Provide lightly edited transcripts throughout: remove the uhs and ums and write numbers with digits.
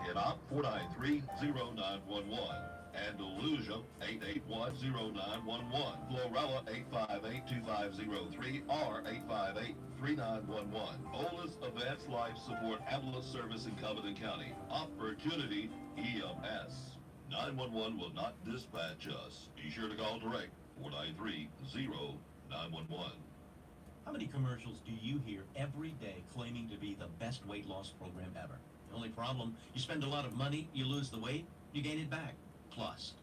In Op 493-0911. Andalusia 881-0911. Florella 858-2503 or 858-3911. Oldest Advanced Life Support Ambulance Service in Covington County. Opportunity EMS. 911 will not dispatch us. Be sure to call direct 493-0911. How many commercials do you hear every day claiming to be the best weight loss program ever? The only problem, you spend a lot of money, you lose the weight, you gain it back. Plus,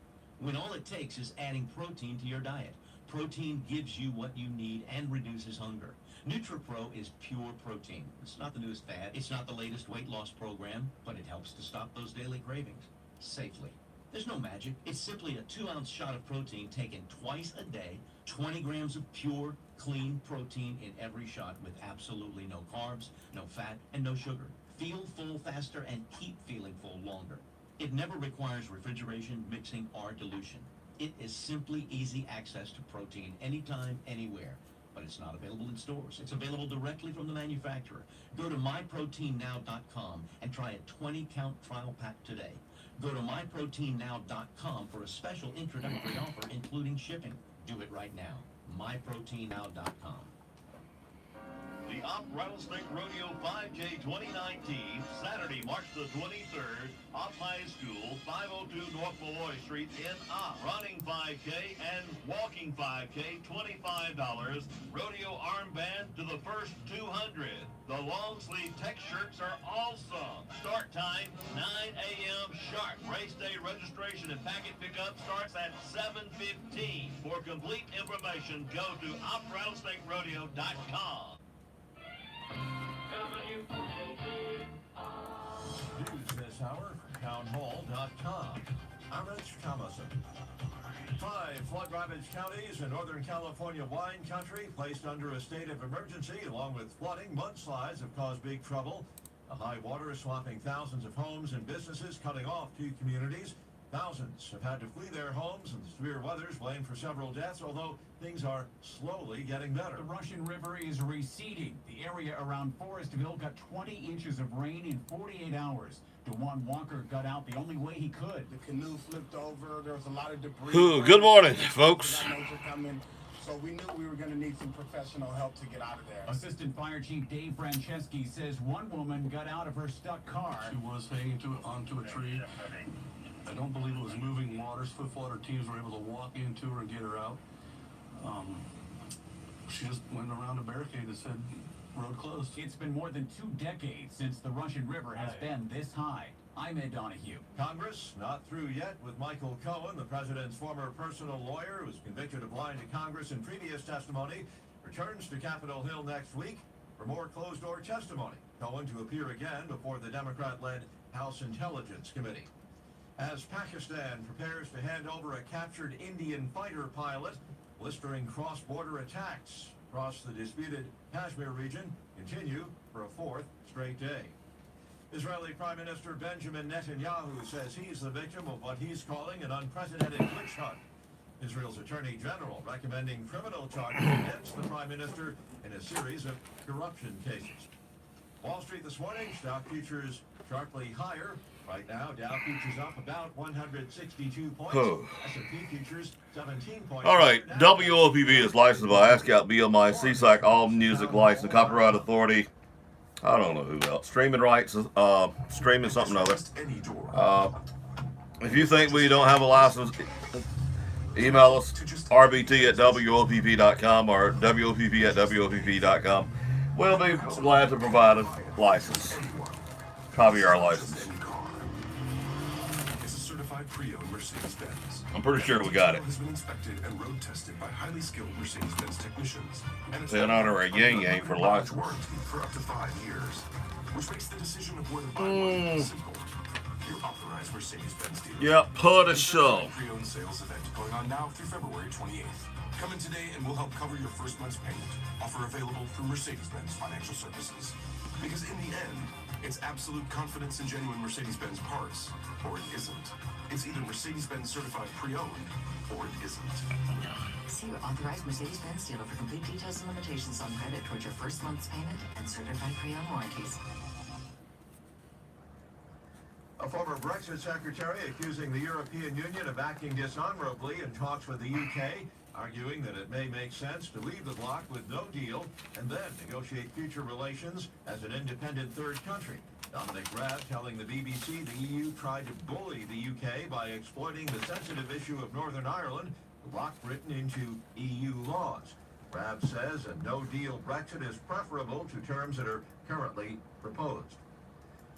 when all it takes is adding protein to your diet. Protein gives you what you need and reduces hunger. NutriPro is pure protein. It's not the newest fad. It's not the latest weight loss program, but it helps to stop those daily cravings safely. There's no magic. It's simply a 2-ounce shot of protein taken twice a day, 20 grams of pure, clean protein in every shot with absolutely no carbs, no fat, and no sugar. Feel full faster and keep feeling full longer. It never requires refrigeration, mixing, or dilution. It is simply easy access to protein anytime, anywhere. But it's not available in stores. It's available directly from the manufacturer. Go to myproteinnow.com and try a 20-count trial pack today. Go to myproteinnow.com for a special introductory offer, including shipping. Do it right now. myproteinnow.com. The Op Rattlesnake Rodeo 5K 2019, Saturday, March the 23rd, Op High School, 502 North Malloy Street in Op. Running 5K and walking 5K, $25. Rodeo armband to the first 200. The long sleeve tech shirts are awesome. Start time, 9 a.m. sharp. Race day registration and packet pickup starts at 7:15. For complete information, go to oprattlesnakerodeo.com. News this hour from townhall.com. I'm Rich Thomason. 5 flood-ravaged counties in Northern California wine country placed under a state of emergency along with flooding. Mudslides have caused big trouble. The high water is swamping thousands of homes and businesses, cutting off 2 communities. Thousands have had to flee their homes, and the severe weather is blamed for several deaths, although things are slowly getting better. The Russian River is receding. The area around Forestville got 20 inches of rain in 48 hours. DeJuan Walker got out the only way he could. The canoe flipped over. There was a lot of debris. Good morning, folks. So we knew we were going to need some professional help to get out of there. Assistant Fire Chief Dave Franceschi says one woman got out of her stuck car. She was hanging onto a tree. I don't believe it was moving water. Swiftwater teams were able to walk into her and get her out. She just went around a barricade that said road closed. It's been more than 2 decades since the Russian River has been this high. I'm Ed Donahue. Congress not through yet with Michael Cohen, the president's former personal lawyer who was convicted of lying to Congress in previous testimony, returns to Capitol Hill next week for more closed-door testimony. Cohen to appear again before the Democrat-led House Intelligence Committee. As Pakistan prepares to hand over a captured Indian fighter pilot, blistering cross-border attacks across the disputed Kashmir region continue for a 4th straight day. Israeli Prime Minister Benjamin Netanyahu says he's the victim of what he's calling an unprecedented witch hunt. Israel's Attorney General recommending criminal charges against the Prime Minister in a series of corruption cases. Wall Street this morning, stock futures sharply higher. Right now, Dow futures up about 162 points. S&P futures 17 points. All right, WOPV is licensed by ASCAP, BMI, CSAC, All Music License, Copyright Authority. I don't know who else. Streaming rights, streaming something other. If you think we don't have a license, email us, rbt@wopp.com or wopp@wopp.com. We'll be glad to provide a license. Copy our license. It's a certified pre-owned Mercedes-Benz. I'm pretty sure we got it. Has been inspected and road tested by highly skilled Mercedes-Benz technicians. And it's Then under a yang for life. warranty for up to 5 years, which makes the decision of where to buy one simple. Your authorized Mercedes-Benz dealer. Yep, put a show. Pre-owned sales event going on now through February 28th. Come in today and we'll help cover your first month's payment. Offer available through Mercedes-Benz Financial Services. Because in the end, it's absolute confidence in genuine Mercedes-Benz parts, or it isn't. It's either Mercedes-Benz certified pre-owned, or it isn't. See your authorized Mercedes-Benz dealer for complete details and limitations on credit towards your first month's payment and certified pre-owned warranties. A former Brexit secretary accusing the European Union of acting dishonorably in talks with the UK, arguing that it may make sense to leave the bloc with no deal and then negotiate future relations as an independent third country. Dominic Raab telling the BBC the EU tried to bully the UK by exploiting the sensitive issue of Northern Ireland to lock Britain into EU laws. Raab says a no-deal Brexit is preferable to terms that are currently proposed.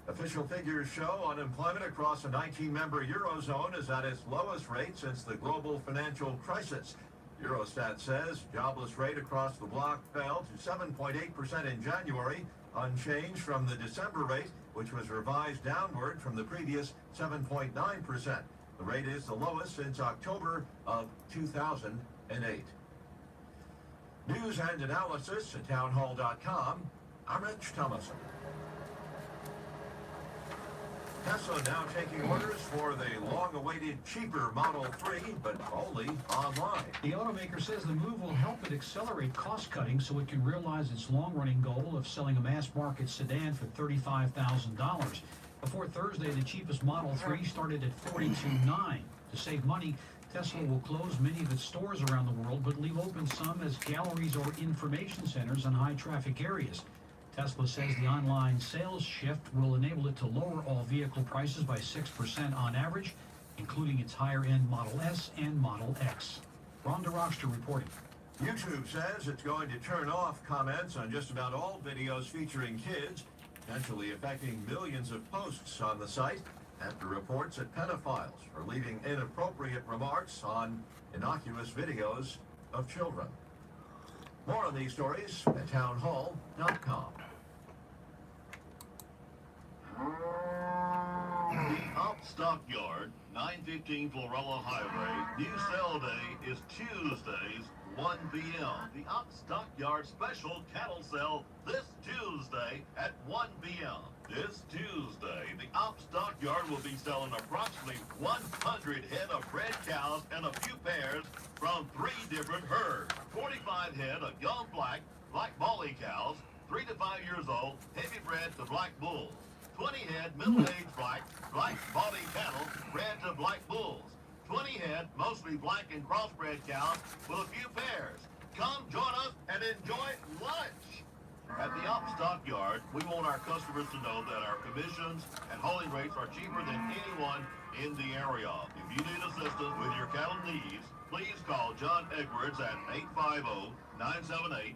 Official figures show unemployment across the 19-member Eurozone is at its lowest rate since the global financial crisis. Eurostat says jobless rate across the bloc fell to 7.8% in January, unchanged from the December rate, which was revised downward from the previous 7.9%. The rate is the lowest since October of 2008. News and analysis at townhall.com. I'm Rich Thomason. Tesla now taking orders for the long-awaited cheaper Model 3, but only online. The automaker says the move will help it accelerate cost-cutting so it can realize its long-running goal of selling a mass-market sedan for $35,000. Before Thursday, the cheapest Model 3 started at $42,900. To save money, Tesla will close many of its stores around the world, but leave open some as galleries or information centers in high-traffic areas. Tesla says the online sales shift will enable it to lower all vehicle prices by 6% on average, including its higher-end Model S and Model X. Ron DeRochster reporting. YouTube says it's going to turn off comments on just about all videos featuring kids, potentially affecting millions of posts on the site after reports at pedophiles are leaving inappropriate remarks on innocuous videos of children. More on these stories at townhall.com. The Up Stockyard, 915 Florella Highway. New sale day is Tuesdays, 1 p.m. The Up Stockyard special cattle sale this Tuesday at 1 p.m. This Tuesday, the Up Stockyard will be selling approximately 100 head of bred cows and a few pairs from 3 different herds. 45 head of young black Molly cows, 3 to 5 years old, heavy bred to black bulls. 20 head middle-aged black Molly cattle bred to black bulls. 20 head mostly black and crossbred cows with a few pairs. Come join us and enjoy lunch. At the Up Stockyard, we want our customers to know that our commissions and hauling rates are cheaper than anyone in the area. If you need assistance with your cattle needs, please call John Edwards at 850-978-0340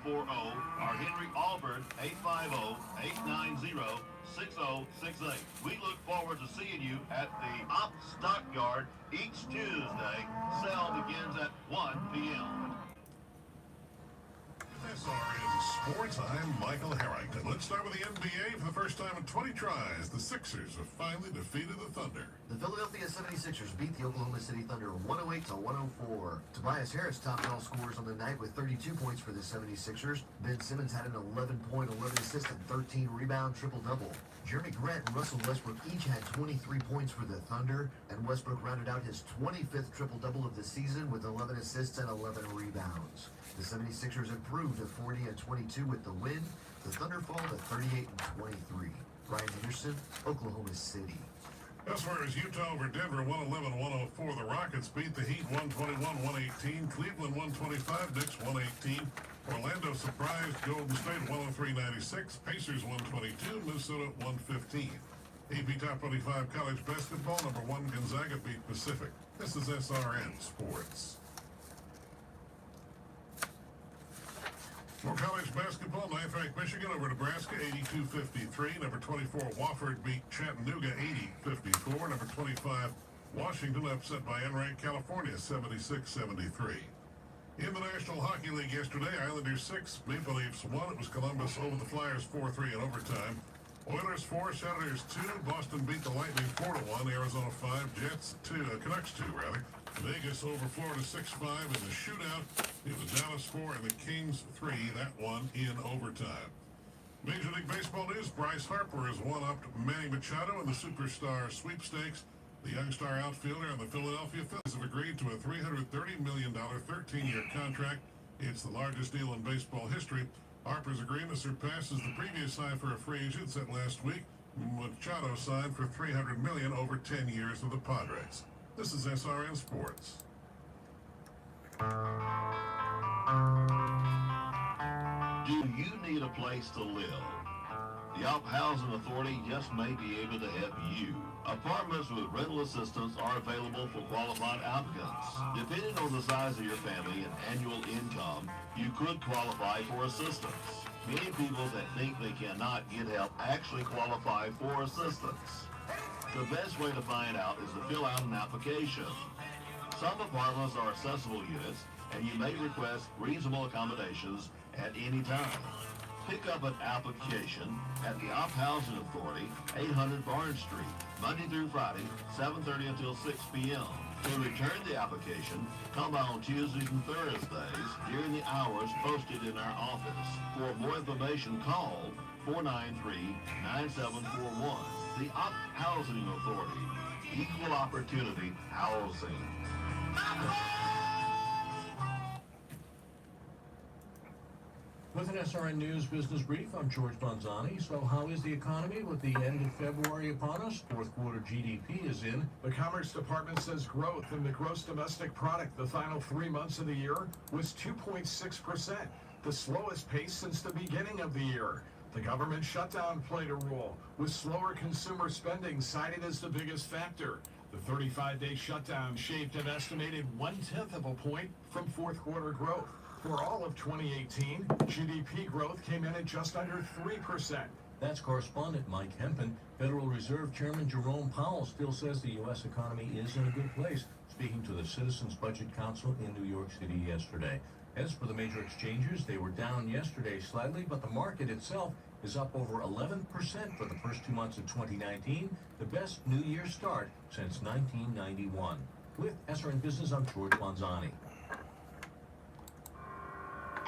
or Henry Alford 850-890-6068. We look forward to seeing you at the Up Stockyard each Tuesday. Sale begins at 1 p.m. SRN Sports, I'm Michael Harrington. Let's start with the NBA. For the first time in 20 tries, the Sixers have finally defeated the Thunder. The Philadelphia 76ers beat the Oklahoma City Thunder 108-104. Tobias Harris topped all scorers on the night with 32 points for the 76ers. Ben Simmons had an 11-point, 11-assist, and 13-rebound triple-double. Jeremy Grant and Russell Westbrook each had 23 points for the Thunder, and Westbrook rounded out his 25th triple-double of the season with 11 assists and 11 rebounds. The 76ers improved to 40-22 with the win. The Thunder fall to 38-23. Brian Henderson, Oklahoma City. As far as Utah over Denver, 111-104. The Rockets beat the Heat 121-118. Cleveland 125, Knicks 118. Orlando surprised Golden State 103-96. Pacers 122, Minnesota 115. AP Top 25 College Basketball, number 1 Gonzaga beat Pacific. This is SRN Sports. For college basketball, 9th ranked Michigan over Nebraska, 82-53. Number 24, Wofford beat Chattanooga, 80-54. Number 25, Washington upset by unranked California, 76-73. In the National Hockey League yesterday, Islanders 6, Maple Leafs 1. It was Columbus over the Flyers 4-3 in overtime. Oilers 4, Senators 2. Boston beat the Lightning 4-1. Arizona 5, Jets 2, Canucks 2 rather. Vegas over Florida 6-5 in the shootout. It was Dallas 4 and the Kings 3. That one in overtime. Major League Baseball news. Bryce Harper has one-upped Manny Machado in the Superstar Sweepstakes. The young star outfielder and the Philadelphia Phillies have agreed to a $330 million 13-year contract. It's the largest deal in baseball history. Harper's agreement surpasses the previous high for a free agent set last week Machado signed for $300 million over 10 years with the Padres. This is SRN Sports. Do you need a place to live? The Op Housing Authority just may be able to help you. Apartments with rental assistance are available for qualified applicants. Depending on the size of your family and annual income, you could qualify for assistance. Many people that think they cannot get help actually qualify for assistance. The best way to find out is to fill out an application. Some apartments are accessible units, and you may request reasonable accommodations at any time. Pick up an application at the Op Housing Authority, 800 Barnes Street, Monday through Friday, 7:30 until 6 p.m. To return the application, come by on Tuesdays and Thursdays during the hours posted in our office. For more information, call 493-9741. The Op Housing Authority, Equal Opportunity Housing. With an SRN News Business Brief, I'm George Bonzani. So how is the economy with the end of February upon us? Fourth quarter GDP is in. The Commerce Department says growth in the gross domestic product the final 3 months of the year was 2.6%, the slowest pace since the beginning of the year. The government shutdown played a role, with slower consumer spending cited as the biggest factor. The 35-day shutdown shaved an estimated 1/10 of a point from fourth quarter growth. For all of 2018, GDP growth came in at just under 3%. That's correspondent Mike Hempen. Federal Reserve Chairman Jerome Powell still says the U.S. economy is in a good place, speaking to the Citizens Budget Council in New York City yesterday. As for the major exchanges, they were down yesterday slightly, but the market itself is up over 11% for the first 2 months of 2019, the best New Year start since 1991. With SRN Business, I'm George Bonzani.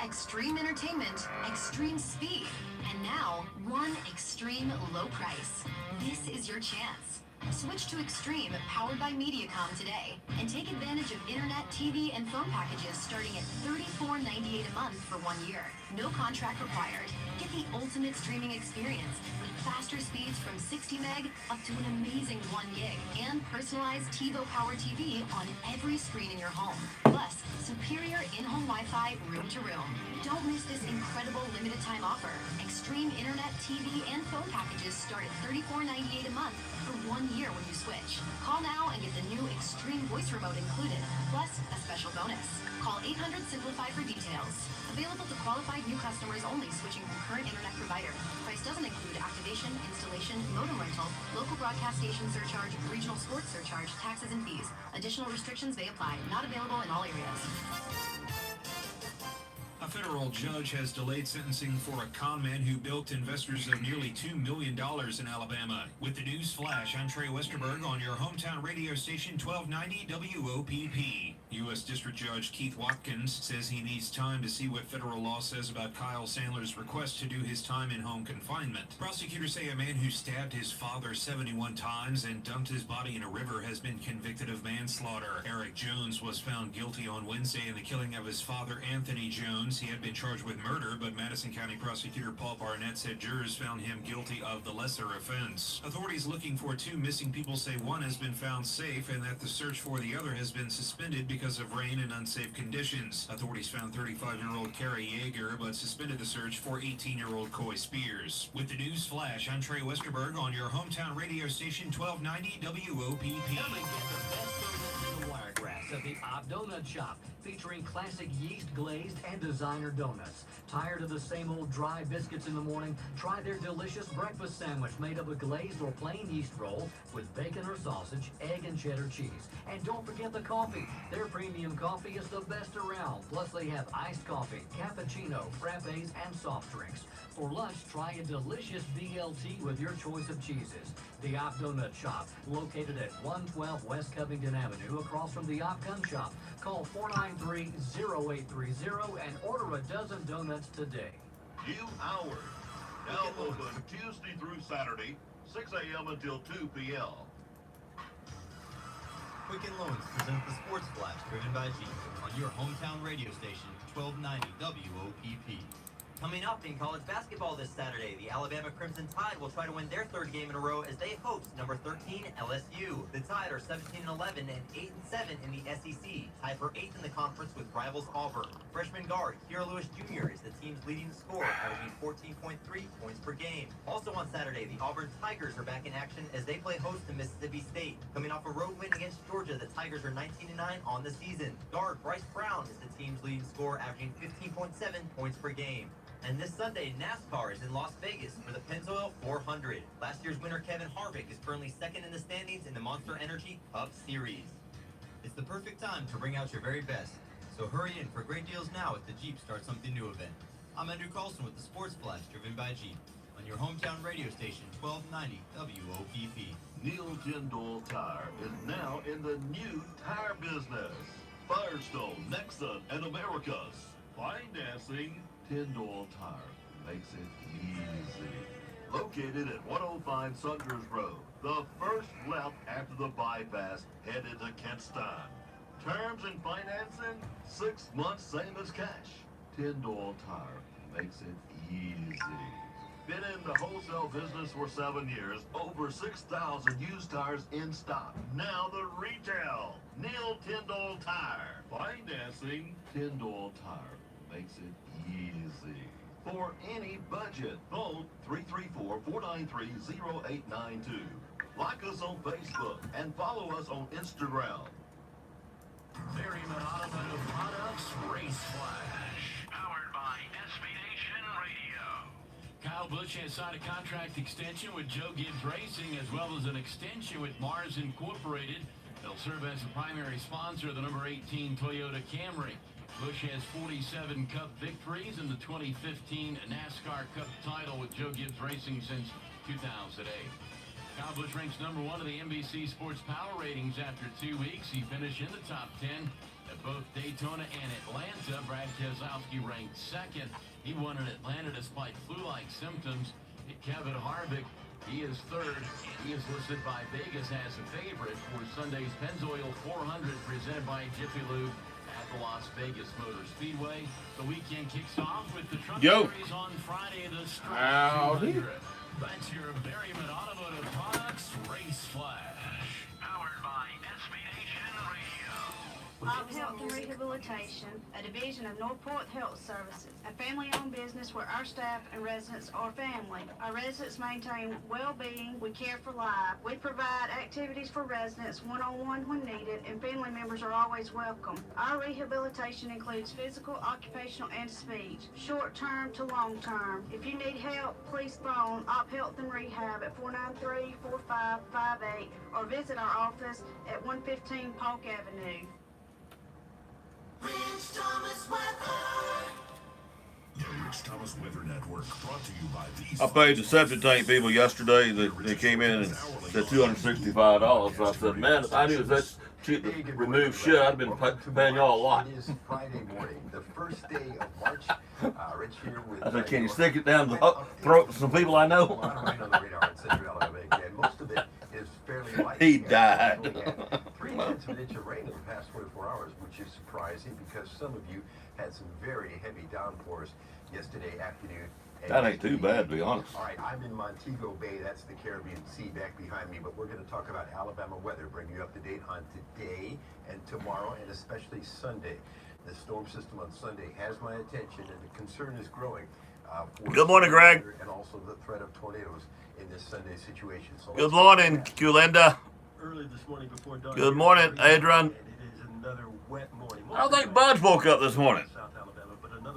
Extreme entertainment, extreme speed, and now one extreme low price. This is your chance. Switch to Extreme, powered by Mediacom today, and take advantage of internet, TV, and phone packages starting at $34.98 a month for 1 year. No contract required. Get the ultimate streaming experience with faster speeds from 60 meg up to an amazing 1 gig, and personalized TiVo Power TV on every screen in your home. Plus, superior in-home Wi-Fi room to room. Don't miss this incredible limited time offer. Extreme internet, TV, and phone packages start at $34.98 a month for 1 year when you switch. Call now and get the new Extreme voice remote included, plus a special bonus. Call 800-SIMPLIFY for details. Available to qualified new customers only switching from current internet provider. Price doesn't include activation, installation, modem rental, local broadcast station surcharge, regional sports surcharge, taxes, and fees. Additional restrictions may apply. Not available in all areas. A federal judge has delayed sentencing for a con man who bilked investors of nearly $2 million in Alabama. With the news flash, I'm Trey Westerberg on your hometown radio station 1290 WOPP. U.S. District Judge Keith Watkins says he needs time to see what federal law says about Kyle Sandler's request to do his time in home confinement. Prosecutors say a man who stabbed his father 71 times and dumped his body in a river has been convicted of manslaughter. Eric Jones was found guilty on Wednesday in the killing of his father, Anthony Jones. He had been charged with murder, but Madison County Prosecutor Paul Barnett said jurors found him guilty of the lesser offense. Authorities looking for 2 missing people say one has been found safe and that the search for the other has been suspended because of rain and unsafe conditions. Authorities found 35-year-old Carrie Yeager, but suspended the search for 18-year-old Coy Spears. With the news flash, I'm Trey Westerberg on your hometown radio station 1290 WOPP. Come and get the best donuts in the Wiregrass at the Op Donut Shop, featuring classic yeast glazed and designer donuts. Tired of the same old dry biscuits in the morning? Try their delicious breakfast sandwich made of a glazed or plain yeast roll with bacon or sausage, egg, and cheddar cheese. And don't forget the coffee. Their premium coffee is the best around. Plus they have iced coffee, cappuccino, frappes, and soft drinks. For lunch, try a delicious BLT with your choice of cheeses. The Op Donut Shop, located at 112 West Covington Avenue, across from the Op Gun Shop. Call 493-0830 and order a dozen donuts today. New hours. Now open Tuesday through Saturday, 6 a.m. until 2 p.m. Quicken Loans presents the Sports Flash driven by Jeep on your hometown radio station, 1290 WOPP. Coming up in college basketball this Saturday, the Alabama Crimson Tide will try to win their third game in a row as they host number 13 LSU. The Tide are 17-11 and 8-7 in the SEC, tied for 8th in the conference with rivals Auburn. Freshman guard Kira Lewis Jr. is the team's leading scorer, averaging 14.3 points per game. Also on Saturday, the Auburn Tigers are back in action as they play host to Mississippi State. Coming off a road win against Georgia, the Tigers are 19-9 on the season. Guard Bryce Brown is the team's leading scorer, averaging 15.7 points per game. And this Sunday, NASCAR is in Las Vegas for the Pennzoil 400. Last year's winner Kevin Harvick is currently second in the standings in the Monster Energy Cup Series. It's the perfect time to bring out your very best. So hurry in for great deals now at the Jeep Start Something New event. I'm Andrew Carlson with the Sports Flash, driven by Jeep, on your hometown radio station, 1290 WOPP. Neil Tyndall Tire is now in the new tire business. Firestone, Nexon, and Americas. Financing Tyndall Tire makes it easy. Located at 105 Saunders Road, the first left after the bypass headed to Kentstown. Terms and financing, 6 months same as cash. Tyndall Tire makes it easy. Been in the wholesale business for 7 years, over 6,000 used tires in stock. Now the retail, Neil Tyndall Tire. Financing Tyndall Tire makes it easy. For any budget, phone 334-493-0892. Like us on Facebook and follow us on Instagram. Merriman Automotive Products Race Flash, powered by SB Nation Radio. Kyle Busch has signed a contract extension with Joe Gibbs Racing, as well as an extension with Mars Incorporated. They'll serve as the primary sponsor of the number 18 Toyota Camry. Busch has 47 Cup victories in the 2015 NASCAR Cup title with Joe Gibbs Racing since 2008. Kyle Busch ranks number 1 in the NBC Sports Power Ratings after 2 weeks. He finished in the top 10 at both Daytona and Atlanta. Brad Keselowski ranked second. He won in Atlanta despite flu-like symptoms. Kevin Harvick, he is third. He is listed by Vegas as a favorite for Sunday's Pennzoil 400 presented by Jiffy Lube at the Las Vegas Motor Speedway. The weekend kicks off with the Truck Series on Friday, the Stretch 200. That's your Merriman Automotive Products Race Flash, powered by SB Nation Radio. Op Health and Rehabilitation, a division of Northport Health Services, a family-owned business where our staff and residents are family. Our residents maintain well-being. We care for life. We provide activities for residents one-on-one when needed, and family members are always welcome. Our rehabilitation includes physical, occupational, and speech, short-term to long-term. If you need help, please phone Op Health and Rehab at 493-4558 or visit our office at 115 Polk Avenue. Rich Thomas Weather. The Rich Thomas Weather Network, brought to you by these. I paid the septic tank people yesterday. They came in and said $265. So I said, man, if I knew it was that cheap to remove shit, I'd have been paying y'all a lot. It is Friday morning, the first day of March. Rich here with. I said, can you stick it down the throat of some people I know? A lot of rain on the radar in central Alabama again. Most of it is fairly light. He died. 3/10 of an inch of rain in the past 24 hours, which is surprising because some of you had some very heavy downpours yesterday afternoon. That ain't too bad, to be honest. All right, I'm in Montego Bay. That's the Caribbean Sea back behind me. But we're going to talk about Alabama weather, bring you up to date on today and tomorrow, and especially Sunday. The storm system on Sunday has my attention, and the concern is growing. Good morning, Greg. And also the threat of tornadoes in this Sunday situation. So Good morning, Kulinda. Early this morning before dawn. Good morning, Adrian. It is another wet morning. I don't think Budge woke up this morning.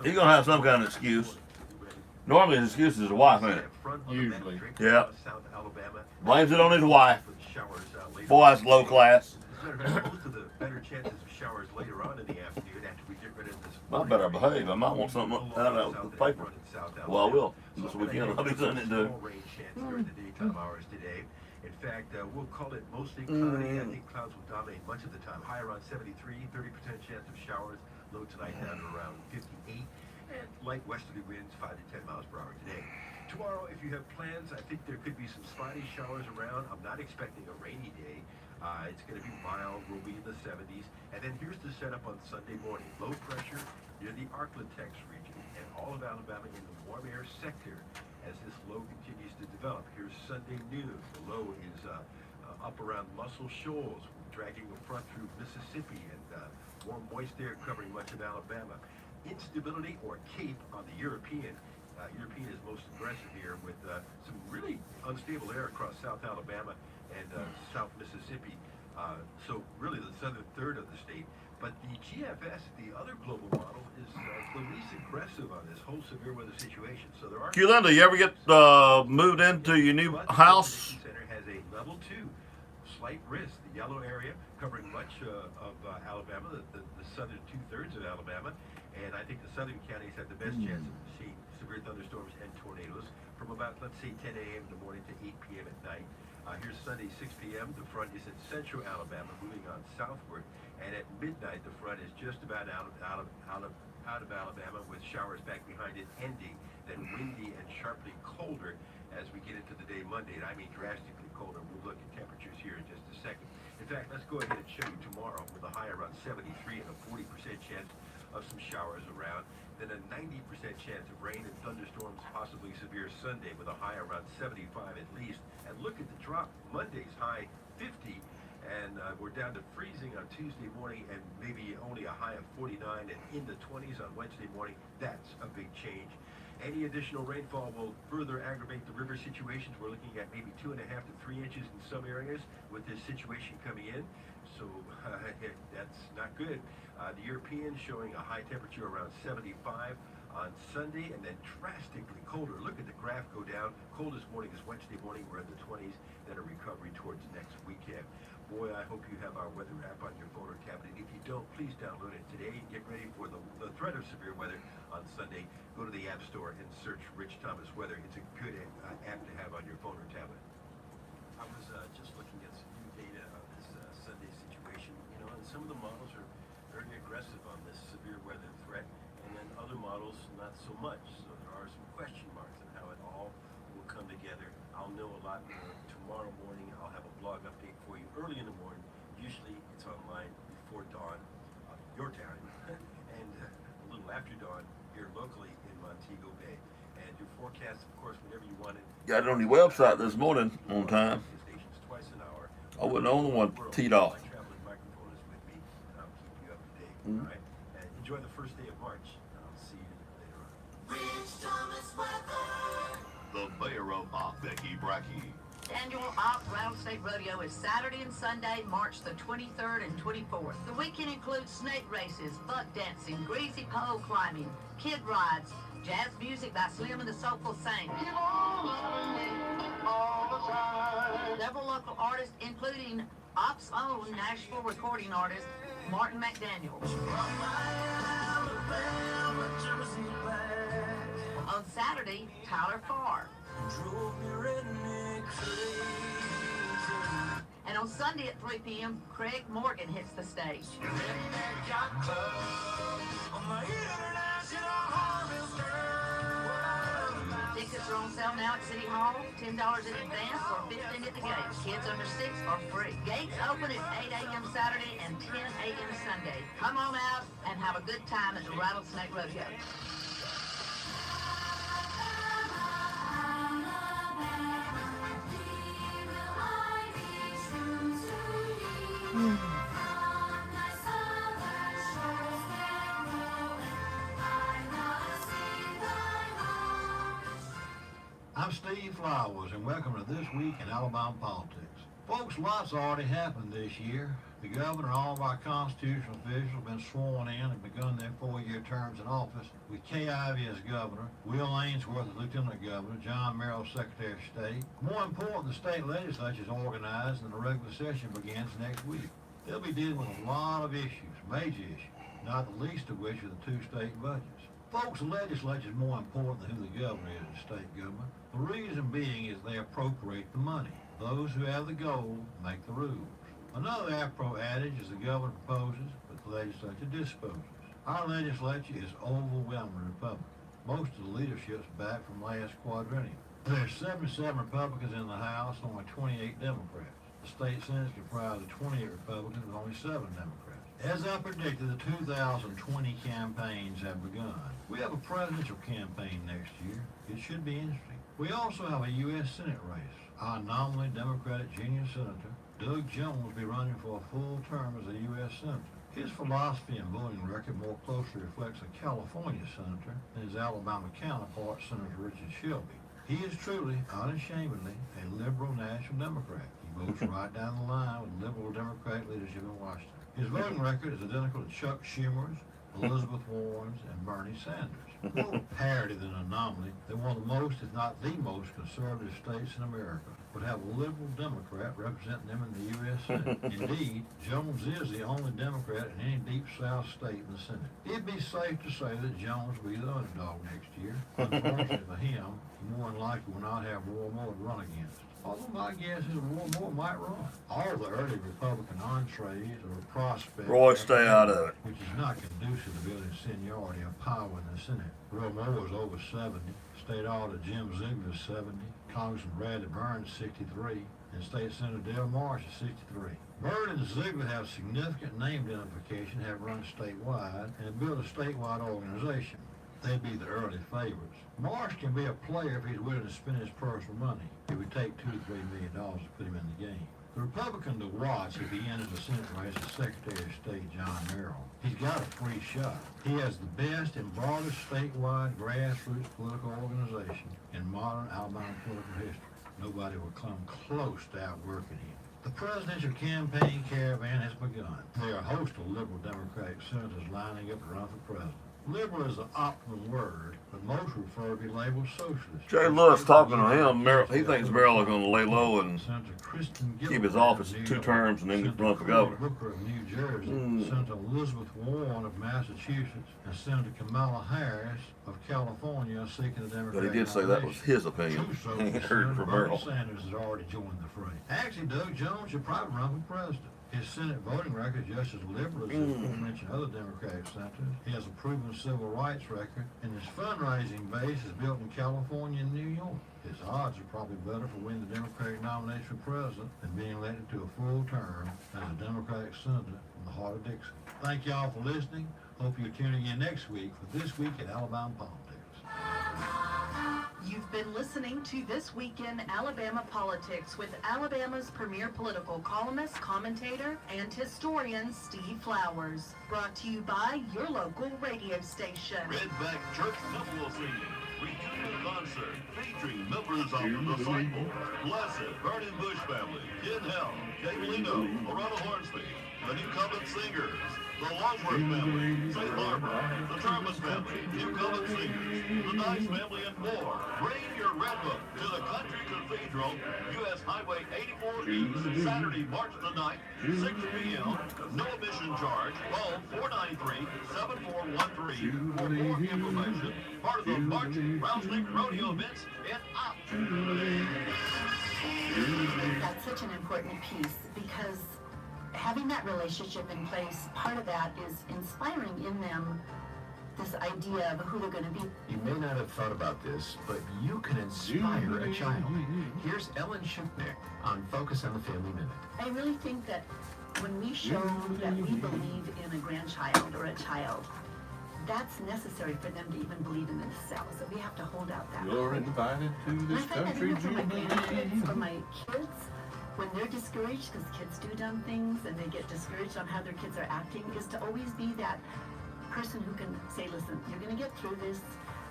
He's going to have some kind of excuse. Normally his excuse is his wife, ain't it? Usually. Yeah. Blames it on his wife. Boy, that's low class. Most of the better chances of showers later on in the afternoon after we get rid of this. I better behave. I might want something out of the paper. Well, I will. This weekend I'll be sending it to. Rain chance during the daytime hours today. In fact, we'll call it mostly cloudy. I think clouds will dominate much of the time. High around 73, 30% chance of showers. Low tonight down to around 58. And light westerly winds 5 to 10 miles per hour today. Tomorrow, if you have plans, I think there could be some spotty showers around. I'm not expecting a rainy day. It's going to be mild. We'll be in the 70s. And then here's the setup on Sunday morning. Low pressure near the Arklatex region. and all of Alabama in the warm air sector as this low continues to develop. Here's Sunday noon. The low is up around Muscle Shoals, dragging a front through Mississippi, and warm moist air covering much of Alabama. Instability or cape on the European. European is most aggressive here with some really unstable air across South Alabama and South Mississippi. So really the southern third of the state. But the GFS, the other global model, is the least aggressive on this whole severe weather situation. So there are. Linda, you ever get moved into your new house? The center has a level 2 slight risk. The yellow area covering much of Alabama, the southern 2/3 of Alabama, and I think the southern counties have the best chance of seeing severe thunderstorms and tornadoes from about, let's say, 10 a.m. in the morning to 8 p.m. at night. Here's Sunday, 6 p.m. The front is in central Alabama, moving on southward, and at midnight the front is just about out of Alabama, with showers back behind it, ending. Then windy and sharply colder as we get into the day Monday, and I mean drastically colder. We'll look at temperatures here in just a second. In fact, let's go ahead and show you tomorrow with a high around 73 and a 40% chance of some showers around. Then a 90% chance of rain and thunderstorms, possibly severe Sunday with a high around 75 at least. And look at the drop. Monday's high 50, and we're down to freezing on Tuesday morning, and maybe only a high of 49 and in the 20s on Wednesday morning. That's a big change. Any additional rainfall will further aggravate the river situations. We're looking at maybe 2.5 to 3 inches in some areas with this situation coming in. So that's not good. The European showing a high temperature around 75 on Sunday, and then drastically colder. Look at the graph go down. Coldest morning is Wednesday morning. We're in the 20s. Then a recovery towards next weekend. Boy, I hope you have our weather app on your phone or tablet. If you don't, please download it today and get ready for the threat of severe weather on Sunday. Go to the App Store and search Rich Thomas Weather. It's a good app to have on your phone or tablet. I was just looking at some new data on this Sunday situation, and some of the models are very aggressive on this severe weather threat, and then other models not so much. So there are some question marks on how it all will come together. I'll know a lot more tomorrow morning. I'll have a blog update for you early in the morning. Usually it's online before dawn, your time, and a little after dawn here locally in Montego Bay. And your forecast, of course, whenever you want it. Got it on your website this morning on time. Twice an hour. I wasn't the only one teed off. My traveling microphone is with me, and I'll keep you up to date. All right? And enjoy the first day of March, and I'll see you later on. Rich Thomas Weather. The mayor of Op, Becky Brackey. Annual Op Rattlesnake Rodeo is Saturday and Sunday, March the 23rd and 24th. The weekend includes snake races, buck dancing, greasy pole climbing, kid rides, jazz music by Slim and the Soulful Saints. Several local artists, including Op's own Nashville recording artist, Martin McDaniel. On Saturday, Tyler Farr. And on Sunday at 3 p.m., Craig Morgan hits the stage. Tickets are on sale now at City Hall, $10 in advance or $15 at the gate. Kids under 6 are free. Gates open at 8 a.m. Saturday and 10 a.m. Sunday. Come on out and have a good time at the Rattlesnake Rodeo. I'm Steve Flowers, and welcome to This Week in Alabama Politics. Folks, lots already happened this year. The governor and all of our constitutional officials have been sworn in and begun their 4-year terms in office, with Kay Ivey as governor, Will Ainsworth as lieutenant governor, John Merrill secretary of state. More important, the state legislature is organized and the regular session begins next week. They'll be dealing with a lot of issues, major issues, not the least of which are the 2 state budgets. Folks, the legislature is more important than who the governor is in state government. The reason being is they appropriate the money. Those who have the goal make the rules. Another apropos adage is the governor proposes, but the legislature disposes. Our legislature is overwhelmingly Republican. Most of the leadership's back from last quadrennium. There's 77 Republicans in the House, only 28 Democrats. The state Senate is comprised of 28 Republicans and only 7 Democrats. As I predicted, the 2020 campaigns have begun. We have a presidential campaign next year. It should be interesting. We also have a U.S. Senate race. Our nominally Democratic junior senator, Doug Jones, will be running for a full term as a U.S. senator. His philosophy and voting record more closely reflects a California senator than his Alabama counterpart, Senator Richard Shelby. He is truly, unashamedly, a liberal national Democrat. He votes right down the line with liberal Democratic leadership in Washington. His voting record is identical to Chuck Schumer's, Elizabeth Warren's, and Bernie Sanders. More parity than an anomaly that one of the most, if not the most, conservative states in America would have a liberal Democrat representing them in the U.S. Senate. Indeed, Jones is the only Democrat in any deep South state in the Senate. It'd be safe to say that Jones will be the underdog next year. Unfortunately for him, he more than likely will not have Roy Moore to run against. Although my guess is Roy Moore might run. All the early Republican entrees are a prospect. Roy, stay out of it. Which is not conducive to building seniority or power in the Senate. Roy Moore is over 70. State Auditor Jim Ziegler is 70. Congressman Bradley Burns is 63. And State Senator Dale Marsh is 63. Byrd and Ziegler have significant name identification, have run statewide, and built a statewide organization. They'd be the early favorites. Marsh can be a player if he's willing to spend his personal money. It would take $2 to $3 million to put him in the game. The Republican to watch if he enters the Senate race is Secretary of State John Merrill. He's got a free shot. He has the best and broadest statewide grassroots political organization in modern Alabama political history. Nobody will come close to outworking him. The presidential campaign caravan has begun. There are a host of liberal Democratic senators lining up to run for president. Liberal is the optimum word, but most refer to be labeled socialist. Jay Lewis talking to him. He thinks Merrill is going to lay low and keep his office 2 terms and then run for governor. Booker of New Jersey, Senator Elizabeth Warren of Massachusetts, and Senator Kamala Harris of California are seeking the Democratic But he did say that was his opinion. He heard from Merrill. Sanders has already joined the fray. Actually, Doug Jones should probably run for president. His Senate voting record is just as liberal as his aforementioned other Democratic senators. He has a proven civil rights record, and his fundraising base is built in California and New York. His odds are probably better for winning the Democratic nomination for president than being elected to a full term as a Democratic senator from the heart of Dixie. Thank y'all for listening. Hope you're tuning in next week for This Week in Alabama Politics. You've been listening to This Week in Alabama Politics with Alabama's premier political columnist, commentator, and historian, Steve Flowers. Brought to you by your local radio station. Redback Church Football Singing. Reunion concert featuring members of the Disciple, Blessed, Vernon Bush family, Ken Hell, Kay Molino, Loretta Hornsby, the New Covenant Singers, the Longworth family, St. Barbara, the Thomas family, New Covenant Singers, the Nice family, and more. Bring your red book to the Country Cathedral, U.S. Highway 84 East, Saturday, March the 9th, 6 p.m. No admission charge. Call 493-7413 for more information. Part of the March Rattlesnake Rodeo events in Opp. That's such an important piece because having that relationship in place, part of that is inspiring in them this idea of who they're going to be. You may not have thought about this, but you can inspire a child. Here's Ellen Shuknick on Focus on the Family Minute. I really think that when we show that we believe in a grandchild or a child, that's necessary for them to even believe in themselves. That we have to hold out that You're invited to this country, for my grandkids or my kids. When they're discouraged, because kids do dumb things and they get discouraged on how their kids are acting, is to always be that person who can say, listen, you're going to get through this.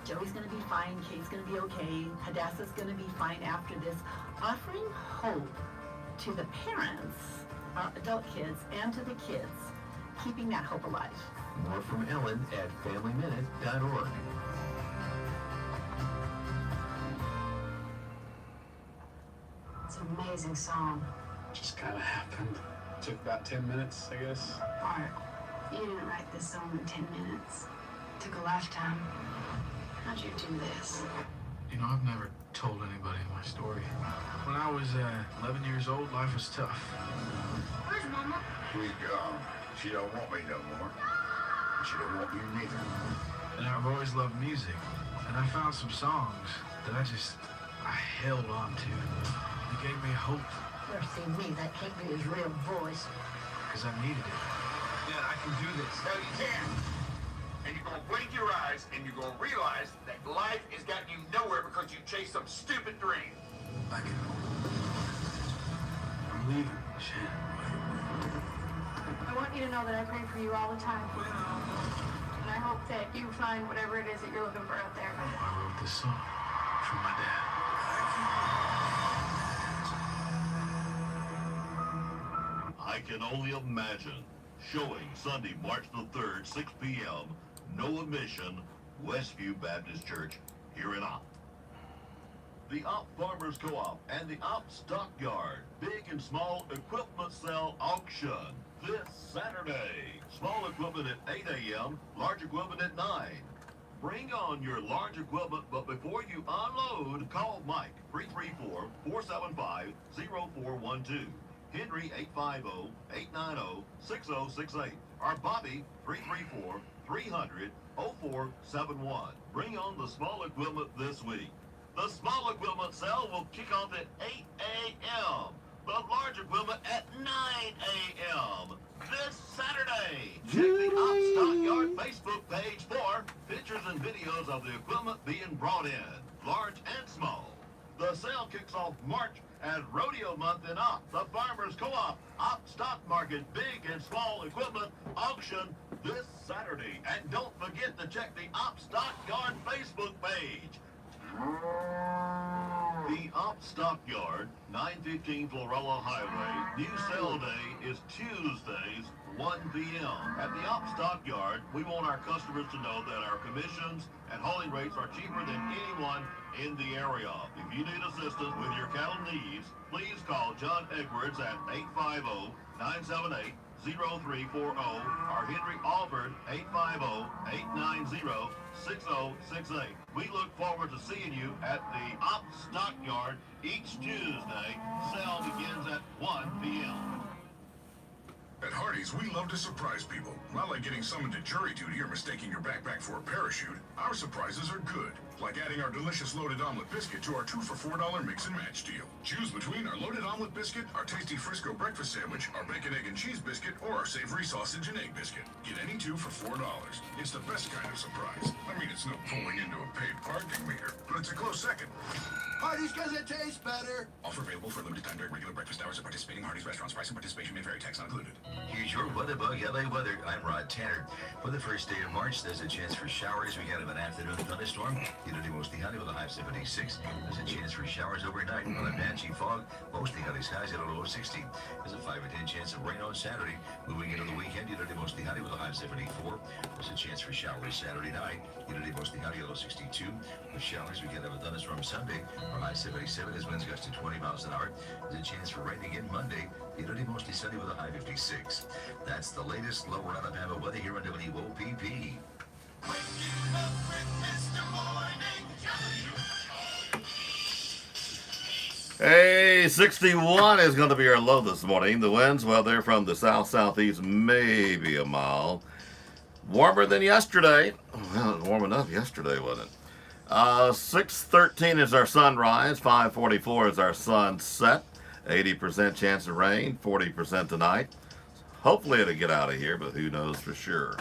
Joey's going to be fine. Kate's going to be okay. Hadassah's going to be fine after this. Offering hope to the parents, our adult kids, and to the kids, keeping that hope alive. More from Ellen at FamilyMinute.org. It's an amazing song. Just kind of happened. Took about 10 minutes, I guess. Art, you didn't write this song in 10 minutes. It took a lifetime. How'd you do this? You know, I've never told anybody my story. When I was 11 years old, life was tough. Where's Mama? She's gone. She don't want me no more. She don't want you neither. And I've always loved music. And I found some songs that I held on to. They gave me hope. Mercy me, that can't be his real voice. Because I needed it. Dad, I can do this. No, you can't. And you're going to blink your eyes and you're going to realize that life has gotten you nowhere because you chased some stupid dream. I can. I'm leaving, Shannon. I want you to know that I pray for you all the time. And I hope that you find whatever it is that you're looking for out there. I wrote this song for my dad. I can only imagine. Showing Sunday, March the 3rd, 6 p.m. No admission, Westview Baptist Church here in Opp. The Opp Farmers Co-op and the Opp Stockyard Big and Small Equipment Sale Auction this Saturday. Small equipment at 8 a.m., large equipment at 9. Bring on your large equipment, but before you unload, call Mike, 334-475-0412. Henry, 850-890-6068. Or Bobby, 334-300-0471. Bring on the small equipment this week. The small equipment sale will kick off at 8 a.m. The large equipment at 9 a.m. this Saturday. Check the Opp Stockyard Facebook page for pictures and videos of the equipment being brought in, large and small. The sale kicks off March at Rodeo Month in Opp, the Farmers Co-op Opp Stock Market Big and Small Equipment Auction this Saturday. And don't forget to check the Opp Stockyard Facebook page. The Opp Stockyard, 915 Florella Highway, new sale day is Tuesdays, 1 p.m. At the Opp Stockyard, we want our customers to know that our commissions and hauling rates are cheaper than anyone in the area. If you need assistance with your cattle needs, please call John Edwards at 850-978-0340 or Henry Alford 850-890-6068. We look forward to seeing you at the Opp Stockyard each Tuesday. Sale begins at 1 p.m. At Hardee's, we love to surprise people. Not like getting summoned to jury duty or mistaking your backpack for a parachute. Our surprises are good, like adding our delicious loaded omelet biscuit to our 2 for $4 mix and match deal. Choose between our loaded omelet biscuit, our tasty Frisco breakfast sandwich, our bacon, egg, and cheese biscuit, or our savory sausage and egg biscuit. Get any 2 for $4. It's the best kind of surprise. I mean, it's no pulling into a paid parking meter, but it's a close second. Hardee's because it tastes better. Offer available for a limited time during regular breakfast hours at participating Hardee's restaurants. Price and participation may vary. Tax not included. Here's your weather bug, LA weather. I'm Rod Tanner. For the first day of March, there's a chance for showers. We got an afternoon thunderstorm. Humidity mostly high with a high of 76. There's a chance for showers overnight. On a patchy fog, mostly high skies at a low of 60. There's a 5 or 10 chance of rain on Saturday. Moving into the weekend, humidity mostly high with a high of 74. There's a chance for showers Saturday night. Humidity mostly high, low 62. With showers, we could have a thunderstorm Sunday. Our high 77 as winds gust to 20 miles an hour. There's a chance for rain again Monday. Humidity mostly sunny with a high 56. That's the latest lower Alabama weather here on WOPP. Hey, 61 is going to be our low this morning. The winds, well, they're from the south-southeast, maybe a mile. Warmer than yesterday. Well, it was warm enough yesterday, wasn't it? 6:13 is our sunrise. 5:44 is our sunset. 80% chance of rain. 40% tonight. Hopefully it'll get out of here, but who knows for sure.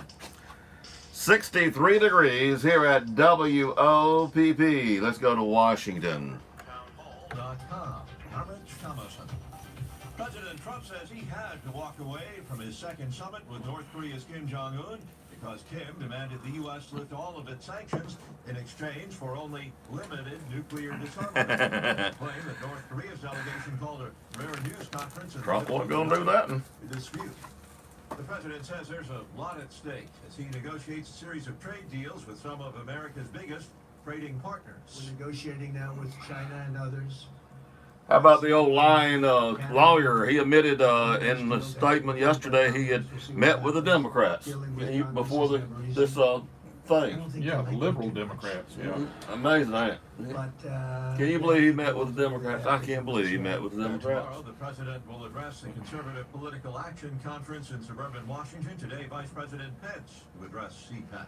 63 degrees here at WOPP. Let's go to Washington. President Trump says he had to walk away from his second summit with North Korea's Kim Jong-un because Kim demanded the U.S. lift all of its sanctions in exchange for only limited nuclear disarmament. Claim that North Korea's delegation called a rare news conference. Trump wasn't going to do that. Dispute. The president says there's a lot at stake as he negotiates a series of trade deals with some of America's biggest trading partners. We're negotiating now with China and others. How about the old lying lawyer? He admitted in the statement yesterday he had met with the Democrats before this thing. Yeah, the liberal Democrats. Yeah, amazing, ain't it? Can you believe he met with the Democrats? I can't believe he met with the Democrats. Tomorrow, the president will address the Conservative Political Action Conference in suburban Washington. Today, Vice President Pence will address CPAC.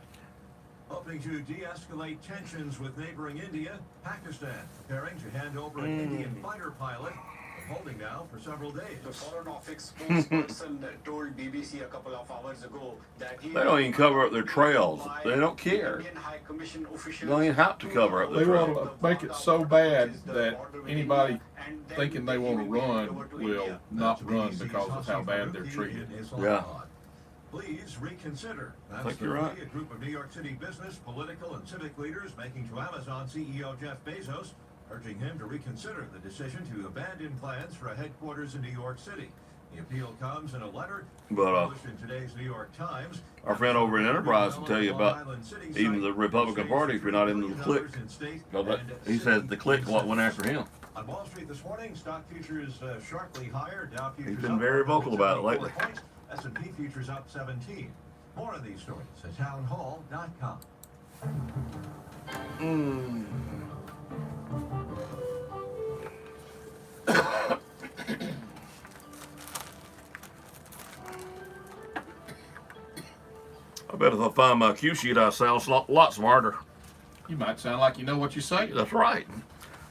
Hoping to de-escalate tensions with neighboring India, Pakistan preparing to hand over an Indian fighter pilot holding now for several days. The Foreign Office spokesperson told BBC a couple of hours ago that he They don't even cover up their trails. They don't care. Indian High Commission officials They don't even have to cover up the They trails. want to make it so bad that anybody thinking they want to run will not run because of how bad they're treated. Yeah. Please reconsider. That's think the you're right. plea a group of New York City business, political, and civic leaders making to Amazon CEO Jeff Bezos, urging him to reconsider the decision to abandon plans for a headquarters in New York City. The appeal comes in a letter published in today's New York Times. Our friend over in Enterprise will tell you about even the Republican Party if you're not into the clique. He said the clique went after him. On Wall Street this morning, stock futures sharply higher. Dow futures He's been up very vocal about it lately. 74 points. S&P futures up 17. More of these stories at townhall.com. I bet if I find my cue sheet, I sound a lot smarter. You might sound like you know what you say. That's right.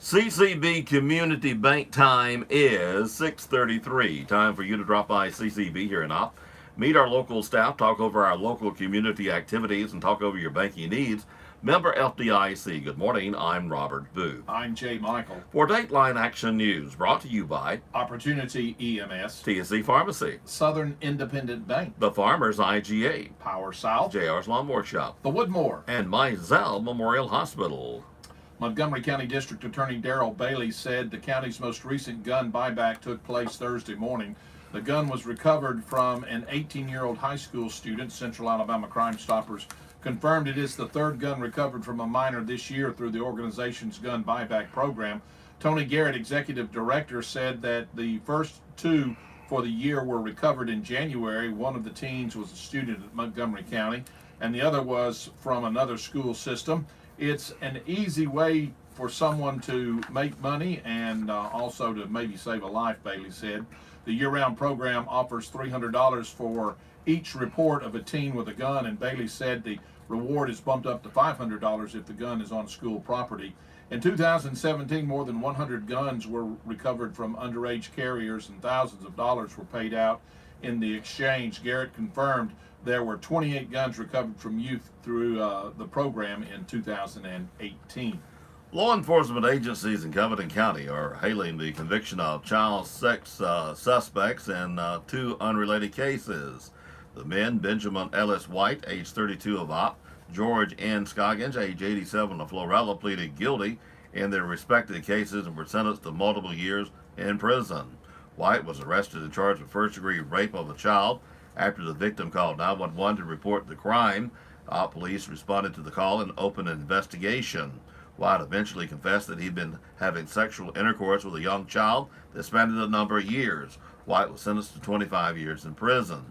CCB Community Bank time is 6:33. Time for you to drop by CCB here in Opp. Meet our local staff, talk over our local community activities, and talk over your banking needs. Member FDIC. Good morning. I'm Robert Booth. I'm Jay Michael. For Dateline Action News, brought to you by Opportunity EMS, TSC Pharmacy, Southern Independent Bank, The Farmers IGA, Power South, JR's Lawnmower Shop, The Woodmore, and Mizell Memorial Hospital. Montgomery County District Attorney Darrell Bailey said the county's most recent gun buyback took place Thursday morning. The gun was recovered from an 18-year-old high school student. Central Alabama Crime Stoppers confirmed it is the third gun recovered from a minor this year through the organization's gun buyback program. Tony Garrett, executive director, said that the first two for the year were recovered in January. One of the teens was a student at Montgomery County, and the other was from another school system. It's an easy way for someone to make money and also to maybe save a life, Bailey said. The year-round program offers $300 for each report of a teen with a gun, and Bailey said the reward is bumped up to $500 if the gun is on school property. In 2017, more than 100 guns were recovered from underage carriers and thousands of dollars were paid out in the exchange. Garrett confirmed there were 28 guns recovered from youth through the program in 2018. Law enforcement agencies in Covington County are hailing the conviction of child sex suspects in two unrelated cases. The men, Benjamin Ellis White, age 32 of Opp, George N. Scoggins, age 87 of Florella, pleaded guilty in their respective cases and were sentenced to multiple years in prison. White was arrested and charged with first-degree rape of a child after the victim called 911 to report the crime. Opp police responded to the call and opened an investigation. White eventually confessed that he'd been having sexual intercourse with a young child that spanned a number of years. White was sentenced to 25 years in prison.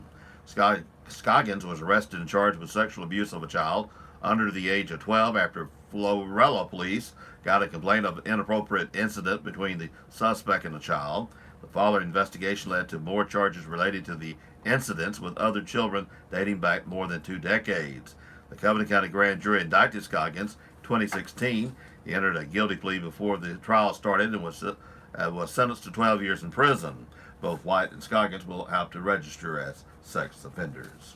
Scoggins was arrested and charged with sexual abuse of a child under the age of 12 after Florella police got a complaint of an inappropriate incident between the suspect and the child. The following investigation led to more charges related to the incidents with other children dating back more than 2 decades. The Covington County Grand Jury indicted Scoggins 2016. He entered a guilty plea before the trial started and was sentenced to 12 years in prison. Both White and Scoggins will have to register as sex offenders.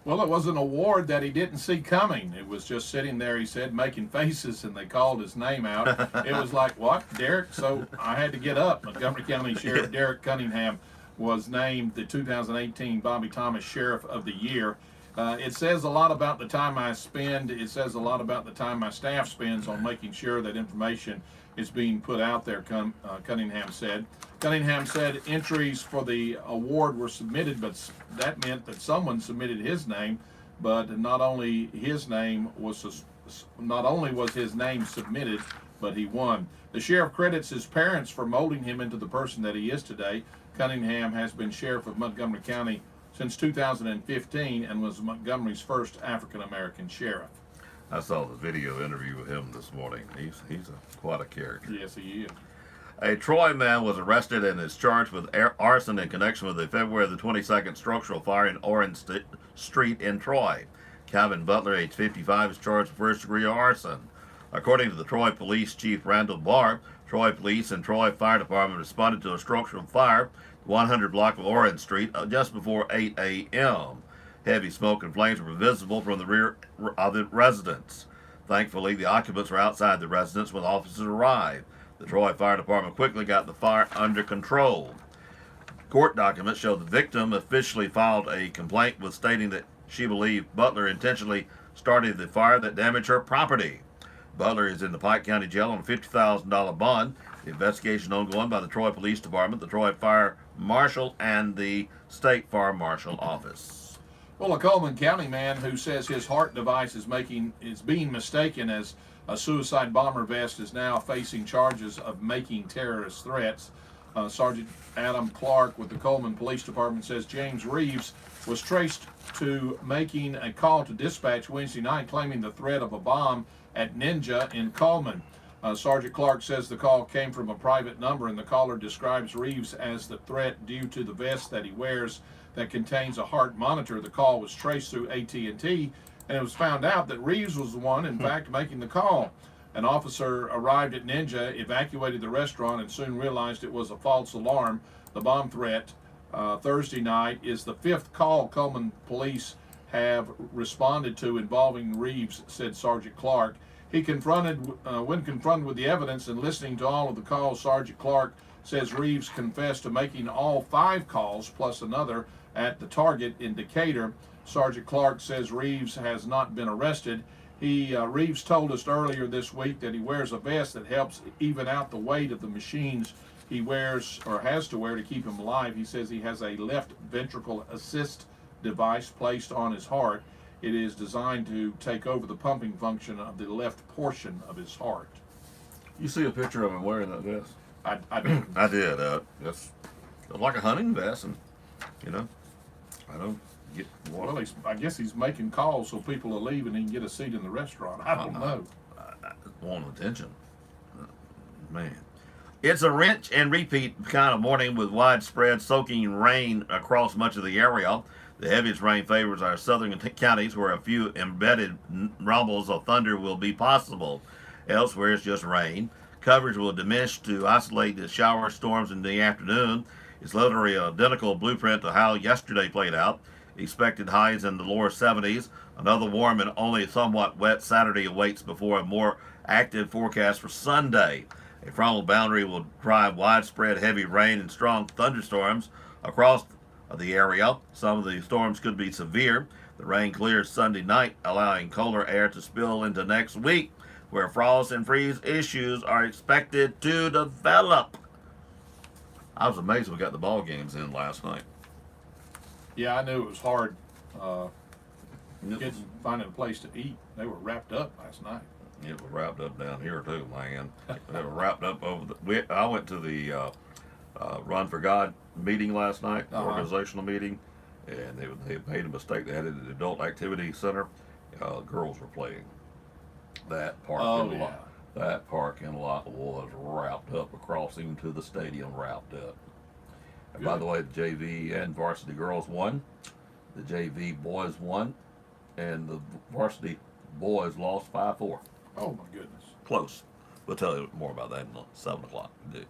Well, it was an award that he didn't see coming. It was just sitting there, he said, making faces, and they called his name out. It was like, what, Derek? So I had to get up. Montgomery County Sheriff Derek Cunningham was named the 2018 Bobby Thomas Sheriff of the Year. It says a lot about the time I spend. It says a lot about the time my staff spends on making sure that information is being put out there, Cunningham said. Cunningham said entries for the award were submitted, but that meant that someone submitted his name, but not only was his name submitted, but he won. The sheriff credits his parents for molding him into the person that he is today. Cunningham has been sheriff of Montgomery County since 2015 and was Montgomery's first African-American sheriff. I saw the video interview with him this morning. He's quite a character. Yes, he is. A Troy man was arrested and is charged with arson in connection with the February the 22nd structural fire in Orange Street in Troy. Calvin Butler, age 55, is charged with first-degree arson. According to the Troy Police Chief Randall Barr, Troy Police and Troy Fire Department responded to a structural fire, 100 block of Orange Street, just before 8 a.m. Heavy smoke and flames were visible from the rear of the residence. Thankfully, the occupants were outside the residence when officers arrived. The Troy Fire Department quickly got the fire under control. Court documents show the victim officially filed a complaint with stating that she believed Butler intentionally started the fire that damaged her property. Butler is in the Pike County Jail on a $50,000 bond. The investigation ongoing by the Troy Police Department, the Troy Fire Marshal, and the State Fire Marshal Office. Well, a Coleman County man who says his heart device is being mistaken as a suicide bomber vest is now facing charges of making terrorist threats. Sergeant Adam Clark with the Coleman Police Department says James Reeves was traced to making a call to dispatch Wednesday night claiming the threat of a bomb at Ninja in Coleman. Sergeant Clark says the call came from a private number, and the caller describes Reeves as the threat due to the vest that he wears that contains a heart monitor. The call was traced through AT&T, and it was found out that Reeves was the one, in fact, making the call. An officer arrived at Ninja, evacuated the restaurant, and soon realized it was a false alarm. The bomb threat Thursday night is the fifth call Coleman police have responded to involving Reeves, said Sergeant Clark. When confronted with the evidence and listening to all of the calls, Sergeant Clark says Reeves confessed to making all 5 calls plus another at the target in Decatur. Sergeant Clark says Reeves has not been arrested. Reeves told us earlier this week that he wears a vest that helps even out the weight of the machines he wears or has to wear to keep him alive. He says he has a left ventricle assist device placed on his heart. It is designed to take over the pumping function of the left portion of his heart. You see a picture of him wearing that vest? I did. I did. It's like a hunting vest, and I don't get. Well, I guess he's making calls so people will leave and he can get a seat in the restaurant. I don't know. I want attention, man. It's a rinse and repeat kind of morning with widespread soaking rain across much of the area. The heaviest rain favors our southern counties where a few embedded rumbles of thunder will be possible. Elsewhere, it's just rain. Coverage will diminish to isolate the shower storms in the afternoon. It's literally an identical blueprint to how yesterday played out. Expected highs in the lower 70s. Another warm and only somewhat wet Saturday awaits before a more active forecast for Sunday. A frontal boundary will drive widespread heavy rain and strong thunderstorms across the area. Some of the storms could be severe. The rain clears Sunday night, allowing colder air to spill into next week, where frost and freeze issues are expected to develop. I was amazed we got the ball games in last night. Yeah, I knew it was hard kids finding a place to eat. They were wrapped up last night. It was wrapped up down here too, man. They were wrapped up over I went to the Run for God meeting last night, organizational meeting, and they made a mistake. They had it at the Adult Activity Center. Girls were playing. That parking lot was wrapped up across into the stadium, wrapped up. And by the way, the JV and varsity girls won. The JV boys won, and the varsity boys lost 5-4. Oh my goodness. Close. We'll tell you more about that at 7 o'clock. Hey,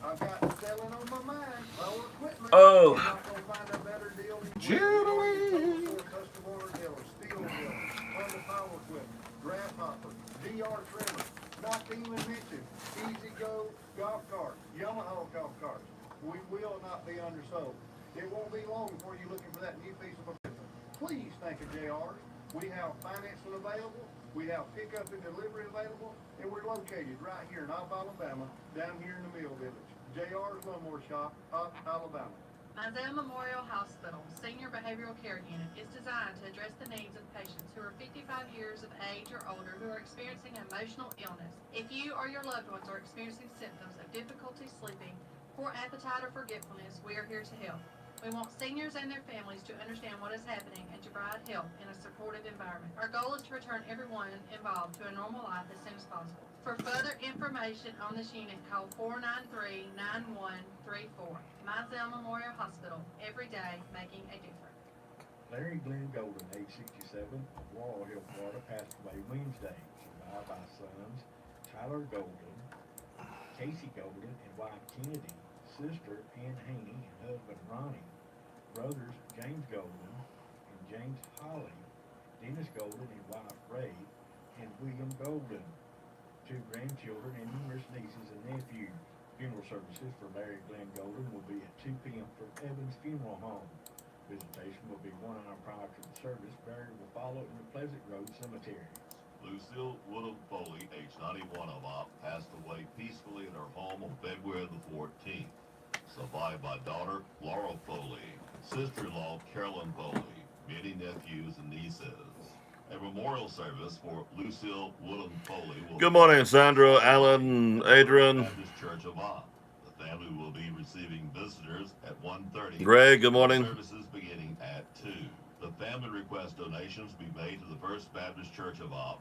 I've got selling on my mind. Lower equipment. Oh. You're not gonna find a better deal than Jubilee. custom order dealers, steel dealers, Honda power equipment, grasshopper, DR trimmer, not to even mention Easy Go golf carts, Yamaha golf carts. We will not be undersold. It won't be long before you're looking for that new piece of equipment. Please think of JR's. We have financing available. We have pickup and delivery available, and we're located right here in Alabama, down here in the Mill Village. JR's Lawnmower Shop, Alabama. Mizell Memorial Hospital Senior Behavioral Care Unit is designed to address the needs of patients who are 55 years of age or older who are experiencing emotional illness. If you or your loved ones are experiencing symptoms of difficulty sleeping, poor appetite, or forgetfulness, we are here to help. We want seniors and their families to understand what is happening and to provide help in a supportive environment. Our goal is to return everyone involved to a normal life as soon as possible. For further information on this unit, call 493-9134. Mizell Memorial Hospital, every day making a difference. Larry Glenn Golden, age 67, of Laurel Hill, Florida, passed away Wednesday, survived by sons Tyler Golden, Casey Golden and wife Kennedy, sister Ann Haney and husband Ronnie, brothers James Golden and James Holly, Dennis Golden and wife Ray, and William Golden, 2 grandchildren and numerous nieces and nephews. Funeral services for Larry Glenn Golden will be at 2 p.m. from Evans Funeral Home. Visitation will be 1 hour prior to the service. Burial will follow in the Pleasant Road Cemetery. Lucille Woodham Foley, age 91 of Opp, passed away peacefully at her home on February the 14th. Survived by daughter Laura Foley, sister-in-law Carolyn Foley, many nephews and nieces. A memorial service for Lucille Woodham Foley will Good morning, Sandra, Alan, Adrian. Baptist Church of Opp. The family will be receiving visitors at 1:30. Greg, good morning. Services beginning at 2. The family requests donations be made to the First Baptist Church of Opp,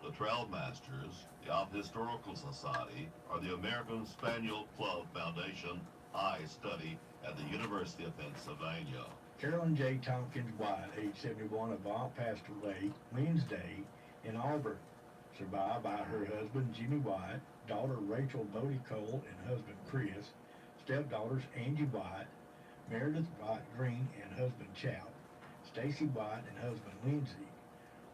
the Trail Masters, the Opp Historical Society, or the American Spaniel Club Foundation. I study at the University of Pennsylvania. Carolyn J. Tompkins White, age 71 of Opp, passed away Wednesday in Auburn. Survived by her husband Jimmy White, daughter Rachel Bodie Cole and husband Chris, stepdaughters Angie White, Meredith White Green and husband Chow, Stacy White and husband Lindsay,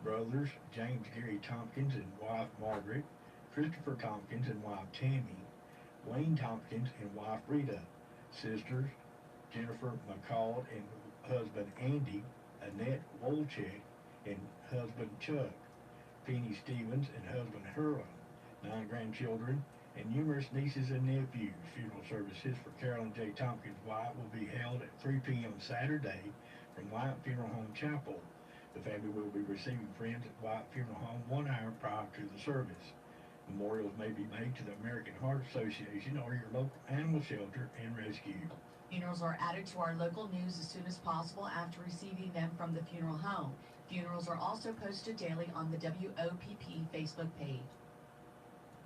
brothers James Gary Tompkins and wife Margaret, Christopher Tompkins and wife Tammy, Wayne Tompkins and wife Rita, sisters Jennifer McCall and husband Andy, Annette Wolchek and husband Chuck, Penny Stevens and husband Herlin, 9 grandchildren, and numerous nieces and nephews. Funeral services for Carolyn J. Tompkins White will be held at 3 p.m. Saturday from White Funeral Home Chapel. The family will be receiving friends at White Funeral Home 1 hour prior to the service. Memorials may be made to the American Heart Association or your local animal shelter and rescue. Funerals are added to our local news as soon as possible after receiving them from the funeral home. Funerals are also posted daily on the WOPP Facebook page.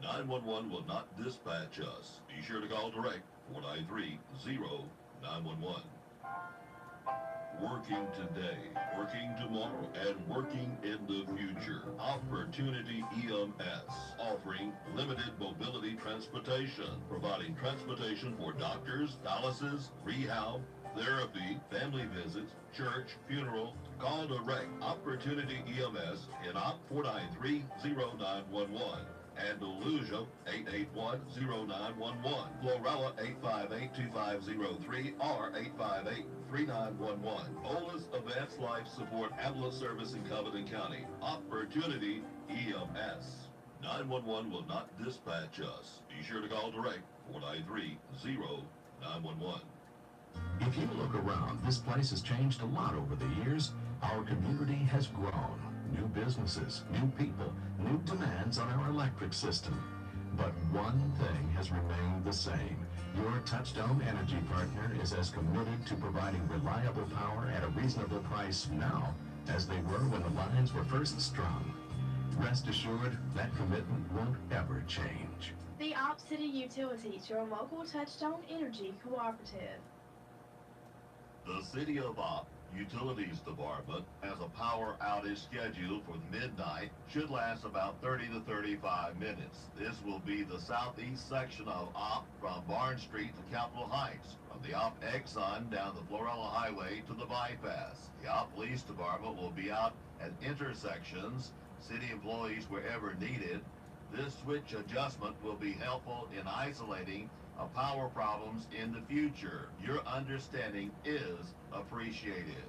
911 will not dispatch us. Be sure to call direct 493-0911. Working today, working tomorrow, and working in the future. Opportunity EMS, offering limited mobility transportation, providing transportation for doctors, dialysis, rehab, therapy, family visits, church, funeral. Call direct Opportunity EMS in Opp 493-0911. Andalusia 881-0911, Florella 858-2503 or 858-3911. Oldest Advanced Life Support Ambulance Service in Covington County. Opportunity EMS. 911 will not dispatch us. Be sure to call direct 493-0911. If you look around, this place has changed a lot over the years. Our community has grown. New businesses, new people, new demands on our electric system. But one thing has remained the same. Your Touchstone Energy partner is as committed to providing reliable power at a reasonable price now as they were when the lines were first strung. Rest assured, that commitment won't ever change. The Opp City Utilities, your local Touchstone Energy cooperative. The City of Opp Utilities Department has a power outage scheduled for midnight, should last about 30 to 35 minutes. This will be the southeast section of Opp from Barnes Street to Capitol Heights, from the Opp Exxon down the Florella Highway to the bypass. The Opp Police Department will be out at intersections, city employees wherever needed. This switch adjustment will be helpful in isolating power problems in the future. Your understanding is appreciated.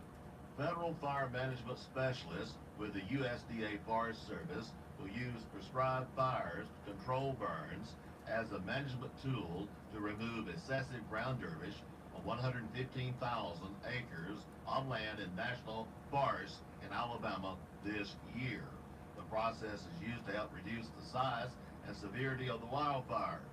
Federal Fire Management Specialists with the USDA Forest Service will use prescribed fires to control burns as a management tool to remove excessive ground dervish on 115,000 acres on land in national forests in Alabama this year. The process is used to help reduce the size and severity of the wildfires.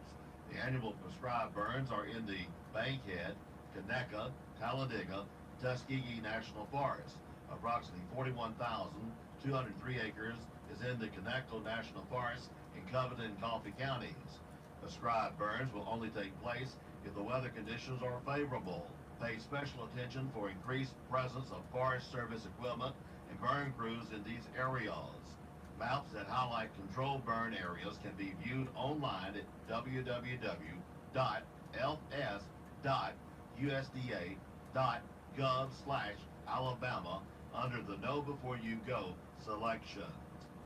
The annual prescribed burns are in the Bankhead, Conecuh, Talladega, Tuskegee National Forest. Approximately 41,203 acres is in the Conecuh National Forest in Covington and Coffee counties. Prescribed burns will only take place if the weather conditions are favorable. Pay special attention for increased presence of Forest Service equipment and burn crews in these areas. Maps that highlight controlled burn areas can be viewed online at www.lfs.usda.gov/Alabama under the Know Before You Go selection.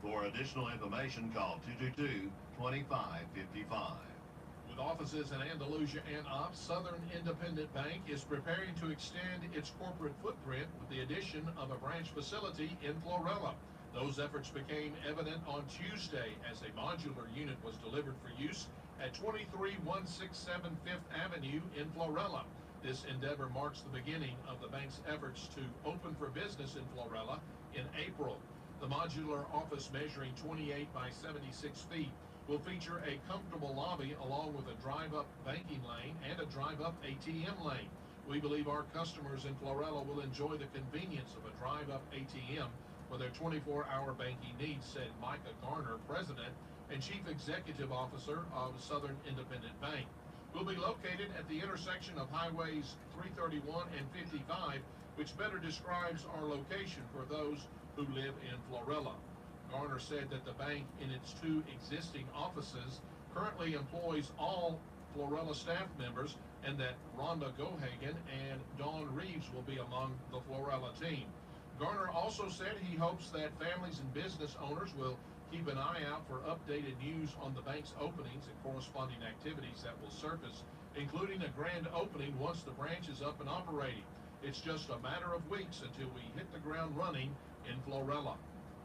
For additional information, call 222-2555. With offices in Andalusia and Ops, Southern Independent Bank is preparing to extend its corporate footprint with the addition of a branch facility in Florella. Those efforts became evident on Tuesday as a modular unit was delivered for use at 23167 Fifth Avenue in Florella. This endeavor marks the beginning of the bank's efforts to open for business in Florella in April. The modular office, measuring 28 by 76 feet, will feature a comfortable lobby along with a drive-up banking lane and a drive-up ATM lane. We believe our customers in Florella will enjoy the convenience of a drive-up ATM for their 24-hour banking needs, said Micah Garner, President and Chief Executive Officer of Southern Independent Bank. We'll be located at the intersection of Highways 331 and 55, which better describes our location for those who live in Florella. Garner said that the bank, in its two existing offices, currently employs all Florella staff members, and that Rhonda Gohagen and Dawn Reeves will be among the Florella team. Garner also said he hopes that families and business owners will keep an eye out for updated news on the bank's openings and corresponding activities that will surface, including a grand opening once the branch is up and operating. It's just a matter of weeks until we hit the ground running in Florella.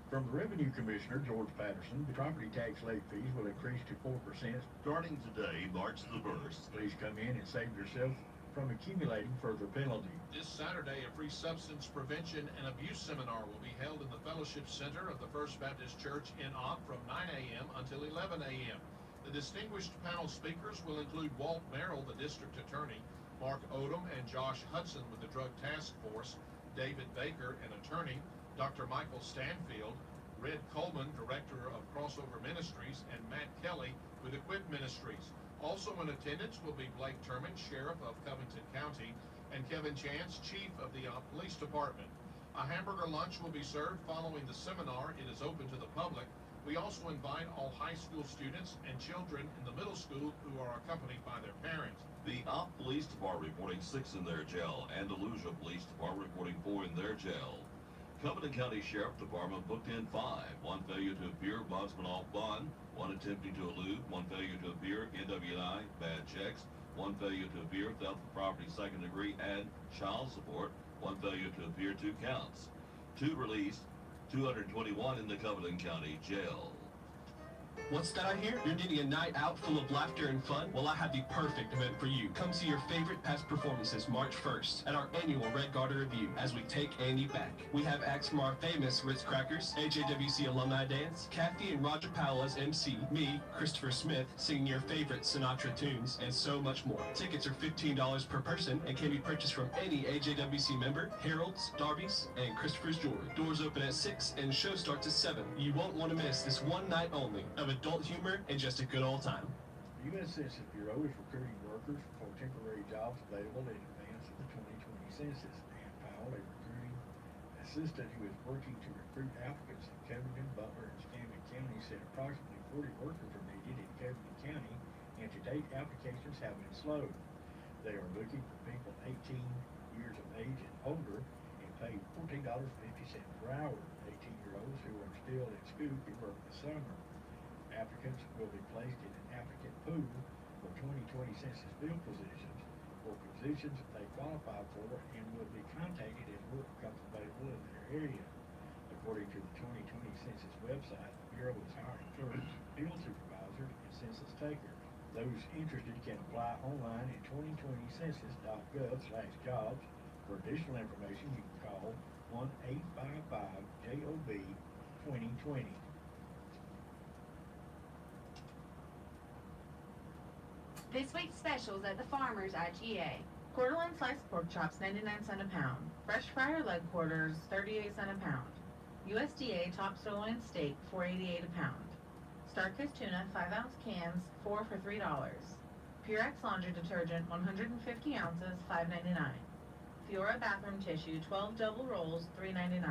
From the Revenue Commissioner, George Patterson, the property tax late fees will increase to 4%. Starting today, March the 1st. Please come in and save yourself from accumulating further penalty. This Saturday, a free substance prevention and abuse seminar will be held in the Fellowship Center of the First Baptist Church in Opp from 9 a.m. until 11 a.m. The distinguished panel speakers will include Walt Merrill, the district attorney, Mark Odom and Josh Hudson with the Drug Task Force, David Baker, an attorney, Dr. Michael Stanfield, Red Coleman, Director of Crossover Ministries, and Matt Kelly with Equip Ministries. Also in attendance will be Blake Turman, Sheriff of Covington County, and Kevin Chance, Chief of the Police Department. A hamburger lunch will be served following the seminar. It is open to the public. We also invite all high school students and children in the middle school who are accompanied by their parents. The Opp Police Department reporting 6 in their jail. Andalusia Police Department reporting 4 in their jail. Covington County Sheriff Department booked in 5. 1 failure to appear, bondsman off bond. 1 attempting to elude. 1 failure to appear, NWI, bad checks. 1 failure to appear, theft of property, 2nd degree, and child support. 1 failure to appear, 2 counts. 2 released, 221 in the Covington County Jail. What's that I hear? You're needing a night out full of laughter and fun? Well, I have the perfect event for you. Come see your favorite past performances March 1st at our annual Red Garter Review as we take Andy back. We have acts from our famous Ritz Crackers, AJWC Alumni Dance, Kathy and Roger Powell as MC, me, Christopher Smith, singing your favorite Sinatra tunes, and so much more. Tickets are $15 per person and can be purchased from any AJWC member, Harold's, Darby's, and Christopher's Jewelry. Doors open at 6 and show starts at 7. You won't want to miss this one night only of adult humor and just a good old time. The U.S. Census Bureau is recruiting workers for temporary jobs available in advance of the 2020 census. Dan Powell, a recruiting assistant who is working to recruit applicants in Covington, Butler, and Camden County, said approximately 40 workers are needed in Covington County, and to date applications have been slow. They are looking for people 18 years of age and older and pay $14.50 per hour. 18-year-olds who are still in school can work this summer. Applicants will be placed in an applicant pool for 2020 Census Bureau positions or positions that they qualify for, and will be contacted as work becomes available in their area. According to the 2020 Census website, the Bureau is hiring clerks, field supervisors, and census takers. Those interested can apply online at 2020census.gov/jobs. For additional information, you can call 1-855-JOB-2020. This week's specials at the Farmers IGA. Quarter line sliced pork chops, 99 cents a pound. Fresh fryer leg quarters, 38 cents a pound. USDA top sirloin steak, $4.88 a pound. Starkist tuna, 5-ounce cans, 4 for $3. Purex laundry detergent, 150 ounces, $5.99. Fiora bathroom tissue, 12 double rolls, $3.99.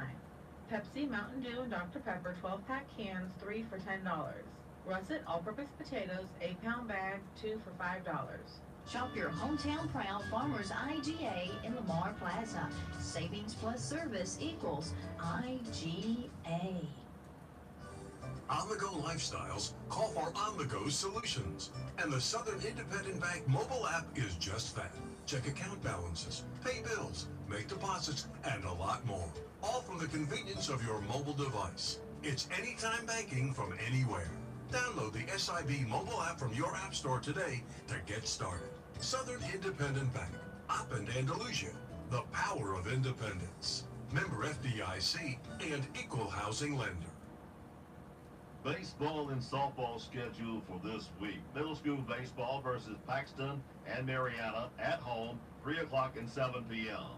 Pepsi, Mountain Dew, and Dr. Pepper 12-pack cans, 3 for $10. Russet all-purpose potatoes, 8-pound bag, 2 for $5. Shop your hometown proud Farmers IGA in Lamar Plaza. Savings plus service equals IGA. On-the-go lifestyles call for on-the-go solutions. And the Southern Independent Bank mobile app is just that. Check account balances, pay bills, make deposits, and a lot more. All from the convenience of your mobile device. It's anytime banking from anywhere. Download the SIB mobile app from your app store today to get started. Southern Independent Bank, Opp and Andalusia, the power of independence. Member FDIC and equal housing lender. Baseball and softball schedule for this week. Middle school baseball versus Paxton and Mariana at home, 3 o'clock and 7 p.m.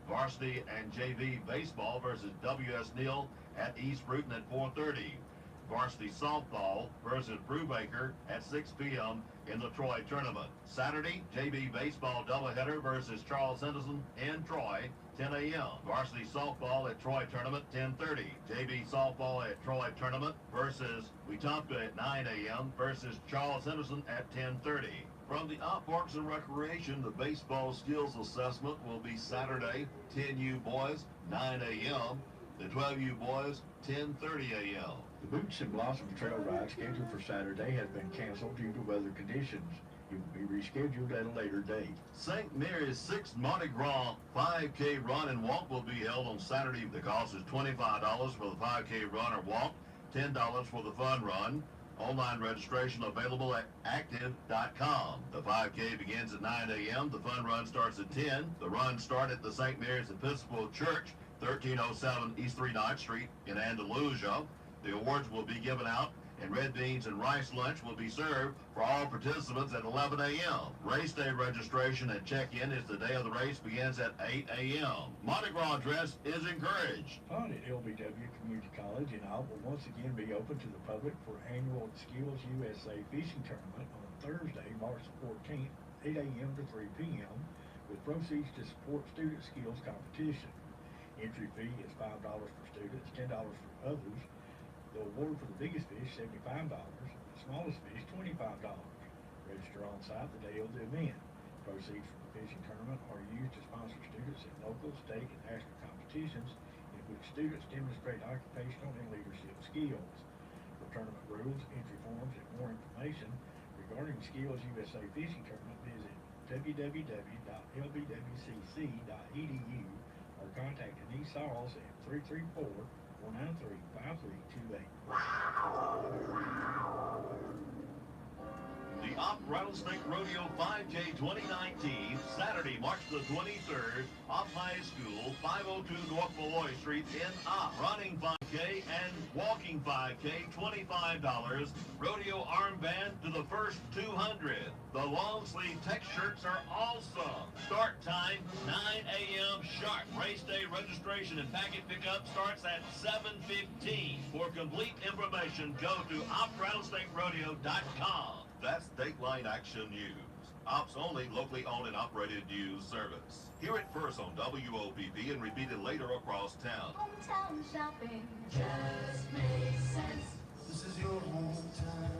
Varsity and JV baseball versus W.S. Neal at East Bruton at 4:30. Varsity softball versus Brubaker at 6 p.m. in the Troy tournament. Saturday, JV baseball doubleheader versus Charles Henderson in Troy, 10 a.m. Varsity softball at Troy tournament, 10:30. JV softball at Troy tournament versus Wetumpka at 9 a.m. versus Charles Henderson at 10:30. From the Opp Parks and Recreation, the baseball skills assessment will be Saturday, 10U boys, 9 a.m. The 12U boys, 10:30 a.m. The Boots and Blossom Trail Ride scheduled for Saturday has been canceled due to weather conditions. It will be rescheduled at a later date. St. Mary's 6th Mardi Gras 5K run and walk will be held on Saturday. The cost is $25 for the 5K run or walk, $10 for the fun run. Online registration available at active.com. The 5K begins at 9 a.m. The fun run starts at 10. The run starts at the St. Mary's Episcopal Church, 1307 East 39th Street in Andalusia. The awards will be given out and red beans and rice lunch will be served for all participants at 11 a.m. Race day registration and check-in is the day of the race begins at 8 a.m. Mardi Gras dress is encouraged. Fun at LBW Community College in Opp will once again be open to the public for annual Skills USA Fishing Tournament on Thursday, March 14th, 8 a.m. to 3 p.m. with proceeds to support student skills competition. Entry fee is $5 for students, $10 for others. The award for the biggest fish, $75. The smallest fish, $25. Register on site the day of the event. Proceeds from the fishing tournament are used to sponsor students in local, state, and national competitions in which students demonstrate occupational and leadership skills. For tournament rules, entry forms, and more information regarding Skills USA Fishing Tournament, visit www.lbwcc.edu or contact Denise Sauls at 334-493-5328. The Opp Rattlesnake Rodeo 5K 2019, Saturday, March the 23rd, Opp High School, 502 North Malloy Street in Opp. Running 5K and walking 5K, $25. Rodeo armband to the first 200. The long sleeve tech shirts are awesome. Start time, 9 a.m. sharp. Race day registration and packet pickup starts at 7:15. For complete information, go to OppRattlesnakeRodeo.com. That's Dateline Action News. Ops only locally owned and operated news service. Hear it first on WOPP and repeat it later across town. Hometown shopping just makes sense. This is your hometown.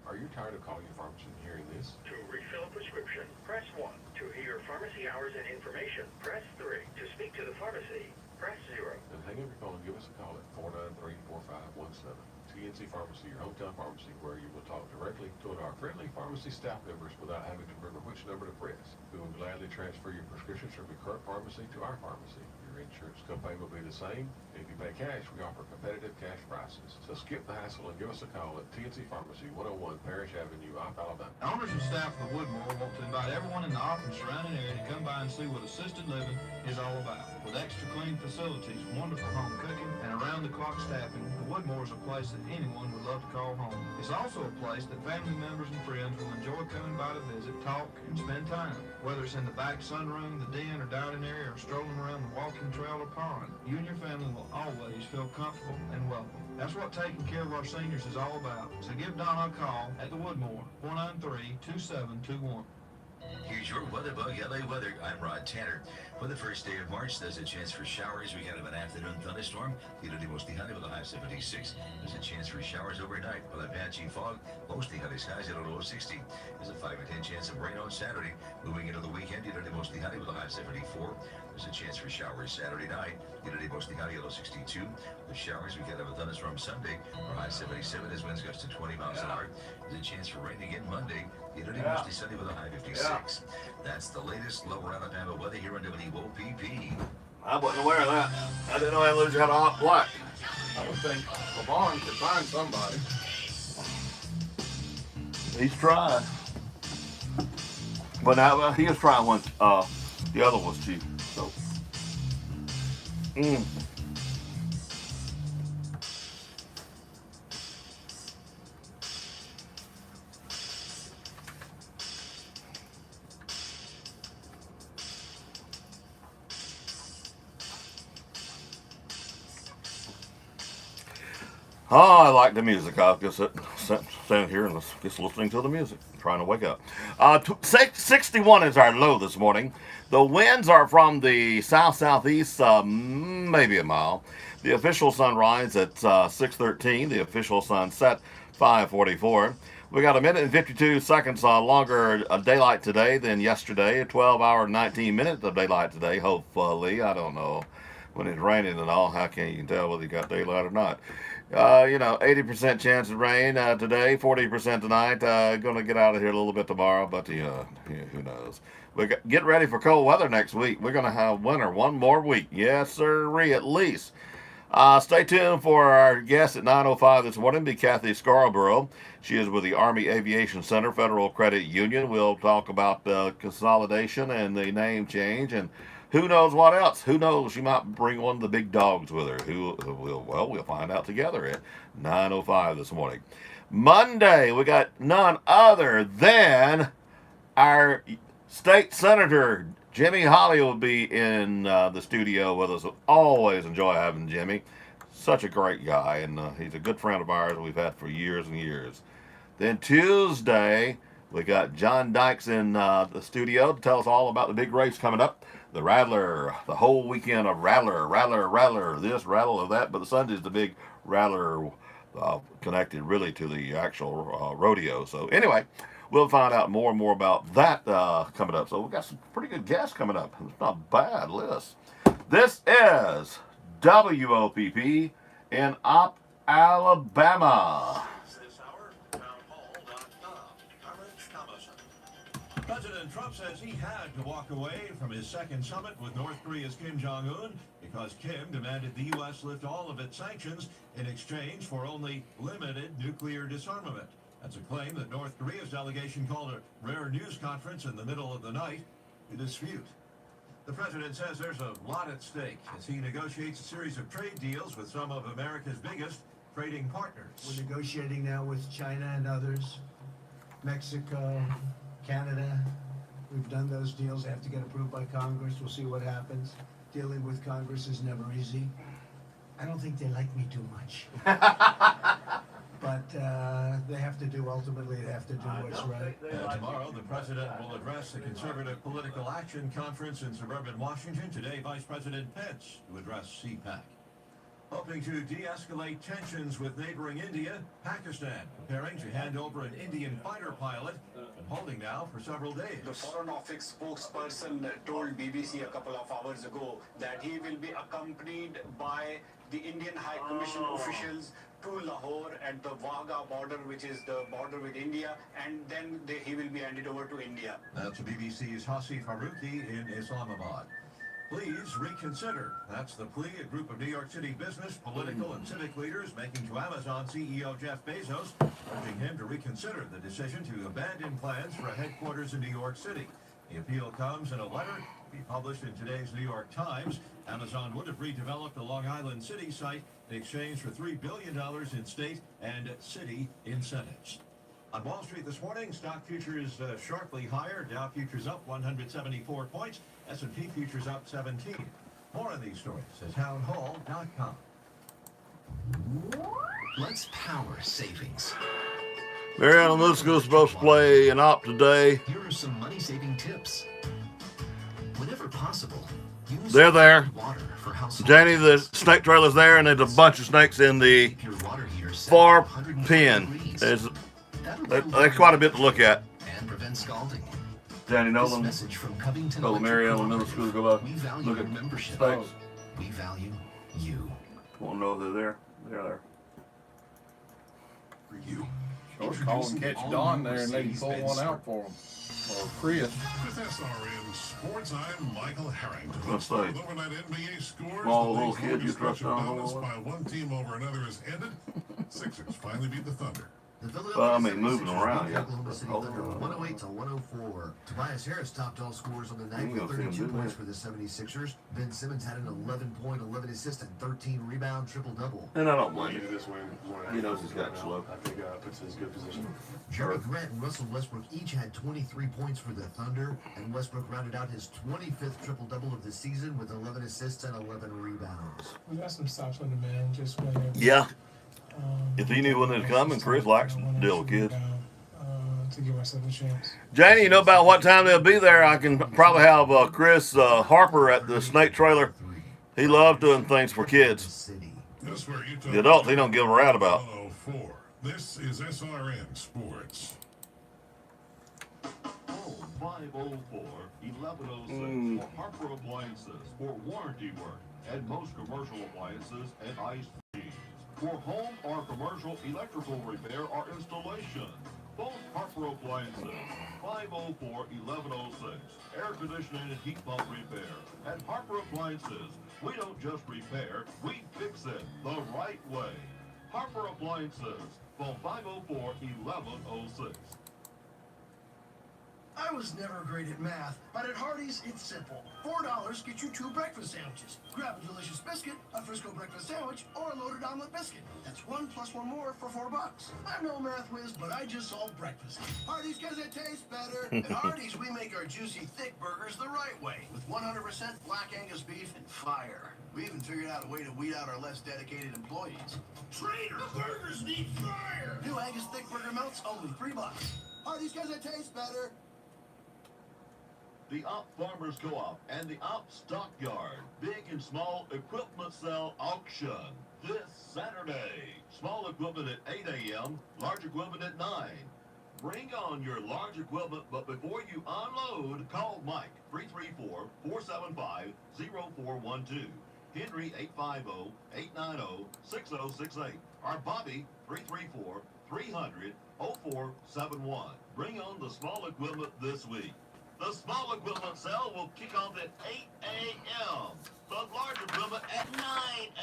Are you tired of calling your pharmacy and hearing this? To refill a prescription, press 1. To hear pharmacy hours and information, press 3. To speak to the pharmacy, press 0. Then hang up your phone and give us a call at 493-4517. TNC Pharmacy, your hometown pharmacy, where you will talk directly to our friendly pharmacy staff members without having to remember which number to press. We will gladly transfer your prescriptions from your current pharmacy to our pharmacy. Your insurance copay will be the same. If you pay cash, we offer competitive cash prices. So skip the hassle and give us a call at TNC Pharmacy, 101 Parish Avenue, Opp, Alabama. Owners and staff of the Woodmore want to invite everyone in the Opp and surrounding area to come by and see what assisted living is all about. With extra clean facilities, wonderful home cooking, and around-the-clock staffing, the Woodmore is a place that anyone would love to call home. It's also a place that family members and friends will enjoy coming by to visit, talk, and spend time. Whether it's in the back sunroom, the den or dining area, or strolling around the walking trail or pond, you and your family will always feel comfortable and welcome. That's what taking care of our seniors is all about. So give Donna a call at the Woodmore, 493-2721. Here's your weather bug, LA weather. I'm Rod Tanner. For the first day of March, there's a chance for showers. We got an afternoon thunderstorm. It'll mostly high with a high of 76. There's a chance for showers overnight. We'll have patchy fog, mostly cloudy skies at a low of 60. There's a 5 or 10 chance of rain on Saturday. Moving into the weekend, it'll mostly high with a high of 74. There's a chance for showers Saturday night. It'll mostly high at a low 62. With showers, we could have a thunderstorm Sunday. Our high 77 as winds gust to 20 miles an hour. There's a chance for rain again Monday. It'll mostly sunny with a high 56. That's the latest Lower Alabama weather here on WOPP. I wasn't aware of that. I didn't know Andalusia had a hot black. I would think Lavon could find somebody. He's trying. But now well, he was trying when the other was cheap. So. Oh, I like the music. I'll just stand here and just listening to the music, trying to wake up. 61 is our low this morning. The winds are from the south-southeast, maybe a mile. The official sunrise at 6:13. The official sunset 5:44. We got a minute and 52 seconds longer daylight today than yesterday. 12 hours 19 minutes of daylight today, hopefully. I don't know. When it's raining and all, how can you tell whether you got daylight or not? 80% chance of rain today, 40% tonight. Going to get out of here a little bit tomorrow, but who knows? Get ready for cold weather next week. We're going to have winter one more week. Yes, sirree, at least. Stay tuned for our guest at 9:05 this morning, be Kathy Scarborough. She is with the Army Aviation Center Federal Credit Union. We'll talk about the consolidation and the name change and who knows what else? Who knows? She might bring one of the big dogs with her. We'll find out together at 9:05 this morning. Monday, we got none other than our state senator, Jimmy Holly, will be in the studio with us. Always enjoy having Jimmy. Such a great guy, and he's a good friend of ours we've had for years and years. Then Tuesday, we got John Dykes in the studio to tell us all about the big race coming up. The Rattler, the whole weekend of Rattler, this, Rattle of that, but the Sunday's the big Rattler connected really to the actual rodeo. So anyway, we'll find out more and more about that coming up. So we've got some pretty good guests coming up. It's not a bad list. This is WOPP in Alabama. President Trump says he had to walk away from his second summit with North Korea's Kim Jong-un because Kim demanded the U.S. lift all of its sanctions in exchange for only limited nuclear disarmament. That's a claim that North Korea's delegation called a rare news conference in the middle of the night to dispute. The president says there's a lot at stake as he negotiates a series of trade deals with some of America's biggest trading partners. We're negotiating now with China and others, Mexico, Canada. We've done those deals. They have to get approved by Congress. We'll see what happens. Dealing with Congress is never easy. I don't think they like me too much. But they have to do, ultimately, they have to do what's right. Tomorrow, the president will address the Conservative Political Action Conference in suburban Washington. Today, Vice President Pence to address CPAC. Hoping to de-escalate tensions with neighboring India, Pakistan preparing to hand over an Indian fighter pilot and holding now for several days. The Foreign Office spokesperson told BBC a couple of hours ago that he will be accompanied by the Indian High Commission officials to Lahore at the Wagah border, which is the border with India, and then he will be handed over to India. That's BBC's Hasi Faruqi in Islamabad. Please reconsider. That's the plea a group of New York City business, political, and civic leaders making to Amazon CEO Jeff Bezos, urging him to reconsider the decision to abandon plans for a headquarters in New York City. The appeal comes in a letter to be published in today's New York Times. Amazon would have redeveloped the Long Island City site in exchange for $3 billion in state and city incentives. On Wall Street this morning, stock futures sharply higher. Dow futures up 174 points. S&P futures up 17. More on these stories at townhall.com. Let's power savings. Mariana Middle School is supposed to play an op today. Here are some money-saving tips. Whenever possible, use They're there. water for household. Janie, the snake trailer's there, and there's a bunch of snakes in the Keep your water heater set far at 120 pen. degrees. There's quite a bit to look at. And prevent scalding. Danny This Nolan, message from Covington go to Mariana Middle Electric School, go up, We value look your at membership. snakes. We value you. Want to know if they're there? They're there. For you. Or call and catch Don there and they can pull one out for him. Or Chris. With SRN Sports, I'm Michael Harrington. Let's say, With overnight NBA scores, small the little league's kid you longest trust stretch of on. dominance by one team over another has ended. Sixers finally beat the Thunder. Well, I mean, moving around, yeah. Oklahoma City Thunder 108 to 104. Tobias Harris topped all scorers on the night with 32 points for the 76ers. Ben Simmons had an 11-point, 11 assist, and 13 rebound triple-double. And I don't blame This win, He knows he's got slow. I think puts in a good position. Jeremy Grant and Russell Westbrook each had 23 points for the Thunder, and Westbrook rounded out his 25th triple-double of the season with 11 assists and 11 rebounds. We got some stops on the man just when Yeah. If he knew when it was coming, Chris likes to deal with kids. to give ourselves a chance. Janie, you know about what time they'll be there? I can probably have Chris Harper at the snake trailer. He loves doing things for kids. The adults, he don't give a rat about. 104. This is SRN Sports. Call 504-1106 for Harper Appliances for warranty work and most commercial appliances and ice machines. For home or commercial electrical repair or installation, phone Harper Appliances 504-1106. Air conditioning and heat pump repair. At Harper Appliances, we don't just repair, we fix it the right way. Harper Appliances, phone 504-1106. I was never great at math, but at Hardee's, it's simple. $4 get you 2 breakfast sandwiches. Grab a delicious biscuit, a Frisco breakfast sandwich, or a loaded omelet biscuit. That's 1 plus 1 more for $4. I'm no math whiz, but I just solved breakfast. Hardee's because it tastes better. At Hardee's, we make our juicy, thick burgers the right way, with 100% black Angus beef and fire. We even figured out a way to weed out our less dedicated employees. Traitor, the burgers need fire! New Angus thick burger melts, only $3. Hardee's because it tastes better. The Op Farmers Co-op and the Op Stockyard Big and Small Equipment Sale Auction this Saturday. Small equipment at 8 a.m., large equipment at 9. Bring on your large equipment, but before you unload, call Mike 334-475-0412. Henry 850-890-6068. Or Bobby 334-300-0471. Bring on the small equipment this week. The small equipment sale will kick off at 8 a.m. The large equipment at 9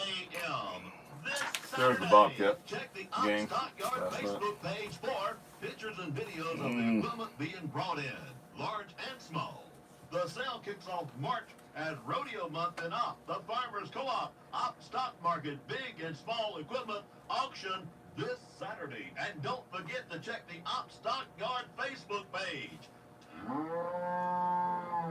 a.m. This Saturday. There's the Bobcat Check the game. Stockyard Facebook page for pictures and videos of the equipment being brought in, large and small. The sale kicks off March as Rodeo Month in Op, the Farmers Co-op Op Stock Market Big and Small Equipment Auction this Saturday. And don't forget to check the Op Stockyard Facebook page.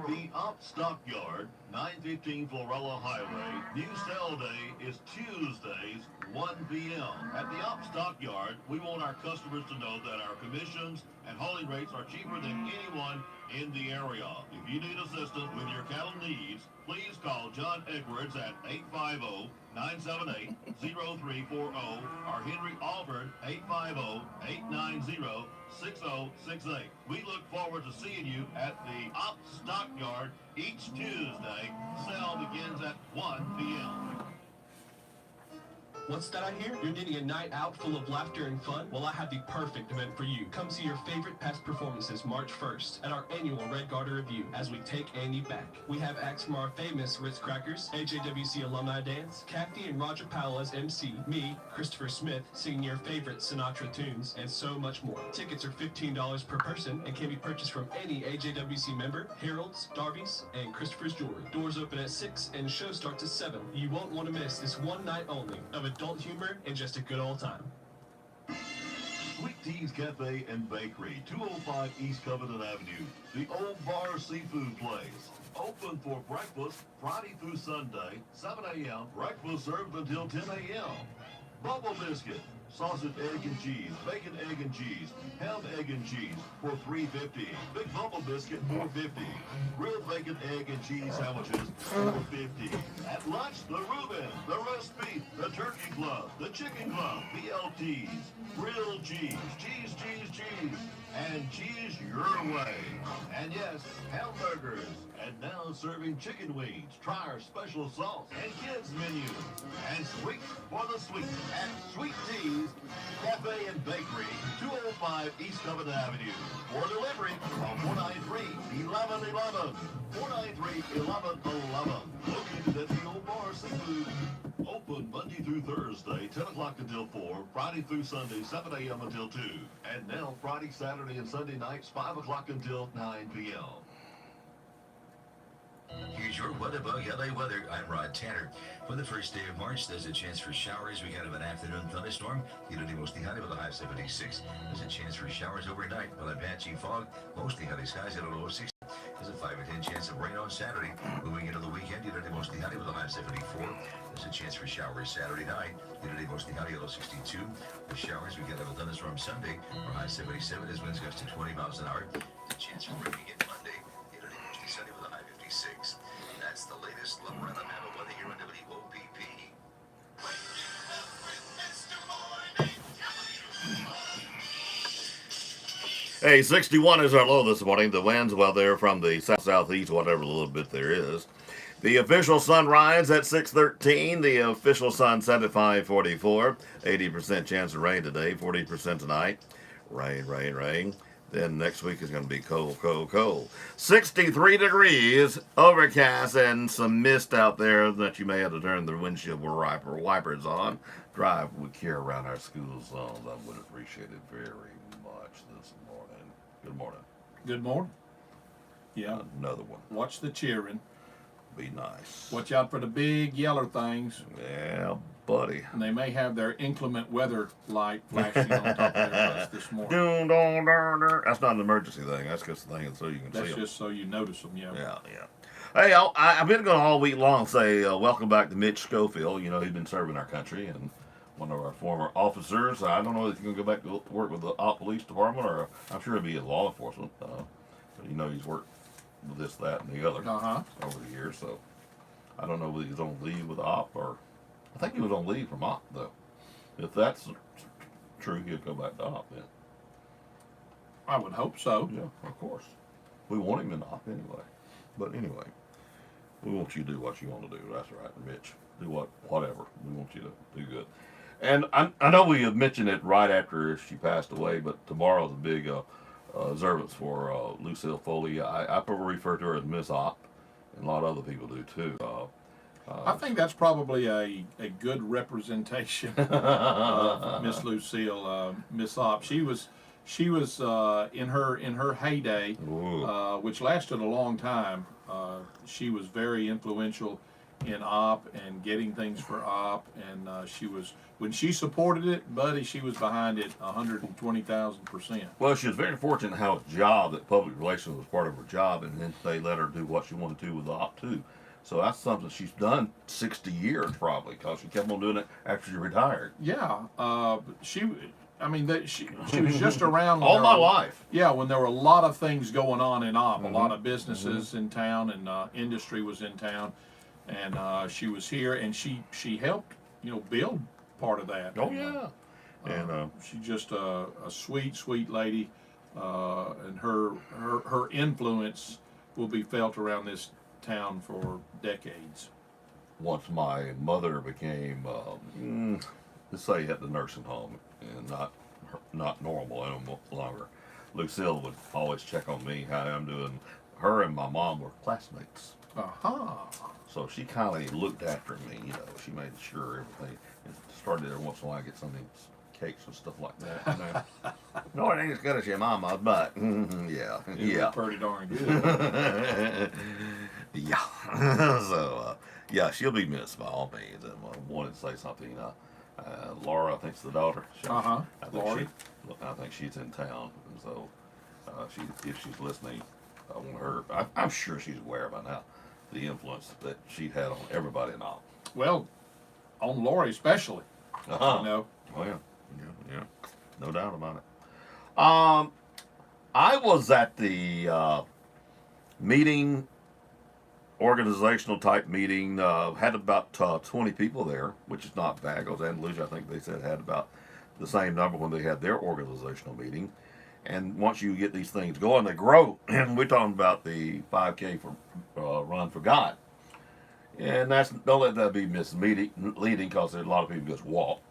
The Op Stockyard, 915 Florella Highway. New sale day is Tuesdays, 1 p.m. At the Op Stockyard, we want our customers to know that our commissions and hauling rates are cheaper than anyone in the area. If you need assistance with your cattle needs, please call John Edwards at 850-978-0340 or Henry Alford 850-890-6068. We look forward to seeing you at the Op Stockyard each Tuesday. Sale begins at 1 p.m. What's that I hear? You're needing a night out full of laughter and fun? Well, I have the perfect event for you. Come see your favorite past performances March 1st at our annual Red Garter Review as we take Andy back. We have acts from our famous Ritz Crackers, AJWC Alumni Dance, Kathy and Roger Powell as MC, me, Christopher Smith, singing your favorite Sinatra tunes, and so much more. Tickets are $15 per person and can be purchased from any AJWC member, Harold's, Darby's, and Christopher's Jewelry. Doors open at 6 and show starts at 7. You won't want to miss this one night only of adult humor and just a good old time. Sweet Tea's Cafe and Bakery, 205 East Covington Avenue. The Old Bar Seafood Place. Open for breakfast Friday through Sunday, 7 a.m. Breakfast served until 10 a.m. Bubble Biscuit, sausage, egg, and cheese, bacon, egg, and cheese, ham, egg, and cheese for $3.50. Big Bubble biscuit, $4.50. Grilled bacon, egg, and cheese sandwiches, $4.50. At lunch, the Reuben, the roast beef, the turkey club, the chicken club, BLTs, grilled cheese, cheese, and cheese your way. And yes, hamburgers. And now serving chicken wings. Try our special sauce and kids menu. And sweet for the sweet at Sweet Tea's Cafe and Bakery, 205 East Covenant Avenue. For delivery on 493-1111. 493-1111. Located at the Old Bar Seafood. Open Monday through Thursday, 10 o'clock until 4. Friday through Sunday, 7 a.m. until 2. And now Friday, Saturday, and Sunday nights, 5 o'clock until 9 p.m. Here's your weather bug, LA weather. I'm Rod Tanner. For the first day of March, there's a chance for showers. We got an afternoon thunderstorm. It'll mostly sunny with a high of 76. There's a chance for showers overnight. We'll have patchy fog. Mostly sunny skies at a low of 60. There's a 5 or 10 chance of rain on Saturday. Moving into the weekend, it'll mostly sunny with a high of 74. There's a chance for showers Saturday night. It'll mostly sunny at a low 62. The showers, we got a thunderstorm Sunday. Our high 77 as winds gust to 20 miles an hour. There's a chance for rain again Monday. It'll mostly sunny with a high 56. That's the latest Loretta Mantle weather here on WOPP. Hey, 61 is our low this morning. The winds, well, they're from the south-southeast, whatever little bit there is. The official sunrise at 6:13. The official sunset at 5:44. 80% chance of rain today, 40% tonight. Rain. Then next week is going to be cold. 63 degrees, overcast, and some mist out there that you may have to turn the windshield wipers on. Drive with care around our school zones. I would appreciate it very much this morning. Good morning. Good morning. Yeah. Another one. Watch the cheering. Be nice. Watch out for the big yellow things. Yeah, buddy. And they may have their inclement weather light flashing on top of their bus this morning. That's not an emergency thing. That's just a thing so you can see them. That's just so you notice them, yeah. Yeah. Hey, I've been going all week long say welcome back to Mitch Schofield. You know, he's been serving our country and one of our former officers. I don't know if he's going to go back to work with the police department or I'm sure he'll be in law enforcement. But you know, he's worked with this, that, and the other over the years. So I don't know whether he's on leave with OP or I think he was on leave from OP though. If that's true, he'll go back to OP then. I would hope so. Yeah, of course. We want him in OP anyway. But anyway, we want you to do what you want to do. That's right, Mitch. Do whatever. We want you to do good. And I know we have mentioned it right after she passed away, but tomorrow's a big observance for Lucille Foley. I probably refer to her as Miss Op, and a lot of other people do too. I think that's probably a good representation of Miss Lucille, Miss Op. She was in her heyday, which lasted a long time. She was very influential in OP and getting things for OP, and she was, when she supported it, buddy, she was behind it 120,000%. Well, she was very fortunate to have a job that public relations was part of her job, and then they let her do what she wanted to do with OP too. So that's something she's done 60 years probably, because she kept on doing it after she retired. Yeah, she was just around all my life. Yeah, when there were a lot of things going on in OP, a lot of businesses in town, and industry was in town, and she was here, and she helped build part of that. Oh yeah, and she's just a sweet lady, and her influence will be felt around this town for decades. Once my mother became, let's say, at the nursing home and not normal any longer, Lucille would always check on me, how I'm doing. Her and my mom were classmates. So she kind of looked after me, she made sure everything, and started every once in a while I get some of these cakes and stuff like that. No, it ain't as good as your mama's, but yeah. Pretty darn good. Yeah. So, she'll be missed by all means. And I wanted to say something. Laura, I think it's the daughter. I think she's in town, and so if she's listening, I want her. I'm sure she's aware by now the influence that she had on everybody and all. Well, on Lori especially. Oh yeah. Yeah, no doubt about it. I was at the meeting, organizational type meeting. Had about 20 people there, which is not bad. Because Andalusia, I think they said, had about the same number when they had their organizational meeting. And once you get these things going, they grow. And we're talking about the 5K for Run for God. And don't let that be misleading, because there's a lot of people just walk.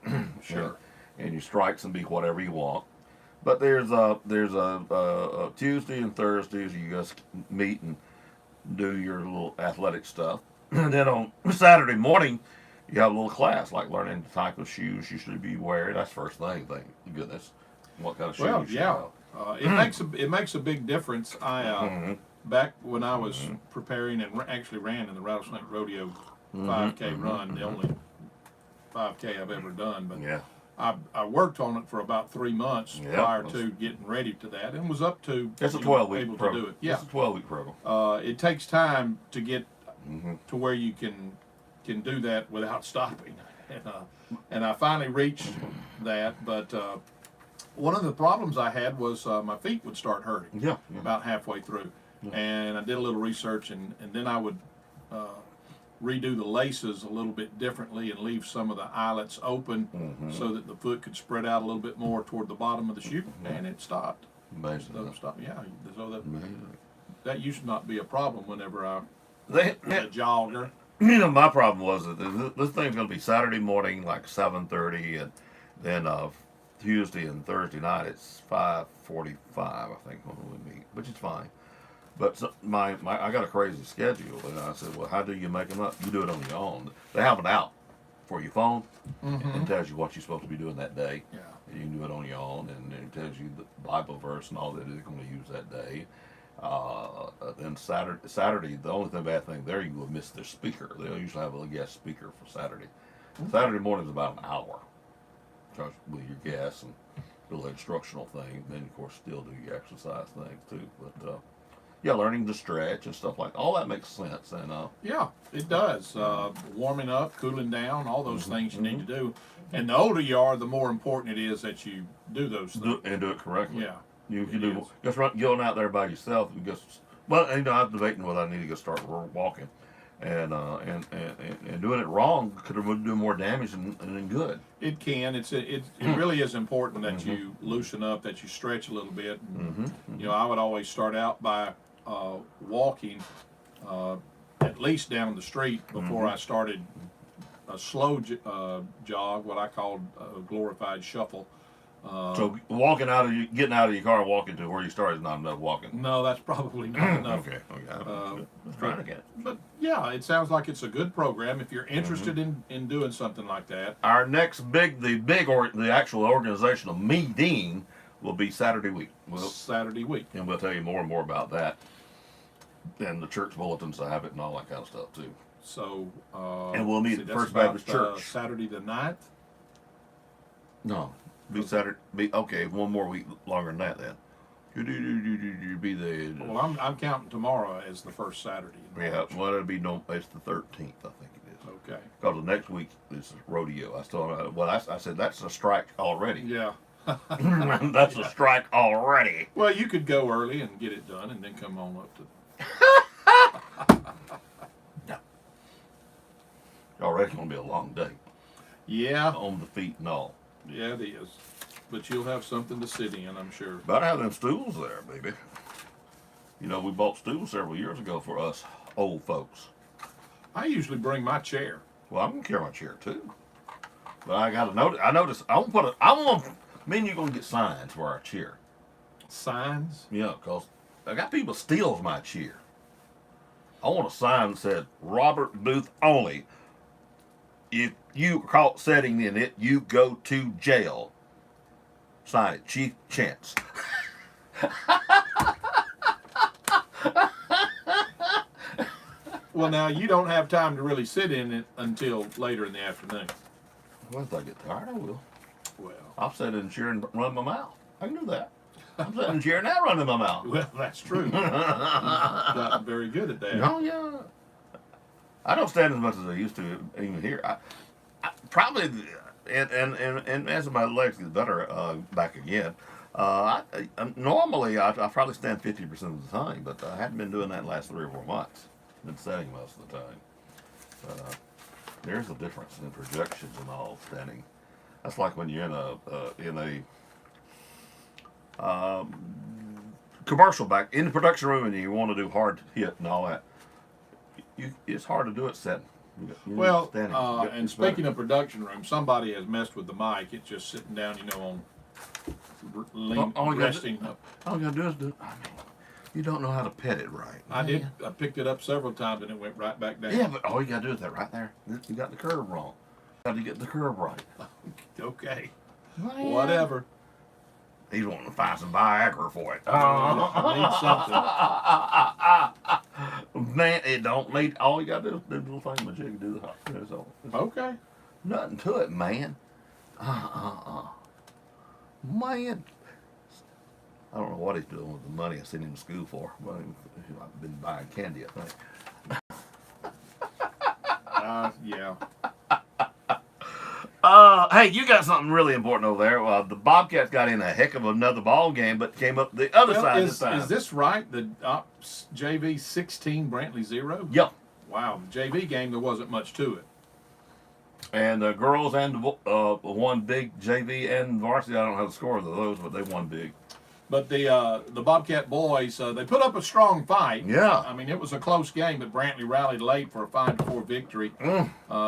Sure. And your strikes can be whatever you want. But there's a Tuesday and Thursdays you just meet and do your little athletic stuff. And then on Saturday morning, you have a little class, like learning the type of shoes you should be wearing. That's first thing, thank goodness. What kind of shoes you should have. It makes a big difference. Back when I was preparing and actually ran in the Rattlesnake Rodeo 5K run, the only 5K I've ever done, but yeah. I worked on it for about 3 months prior to getting ready to that, and was up to it's a 12-week able program. to do it. Yeah, it's a 12-week program. It takes time to get to where you can do that without stopping, and I finally reached that. But one of the problems I had was my feet would start hurting. Yeah. About halfway through, and I did a little research, and then I would redo the laces a little bit differently and leave some of the eyelets open so that the foot could spread out a little bit more toward the bottom of the shoe, and it stopped. Amazing. It stopped. Yeah, so that used to not be a problem whenever I was a jogger. You know, my problem was that this thing's going to be Saturday morning, like 7:30, and then Tuesday and Thursday night it's 5:45, I think, when we meet, which is fine. But I got a crazy schedule, and I said, well, how do you make them up? You do it on your own. They have it out for your phone, and tells you what you're supposed to be doing that day. Yeah. And you can do it on your own, and it tells you the Bible verse and all that you're going to use that day. Then Saturday, the only bad thing there, you will miss their speaker. They'll usually have a guest speaker for Saturday. Saturday morning is about an hour, with your guests and a little instructional thing. Then, of course, still do your exercise things too. But yeah, learning to stretch and stuff like all that makes sense. And yeah, it does. Warming up, cooling down, all those things you need to do. And the older you are, the more important it is that you do those things. Do it correctly. Yeah. You can do just going out there by yourself. And just I'm debating whether I need to go start walking, and doing it wrong could do more damage than good. It can. It really is important that you loosen up, that you stretch a little bit. And, you know, I would always start out by walking at least down the street before I started a slow jog, what I called a glorified shuffle. So getting out of your car and walking to where you started is not enough walking. No, that's probably not enough. Okay. Trying to get. But yeah, it sounds like it's a good program if you're interested in doing something like that. Our next the actual organizational meeting will be Saturday week. Saturday week, and we'll tell you more and more about that. And the church bulletins will have it and all that kind of stuff too. So and we'll meet at First Baptist Church Saturday the 9th. No. Be Saturday. Okay. One more week longer than that. Then you be the. Well, I'm counting tomorrow as the first Saturday. Yeah. Well, it'll be it's the 13th. I think it is. Okay. Because the next week is rodeo. I said that's a strike already. Yeah. That's a strike already. Well, you could go early and get it done, and then come on up to. No. Already gonna be a long day. Yeah. On the feet and all. Yeah, it is. But you'll have something to sit in, I'm sure. Better have them stools there, baby. You know, we bought stools several years ago for us old folks. I usually bring my chair. Well, I'm gonna carry my chair too. But I gotta notice. I noticed. Me and you gonna get signs for our chair. Signs? Yeah, cause I got people steals my chair. I want a sign that said Robert Booth only. If you caught sitting in it, you go to jail. Sign it, Chief Chance. Well, now, you don't have time to really sit in it until later in the afternoon. Well, if I get tired, I will. Well, I'll sit in the chair and run my mouth. I can do that. I'm sitting in the chair now running my mouth. Well, that's true. You've gotten very good at that. Oh, yeah. I don't stand as much as I used to even here. Probably and as my legs get better, back again, normally I probably stand 50% of the time, but I hadn't been doing that the last 3 or 4 months. Been standing most of the time. There's a difference in projections and all standing. That's like when you're in a commercial back in the production room and you want to do hard hit and all that. It's hard to do it sitting. Well, and speaking of production room, somebody has messed with the mic. It's just sitting down, on resting. All you gotta do is do it. I mean, you don't know how to pet it right. I did. I picked it up several times and it went right back down. Yeah, but all you gotta do is that right there. You got the curve wrong. Got to get the curve right. Okay. Man. Whatever. He's wanting to find some Viagra for it. I need something. Man, it don't need. All you gotta do is do the little thing with you. Do the hot. Okay. Nothing to it, man. Man. I don't know what he's doing with the money I sent him to school for. Well, I've been buying candy, I think. Yeah. Hey, you got something really important over there. The Bobcats got in a heck of another ball game, but came up the other side this time. Is this right? The JV 16, Brantley 0? Yep. Wow. The JV game, there wasn't much to it. And the girls and won big JV and varsity. I don't know how the score of those, but they won big. But the Bobcat boys, they put up a strong fight. Yeah. I mean, it was a close game, but Brantley rallied late for a 5-4 victory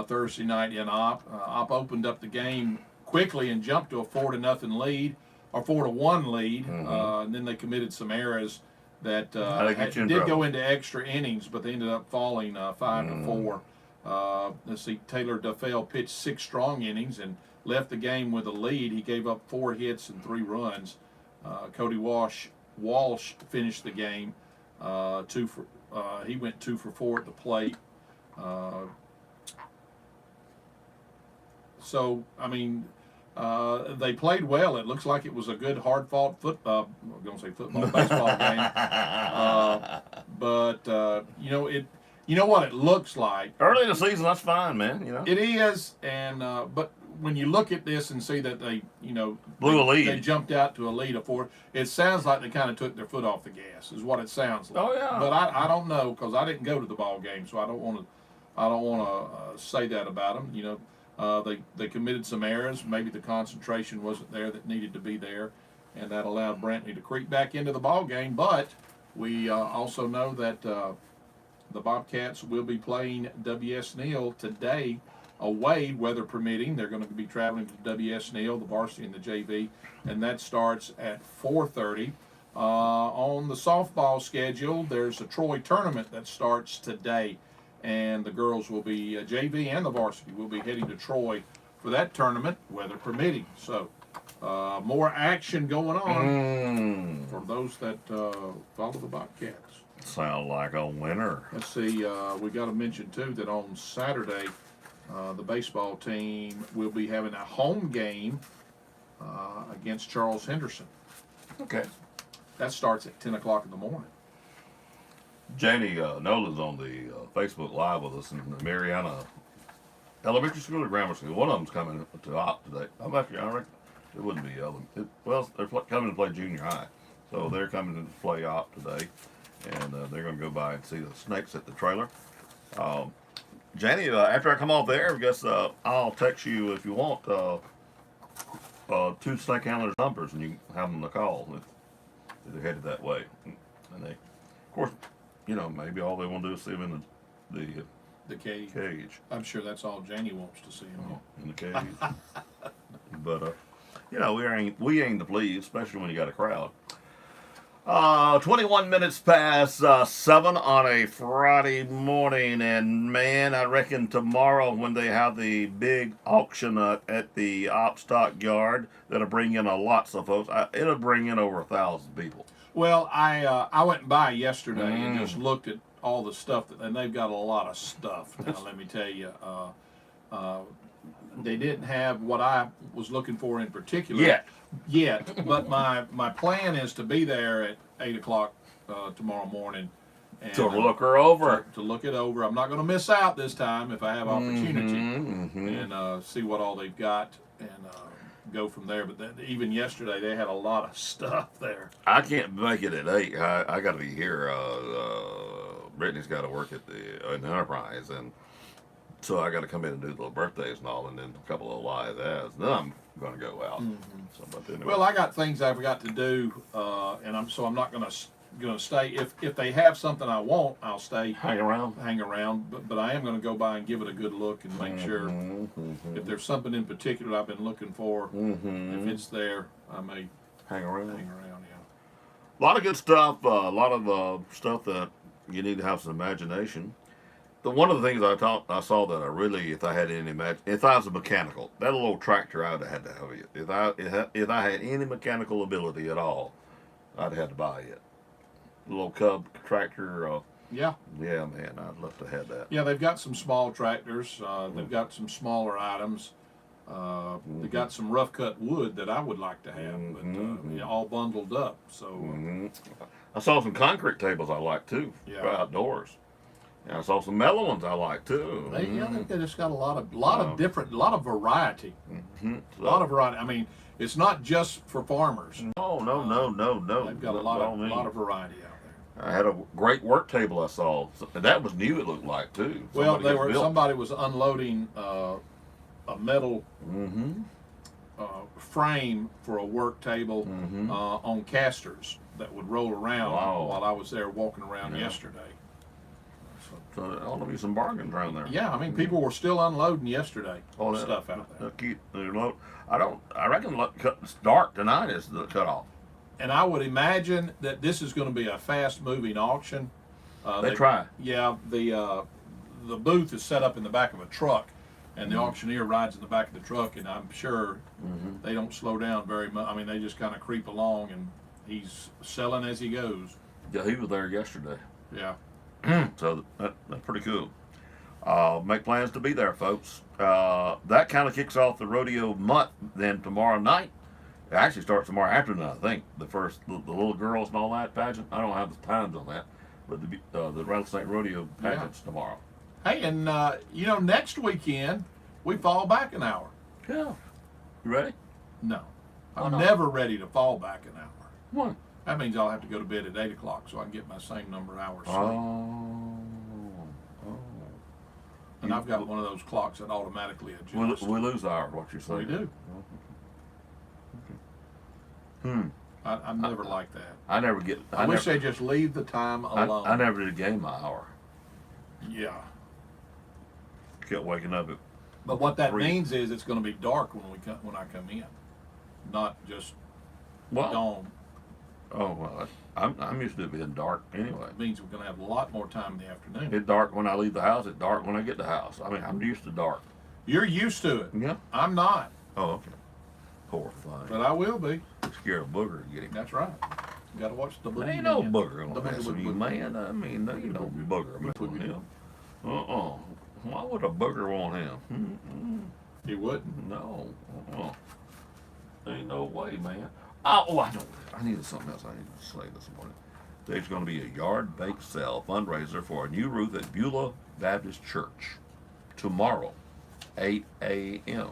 Thursday night in Opp. Opp opened up the game quickly and jumped to a 4-0 lead, or 4-1 lead. And then they committed some errors that did go into extra innings, but they ended up falling 5-4. Let's see, Taylor Duffel pitched 6 strong innings and left the game with a lead. He gave up 4 hits and 3 runs. Cody Walsh finished the game. He went 2 for 4 at the plate. So I mean, they played well. It looks like it was a good, hard-fought baseball game. But you know what it looks like. Early in the season, that's fine, man. It is, and but when you look at this and see that they, blew a lead, they jumped out to a lead of 4. It sounds like they kind of took their foot off the gas, is what it sounds like. Oh yeah. But I don't know, because I didn't go to the ball game, so I don't want to say that about them. They committed some errors. Maybe the concentration wasn't there that needed to be there, and that allowed Brantley to creep back into the ball game. But we also know that the Bobcats will be playing W.S. Neal today away, weather permitting. They're going to be traveling to W.S. Neal, the varsity and the JV, and that starts at 4:30. On the softball schedule, there's a Troy tournament that starts today, and the girls will be, JV and the varsity will be heading to Troy for that tournament, weather permitting. So more action going on for those that follow the Bobcats. Sound like a winner. Let's see, we got to mention too that on Saturday, the baseball team will be having a home game against Charles Henderson. Okay. That starts at 10 o'clock in the morning. Janie Nolan's on the Facebook Live with us in the Mariana Elementary School or Grammar School. One of them's coming to Opp today. I reckon it wouldn't be well, they're coming to play junior high. So they're coming to play Opp today. And they're going to go by and see the snakes at the trailer. Janie, after I come off there, I guess I'll text you if you want 2 snake handlers' numbers, and you can have them to call if they're headed that way. And they, of course, maybe all they want to do is see them in the cage. I'm sure that's all Janie wants to see them in the cage. But we aim to please, especially when you got a crowd. 21 minutes past 7 on a Friday morning, and man, I reckon tomorrow when they have the big auction at the Opp Stockyard, that'll bring in lots of folks. It'll bring in over 1,000 people. Well, I went by yesterday and just looked at all the stuff and they've got a lot of stuff. Now, let me tell you, they didn't have what I was looking for in particular yet. But my plan is to be there at 8 o'clock tomorrow morning. And, to look her over. To look it over. I'm not going to miss out this time if I have opportunity and see what all they've got. and go from there. But even yesterday, they had a lot of stuff there. I can't make it at 8. I got to be here. Brittany's got to work at the Enterprise, and so I got to come in and do the birthdays and all, and then a couple of live ads. Then I'm going to go out. So, but anyway. Well, I got things I've got to do, and I'm not going to stay. If they have something I want, I'll stay. Hang around. But I am going to go by and give it a good look and make sure if there's something in particular I've been looking for, if it's there, I may hang around. Yeah. A lot of good stuff. A lot of stuff that you need to have some imagination. One of the things I saw that I really, if I had any if I was a mechanical, that little tractor I'd have had to have it. If I had any mechanical ability at all, I'd have had to buy it. The little Cub tractor. Yeah, man, I'd love to have that. Yeah, they've got some small tractors. They've got some smaller items. They got some rough cut wood that I would like to have, but all bundled up. So I saw some concrete tables I like too for outdoors. And I saw some mellow ones I like too. They just got a lot of different, lot of variety. A lot of variety. I mean, it's not just for farmers. No. They've got a lot of variety out there. I had a great work table I saw. That was new. It looked like too. Well, somebody was unloading a metal frame for a work table on casters that would roll around while I was there walking around yesterday. So there ought to be some bargains around there. Yeah, I mean, people were still unloading yesterday. Stuff out there. I reckon it's dark tonight is the cutoff. And I would imagine that this is going to be a fast-moving auction. They try. Yeah, the booth is set up in the back of a truck, and the auctioneer rides in the back of the truck, and I'm sure they don't slow down very much. I mean, they just kind of creep along, and he's selling as he goes. Yeah, he was there yesterday. Yeah. So that's pretty cool. Make plans to be there, folks. That kind of kicks off the rodeo month then tomorrow night. It actually starts tomorrow afternoon, I think. The little girls and all that pageant. I don't have the times on that, but the Rattlesnake Rodeo pageant's tomorrow. Hey, and next weekend we fall back an hour. Yeah. You ready? No, I'm never ready to fall back an hour. What? That means I'll have to go to bed at 8 o'clock so I can get my same number of hours sleep. And I've got one of those clocks that automatically adjusts. We lose hours, what you say? We do. I never like that. I never get. I wish they just leave the time alone. I never did gain my hour. Yeah. Kept waking up at. But what that means is it's going to be dark when I come in, not just dawn. Oh well, I'm used to it being dark anyway. It means we're going to have a lot more time in the afternoon. It's dark when I leave the house. It's dark when I get to the house. I mean, I'm used to dark. You're used to it. Yeah. I'm not. Oh, okay. Poor thing. But I will be. Scare a booger and get him. That's right. You got to watch the booger. Ain't no booger gonna mess with you, man. I mean, there ain't no booger mess with him. Why would a booger want him? He wouldn't. No. Ain't no way, man. I needed something else I needed to say this morning. There's going to be a yard bake sale fundraiser for a new roof at Beulah Baptist Church tomorrow, 8 a.m.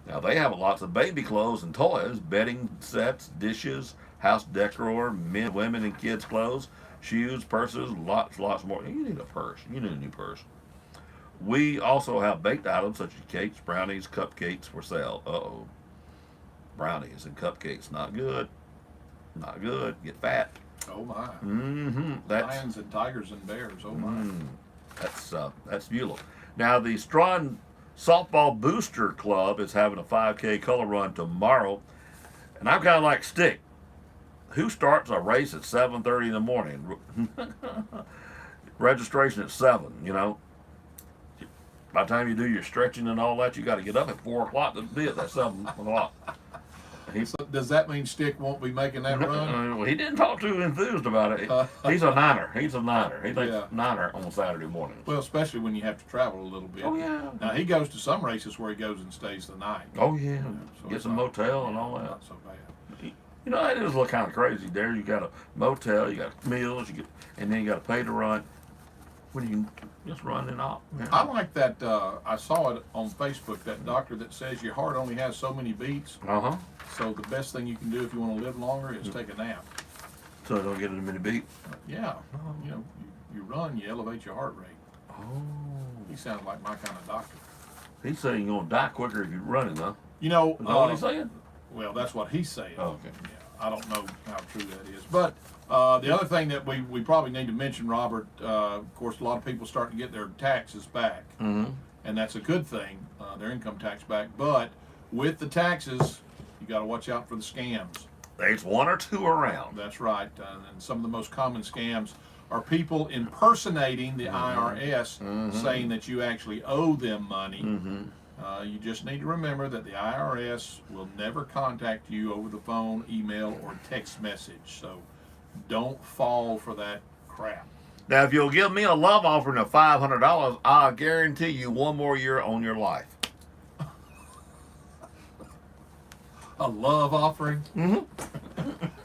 Now, they have lots of baby clothes and toys, bedding sets, dishes, house decor, men, women, and kids' clothes, shoes, purses, lots more. You need a purse. You need a new purse. We also have baked items such as cakes, brownies, cupcakes for sale. Brownies and cupcakes, not good. Not good. Get fat. Oh my. Lions and tigers and bears. Oh my. That's Beulah. Now the Strawn Softball Booster Club is having a 5K color run tomorrow, and I'm kind of like Stick. Who starts a race at 7:30 in the morning? Registration at 7. You know. By the time you do your stretching and all that, you got to get up at 4 o'clock to be at that 7 o'clock. So does that mean Stick won't be making that run? He didn't talk too enthused about it. He's a Niner. He thinks Niner on Saturday morning. Well, especially when you have to travel a little bit. Oh, yeah. Now, he goes to some races where he goes and stays the night. Oh, yeah. So gets a motel and all that. Not so bad. You know, that is a little kind of crazy there. You got a motel, you got meals, and then you got to pay to run. when you just run it off. Yeah. I like that. I saw it on Facebook. That doctor that says your heart only has so many beats. So the best thing you can do if you want to live longer is take a nap. So don't get as many beats. Yeah. You know, you run, you elevate your heart rate. Oh. He sounds like my kind of doctor. He's saying you're gonna die quicker if you're running, though. You know, is that what he's saying? Well, that's what he's saying. Oh, okay. Yeah, I don't know how true that is. But the other thing that we probably need to mention, Robert, of course, a lot of people starting to get their taxes back. Mm-hmm. And that's a good thing, their income tax back. But with the taxes, you got to watch out for the scams. There's one or two around. That's right. And some of the most common scams are people impersonating the IRS, saying that you actually owe them money. You just need to remember that the IRS will never contact you over the phone, email, or text message. So don't fall for that crap. Now, if you'll give me a love offering of $500, I'll guarantee you one more year on your life. A love offering? Mm-hmm.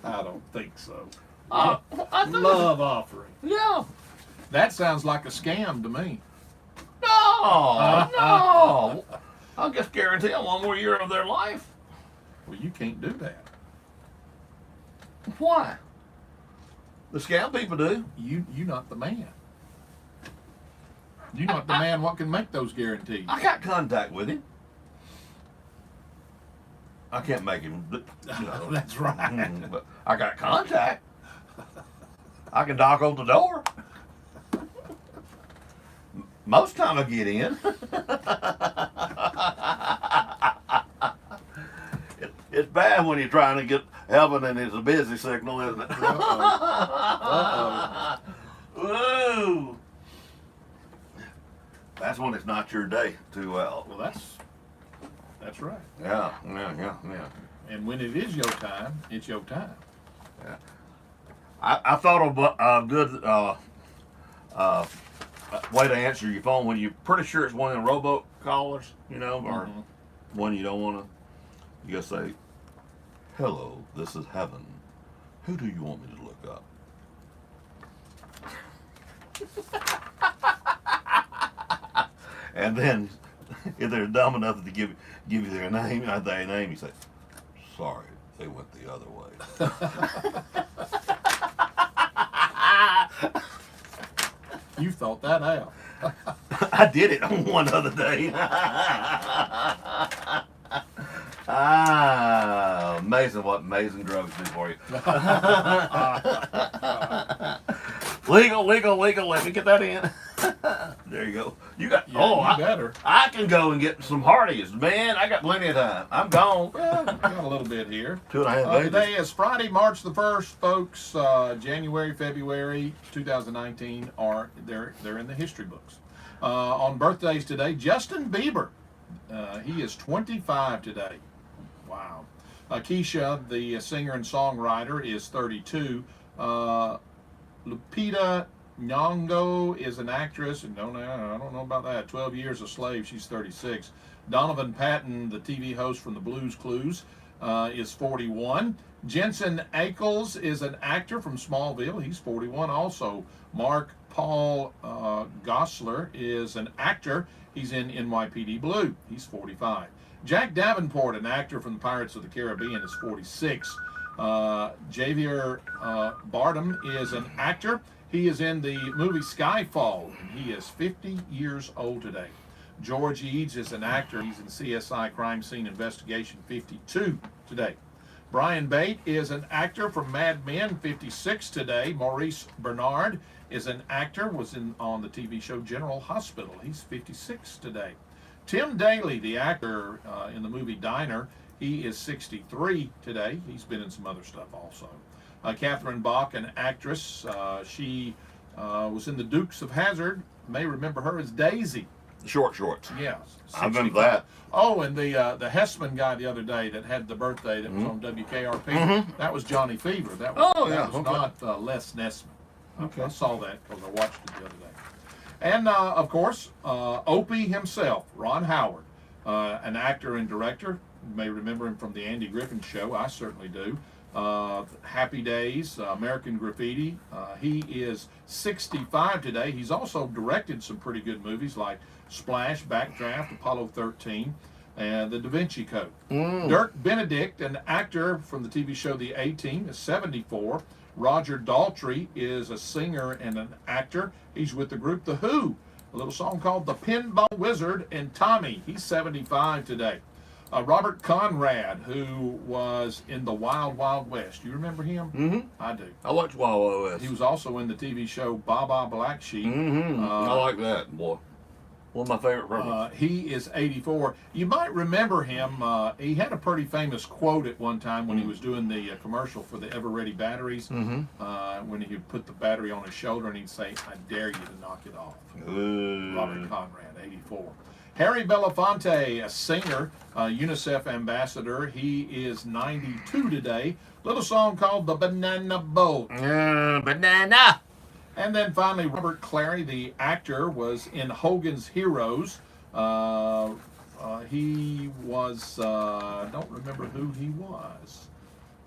I don't think so. I think Love offering. Yeah. That sounds like a scam to me. No, no. I'll just guarantee them one more year of their life. Well, you can't do that. Why? The scam people do. You're not the man. You're not the man what can make those guarantees. I got contact with him. I can't make him. You know, That's right. But I got contact. I can knock on the door. Most time I get in. It's bad when you're trying to get heaven and it's a busy signal, isn't it? Ooh. That's when it's not your day too well. Well, that's right. Yeah. And when it is your time, it's your time. Yeah. I thought of a good way to answer your phone when you're pretty sure it's one of the robo callers, you know, or one you don't want to. You gotta say, "Hello, this is Heaven. Who do you want me to look up?" And then, if they're dumb enough to give you their name, you say, "Sorry, they went the other way." You thought that out. I did it on one other day. Amazing what amazing drugs do for you. Legal. Let me get that in. There you go. You got. Yeah, you better. I can go and get some Hardee's, man. I got plenty of time. I'm gone. Well, got a little bit here. 2.5 pages. Today is Friday, March the 1st, folks. January, February 2019 they're in the history books. On birthdays today, Justin Bieber. He is 25 today. Wow. Keisha, the singer and songwriter, is 32. Lupita Nyong'o is an actress, and I don't know about that. 12 Years a Slave, she's 36. Donovan Patton, the TV host from the Blues Clues, is 41. Jensen Ackles is an actor from Smallville. He's 41 also. Mark Paul Gosselaar is an actor. He's in NYPD Blue. He's 45. Jack Davenport, an actor from the Pirates of the Caribbean, is 46. Javier Bardem is an actor. He is in the movie Skyfall, and he is 50 years old today. George Eads is an actor. He's in CSI Crime Scene Investigation 52 today. Brian Bate is an actor from Mad Men, 56 today. Maurice Bernard is an actor, was on the TV show General Hospital. He's 56 today. Tim Daly, the actor in the movie Diner, he is 63 today. He's been in some other stuff also. Catherine Bach, an actress, she was in the Dukes of Hazzard. You may remember her as Daisy. Shorts. Yes. I remember that. Oh, and the Hessman guy the other day that had the birthday that was on WKRP, that was Johnny Fever. That was not Les Nessman. Okay. I saw that because I watched it the other day. And, of course, Opie himself, Ron Howard, an actor and director. You may remember him from the Andy Griffin Show. I certainly do. Happy Days, American Graffiti. He is 65 today. He's also directed some pretty good movies like Splash, Backdraft, Apollo 13, and The Da Vinci Code. Dirk Benedict, an actor from the TV show The A-Team, is 74. Roger Daltrey is a singer and an actor. He's with the group The Who. A little song called The Pinball Wizard and Tommy. He's 75 today. Robert Conrad, who was in the Wild Wild West. You remember him? Mm-hmm. I do. I watched Wild Wild West. He was also in the TV show Baba Black Sheep. Mm-hmm. I like that, boy. One of my favorite programs. He is 84. You might remember him. He had a pretty famous quote at one time when he was doing the commercial for the Ever Ready batteries. When he would put the battery on his shoulder and he'd say, "I dare you to knock it off." Robert Conrad, 84. Harry Belafonte, a singer, UNICEF ambassador. He is 92 today. Little song called The Banana Boat. Banana. And then finally, Robert Clary, the actor, was in Hogan's Heroes. He was, don't remember who he was,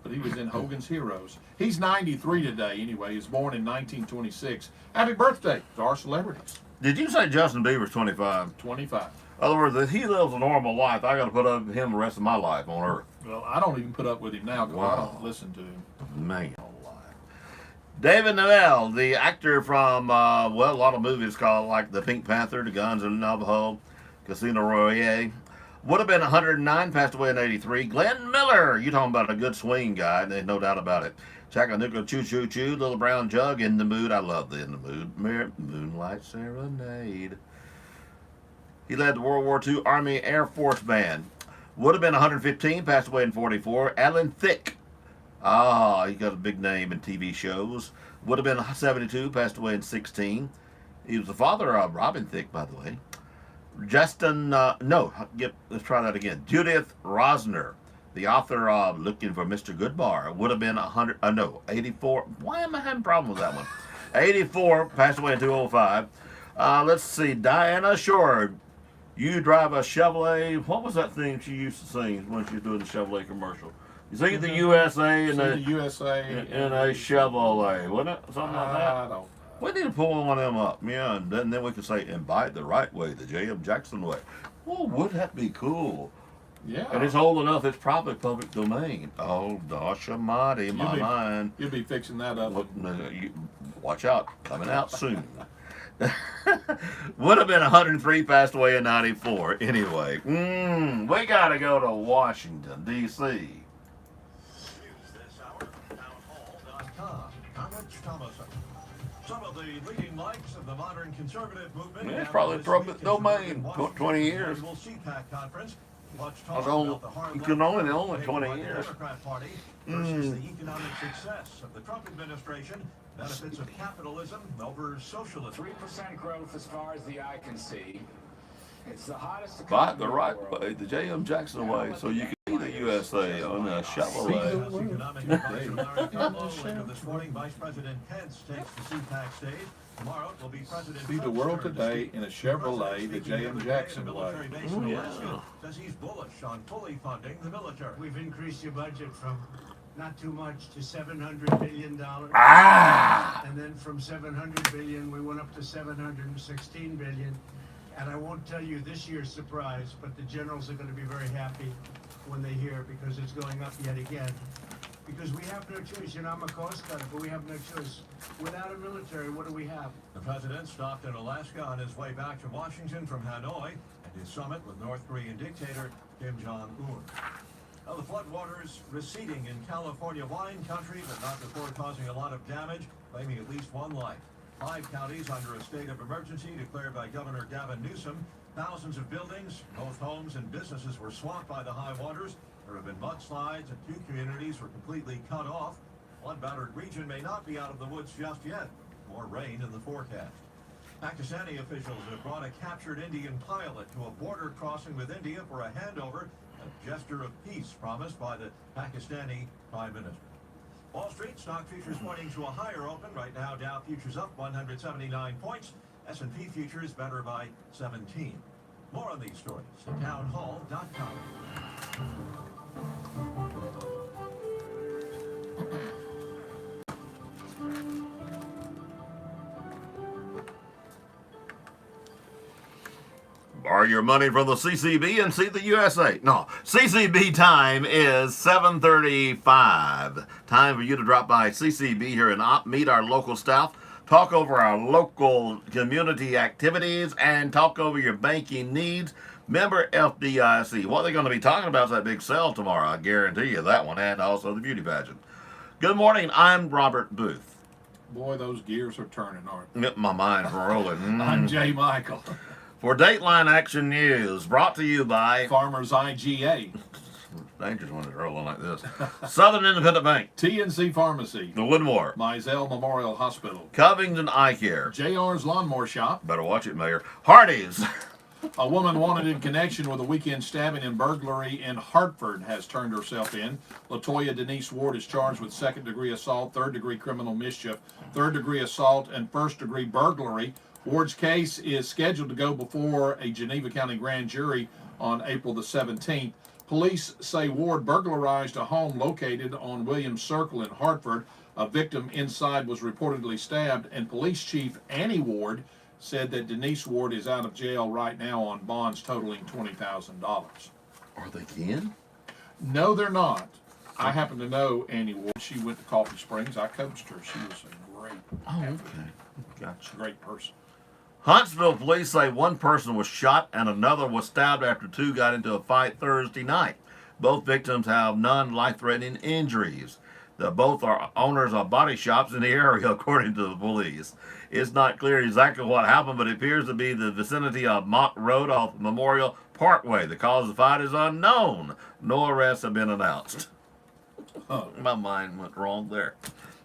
but he was in Hogan's Heroes. He's 93 today anyway. He was born in 1926. Happy birthday to our celebrities. Did you say Justin Bieber's 25? 25. In other words, if he lives a normal life, I got to put up with him the rest of my life on Earth. Well, I don't even put up with him now because I don't listen to him. Man. David Noel, the actor from, a lot of movies called like The Pink Panther, The Guns of Navajo, Casino Royale. Would have been 109, passed away in 83. Glenn Miller, you talking about a good swing guy, there's no doubt about it. Chattanooga Choo Choo Choo, Little Brown Jug, In the Mood. I love the In the Mood. Moonlight Serenade. He led the World War II Army Air Force Band. Would have been 115, passed away in 44. Alan Thicke. He got a big name in TV shows. Would have been 72, passed away in 16. He was the father of Robin Thicke, by the way. Let's try that again. Judith Rosner, the author of Looking for Mr. Goodbar. Would have been 84. Why am I having problems with that one? 84, passed away in 205. Let's see, Diana Shore. You drive a Chevrolet. What was that thing she used to sing when she was doing the Chevrolet commercial? You sing the USA and the USA in a Chevrolet, wasn't it? Something like that. I don't. We need to pull one of them up, yeah, and then we can say, and buy it the right way, the J.M. Jackson way. Oh, would that be cool? Yeah. And it's old enough, it's probably public domain. Oh, gosh almighty, my mind. You'll be fixing that up. Watch out, coming out soon. Would have been 103, passed away in 94. Anyway, we got to go to Washington, D.C. Some of the leading lights of the modern conservative movement. It's probably public domain. 20 years. You can only own it 20 years. Democrat Party versus the economic success of the Trump administration. Benefits of capitalism over socialism. 3% growth as far as the eye can see. It's the hottest Buy it the right way, the J.M. Jackson way, so you can see the USA on a Chevrolet. Economic advisor Larry Kudlow. Later this morning, Vice President Pence takes the CPAC stage. Tomorrow it will be President See the world today in a Chevrolet, the J.M. Jackson way. Says he's bullish on fully funding the military. We've increased your budget from not too much to $700 billion. And then from $700 billion, we went up to $716 billion. And I won't tell you this year's surprise, but the generals are going to be very happy when they hear, because it's going up yet again. Because we have no choice. You know, I'm a cost cutter, but we have no choice. Without a military, what do we have? The president stopped in Alaska on his way back to Washington from Hanoi and his summit with North Korean dictator Kim Jong-un. Now, the floodwaters receding in California wine country, but not before causing a lot of damage, claiming at least one life. 5 counties under a state of emergency declared by Governor Gavin Newsom. Thousands of buildings, both homes and businesses, were swamped by the high waters. There have been mudslides and 2 communities were completely cut off. Flood-battered region may not be out of the woods just yet. More rain in the forecast. Pakistani officials have brought a captured Indian pilot to a border crossing with India for a handover, a gesture of peace promised by the Pakistani Prime Minister. Wall Street stock futures pointing to a higher open. Right now, Dow futures up 179 points. S&P futures better by 17. More on these stories at townhall.com. Borrow your money from the CCB and see the USA. No, CCB time is 7:35. Time for you to drop by CCB here and meet our local staff, talk over our local community activities, and talk over your banking needs. Member FDIC. What they're going to be talking about is that big sale tomorrow. I guarantee you that one, and also the beauty pageant. Good morning. I'm Robert Booth. Boy, those gears are turning, aren't they? My mind's rolling. I'm Jay Michael. For Dateline Action News, brought to you by Farmers IGA. Dangerous when it's rolling like this. Southern Independent Bank. TNC Pharmacy. The Woodmore. Mizell Memorial Hospital. Covington Eye Care. JR's Lawnmower Shop. Better watch it, Mayor. Hardee's. A woman wanted in connection with a weekend stabbing and burglary in Hartford has turned herself in. Latoya Denise Ward is charged with second-degree assault, third-degree criminal mischief, third-degree assault, and first-degree burglary. Ward's case is scheduled to go before a Geneva County grand jury on April the 17th. Police say Ward burglarized a home located on Williams Circle in Hartford. A victim inside was reportedly stabbed, and Police Chief Annie Ward said that Denise Ward is out of jail right now on bonds totaling $20,000. Are they kin? No, they're not. I happen to know Annie Ward. She went to Coffee Springs. I coached her. She was a great Gotcha. Great person. Huntsville police say one person was shot and another was stabbed after two got into a fight Thursday night. Both victims have non-life-threatening injuries. Both are owners of body shops in the area, according to the police. It's not clear exactly what happened, but it appears to be the vicinity of Mock Road off Memorial Parkway. The cause of the fight is unknown. No arrests have been announced. My mind went wrong there.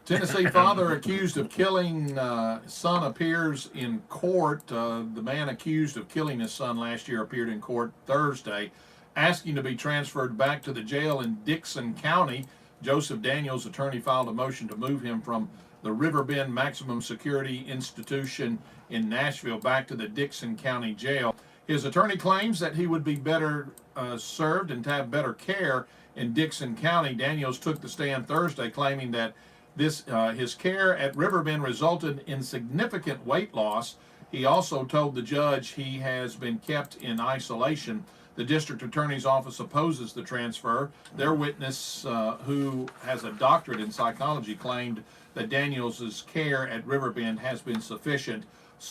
Tennessee father accused of killing son appears in court. The man accused of killing his son last year appeared in court Thursday, asking to be transferred back to the jail in Dixon County. Joseph Daniels' attorney filed a motion to move him from the Riverbend Maximum Security Institution in Nashville back to the Dixon County Jail. His attorney claims that he would be better served and to have better care in Dixon County. Daniels took the stand Thursday claiming that his care at Riverbend resulted in significant weight loss. He also told the judge he has been kept in isolation. The district attorney's office opposes the transfer. Their witness, who has a doctorate in psychology, claimed that Daniels' care at Riverbend has been sufficient.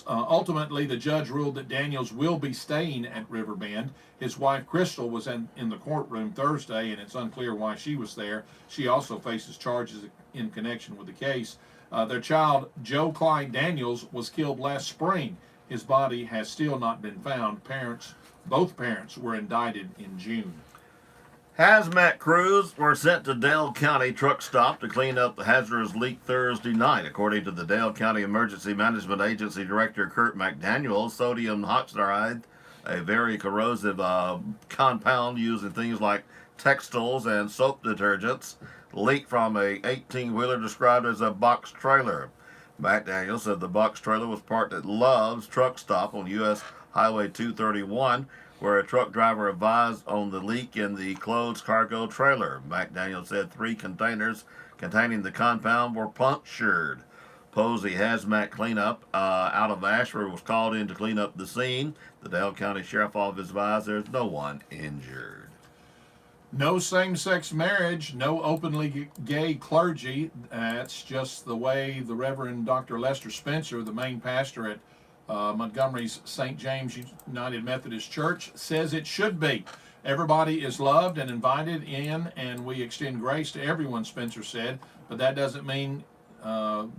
Ultimately, the judge ruled that Daniels will be staying at Riverbend. His wife, Crystal, was in the courtroom Thursday, and it's unclear why she was there. She also faces charges in connection with the case. Their child, Joe Clyde Daniels, was killed last spring. His body has still not been found. Both parents were indicted in June. Hazmat crews were sent to Dale County truck stop to clean up the hazardous leak Thursday night. According to the Dale County Emergency Management Agency Director Kurt McDaniel, sodium hydroxide, a very corrosive compound used in things like textiles and soap detergents, leaked from a 18-wheeler described as a box trailer. McDaniel said the box trailer was parked at Love's truck stop on U.S. Highway 231, where a truck driver advised on the leak in the closed cargo trailer. McDaniel said 3 containers containing the compound were punctured. Posey Hazmat cleanup out of Ashford was called in to clean up the scene. The Dale County Sheriff Office advised there's no one injured. No same-sex marriage, no openly gay clergy. That's just the way the Reverend Dr. Lester Spencer, the main pastor at Montgomery's St. James United Methodist Church, says it should be. Everybody is loved and invited in, and we extend grace to everyone, Spencer said, but that doesn't mean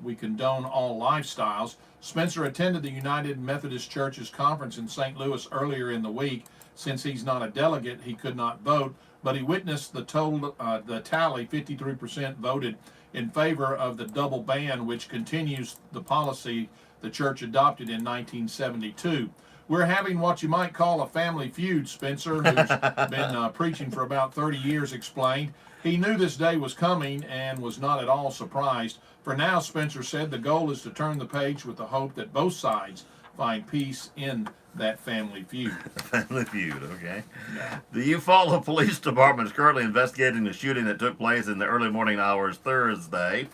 we condone all lifestyles. Spencer attended the United Methodist Church's conference in St. Louis earlier in the week. Since he's not a delegate, he could not vote, but he witnessed the tally. 53% voted in favor of the double ban, which continues the policy the church adopted in 1972. We're having what you might call a family feud, Spencer, who's been preaching for about 30 years, explained. He knew this day was coming and was not at all surprised. For now, Spencer said, the goal is to turn the page with the hope that both sides find peace in that family feud. Family feud, okay. Yeah. The Eufaula Police Department is currently investigating the shooting that took place in the early morning hours Thursday.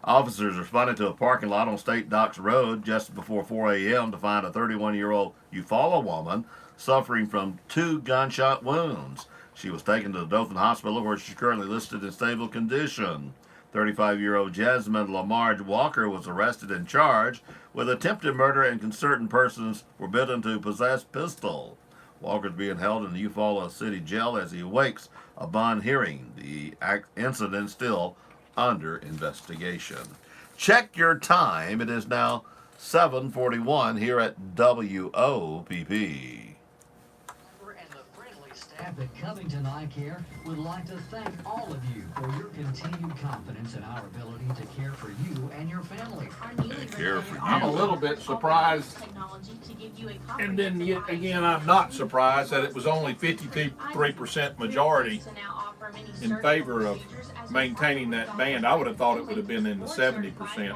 Officers responded to a parking lot on State Docks Road just before 4 a.m. to find a 31-year-old Eufaula woman suffering from 2 gunshot wounds. She was taken to the Dothan Hospital, where she's currently listed in stable condition. 35-year-old Jasmine Lamar Walker was arrested and charged with attempted murder, and certain persons forbidden to possess pistol. Walker's being held in the Eufaula City Jail as he awaits a bond hearing. The incident still under investigation. Check your time. It is now 7:41 here at WOPP. Staff at Covington Eye Care would like to thank all of you for your continued confidence in our ability to care for you and your family. I'm a little bit surprised, and then yet again, I'm not surprised that it was only 53% majority in favor of maintaining that band. I would have thought it would have been in the 70%.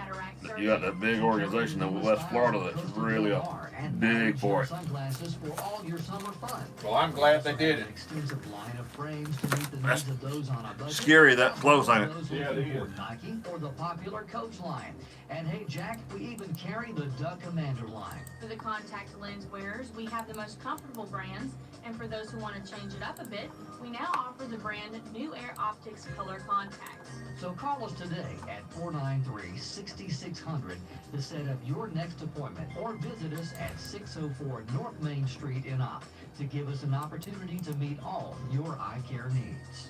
You got that big organization in West Florida that's really a big for it. Well, I'm glad they did it. That's scary that close, ain't it? Yeah, it is. Nike or the popular Coach line. And hey, Jack, we even carry the Duck Commander line. For the contact lens wearers, we have the most comfortable brands, and for those who want to change it up a bit, we now offer the brand New Air Optics Color Contacts. So call us today at 493-6600 to set up your next appointment, or visit us at 604 North Main Street in Opp to give us an opportunity to meet all your eye care needs.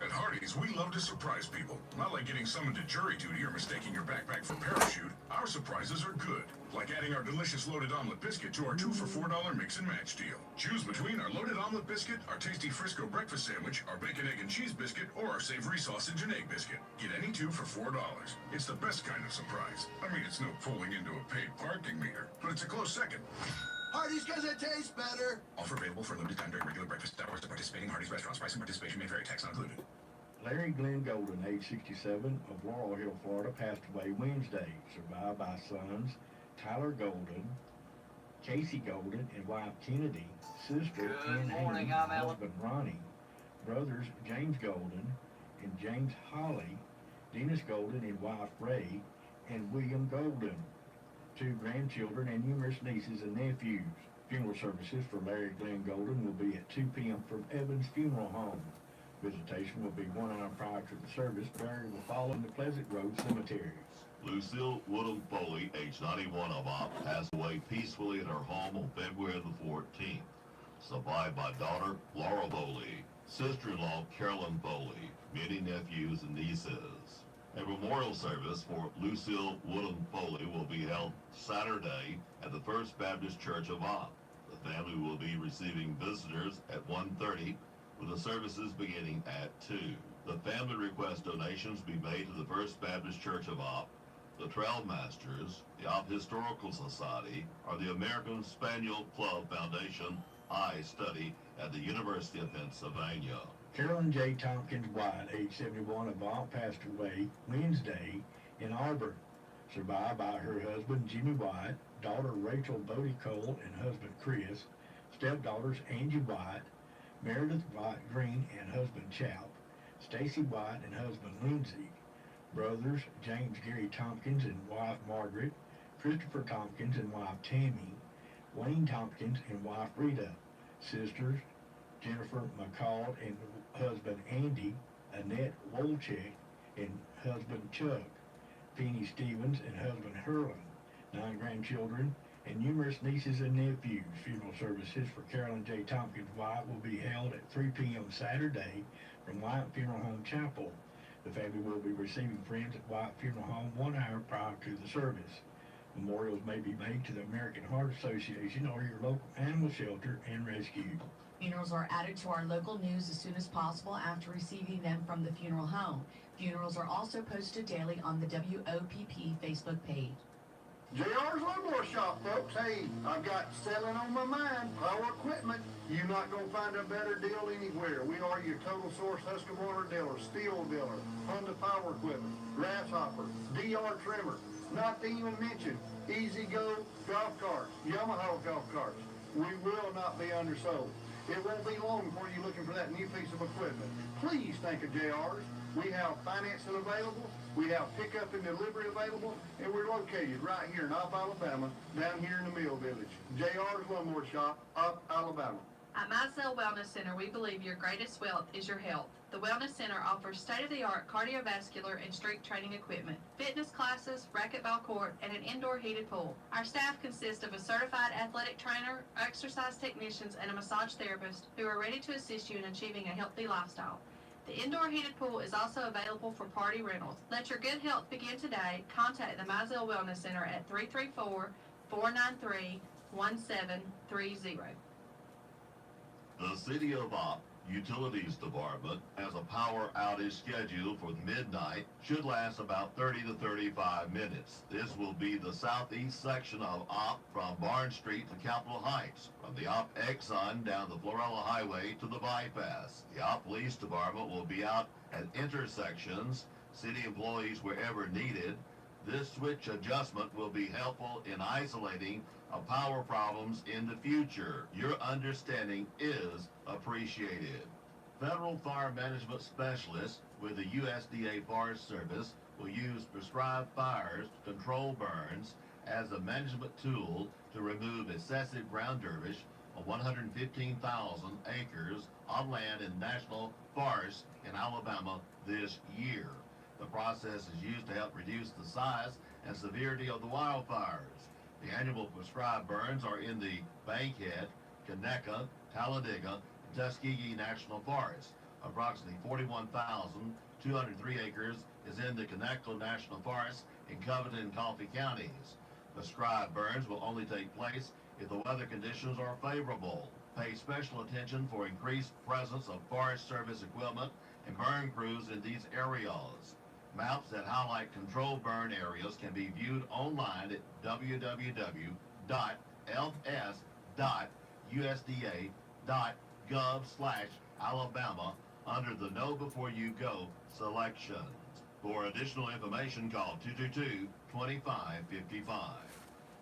At Hardee's, we love to surprise people. Not like getting summoned to jury duty or mistaking your backpack for parachute. Our surprises are good. Like adding our delicious loaded omelet biscuit to our 2 for $4 mix and match deal. Choose between our loaded omelet biscuit, our tasty Frisco breakfast sandwich, our bacon, egg, and cheese biscuit, or our savory sausage and egg biscuit. Get any 2 for $4. It's the best kind of surprise. I mean, it's no pulling into a paid parking meter, but it's a close second. Hardee's because it tastes better. Offer available for a limited time during regular breakfast hours at participating Hardee's restaurants. Price and participation may vary. Tax not included. Larry Glenn Golden, age 67, of Laurel Hill, Florida, passed away Wednesday, survived by sons Tyler Golden, Casey Golden, and wife Kennedy, sister Ann Haney, husband Ronnie, brothers James Golden and James Holly, Dennis Golden and wife Ray, and William Golden, 2 grandchildren, and numerous nieces and nephews. Funeral services for Larry Glenn Golden will be at 2 p.m. from Evans Funeral Home. Visitation will be 1 hour prior to the service. Burial will follow in the Pleasant Road Cemetery. Lucille Woodham Foley, age 91 of Opp, passed away peacefully in her home on February the 14th. Survived by daughter Laura Foley, sister-in-law Carolyn Foley, many nephews and nieces. A memorial service for Lucille Woodham Foley will be held Saturday at the First Baptist Church of Opp. The family will be receiving visitors at 1:30, with the services beginning at 2. The family requests donations be made to the First Baptist Church of Opp, the Trail Masters, the Opp Historical Society, or the American Spaniel Club Foundation Eye Study at the University of Pennsylvania. Carolyn J. Tompkins White, age 71 of Opp, passed away Wednesday in Auburn, survived by her husband Jimmy White, daughter Rachel Bodie Cole and husband Chris, stepdaughters Angie White, Meredith White Green and husband Chap, Stacy White and husband Lindsay, brothers James Gary Tompkins and wife Margaret, Christopher Tompkins and wife Tammy, Wayne Tompkins and wife Rita, sisters Jennifer McCall and husband Andy, Annette Wolchek and husband Chuck, Penny Stevens and husband Hurley, 9 grandchildren, and numerous nieces and nephews. Funeral services for Carolyn J. Tompkins White will be held at 3 p.m. Saturday from White Funeral Home Chapel. The family will be receiving friends at White Funeral Home 1 hour prior to the service. Memorials may be made to the American Heart Association or your local animal shelter and rescue. Funerals are added to our local news as soon as possible after receiving them from the funeral home. Funerals are also posted daily on the WOPP Facebook page. JR's Lawnmower Shop, folks. Hey, I've got selling on my mind. Power equipment. You're not going to find a better deal anywhere. We are your total source Husqvarna dealer, steel dealer, Honda power equipment, grasshopper, DR trimmer. Not to even mention Easy Go golf carts, Yamaha golf carts. We will not be undersold. It won't be long before you're looking for that new piece of equipment. Please think of JR's. We have financing available, we have pickup and delivery available, and we're located right here in Opp, Alabama, down here in the Mill Village. JR's Lawnmower Shop, Opp, Alabama. At Mizell Wellness Center, we believe your greatest wealth is your health. The Wellness Center offers state-of-the-art cardiovascular and strength training equipment, fitness classes, racquetball court, and an indoor heated pool. Our staff consists of a certified athletic trainer, exercise technicians, and a massage therapist who are ready to assist you in achieving a healthy lifestyle. The indoor heated pool is also available for party rentals. Let your good health begin today. Contact the Mizell Wellness Center at 334-493-1730. The City of Opp Utilities Department has a power outage scheduled for midnight, should last about 30 to 35 minutes. This will be the southeast section of Opp from Barnes Street to Capitol Heights, from the Opp Exxon down the Florella Highway to the bypass. The Opp Police Department will be out at intersections, city employees wherever needed. This switch adjustment will be helpful in isolating power problems in the future. Your understanding is appreciated. Federal Fire Management Specialists with the USDA Forest Service will use prescribed fires to control burns as a management tool to remove excessive ground dervish on 115,000 acres on land in national forests in Alabama this year. The process is used to help reduce the size and severity of the wildfires. The annual prescribed burns are in the Bankhead, Conecuh, Talladega, and Tuskegee National Forest. Approximately 41,203 acres is in the Conecuh National Forest in Covington and Coffee counties. Prescribed burns will only take place if the weather conditions are favorable. Pay special attention for increased presence of Forest Service equipment and burn crews in these areas. Maps that highlight controlled burn areas can be viewed online at www.fs.usda.gov/Alabama under the Know Before You Go selections. For additional information, call 222-2555.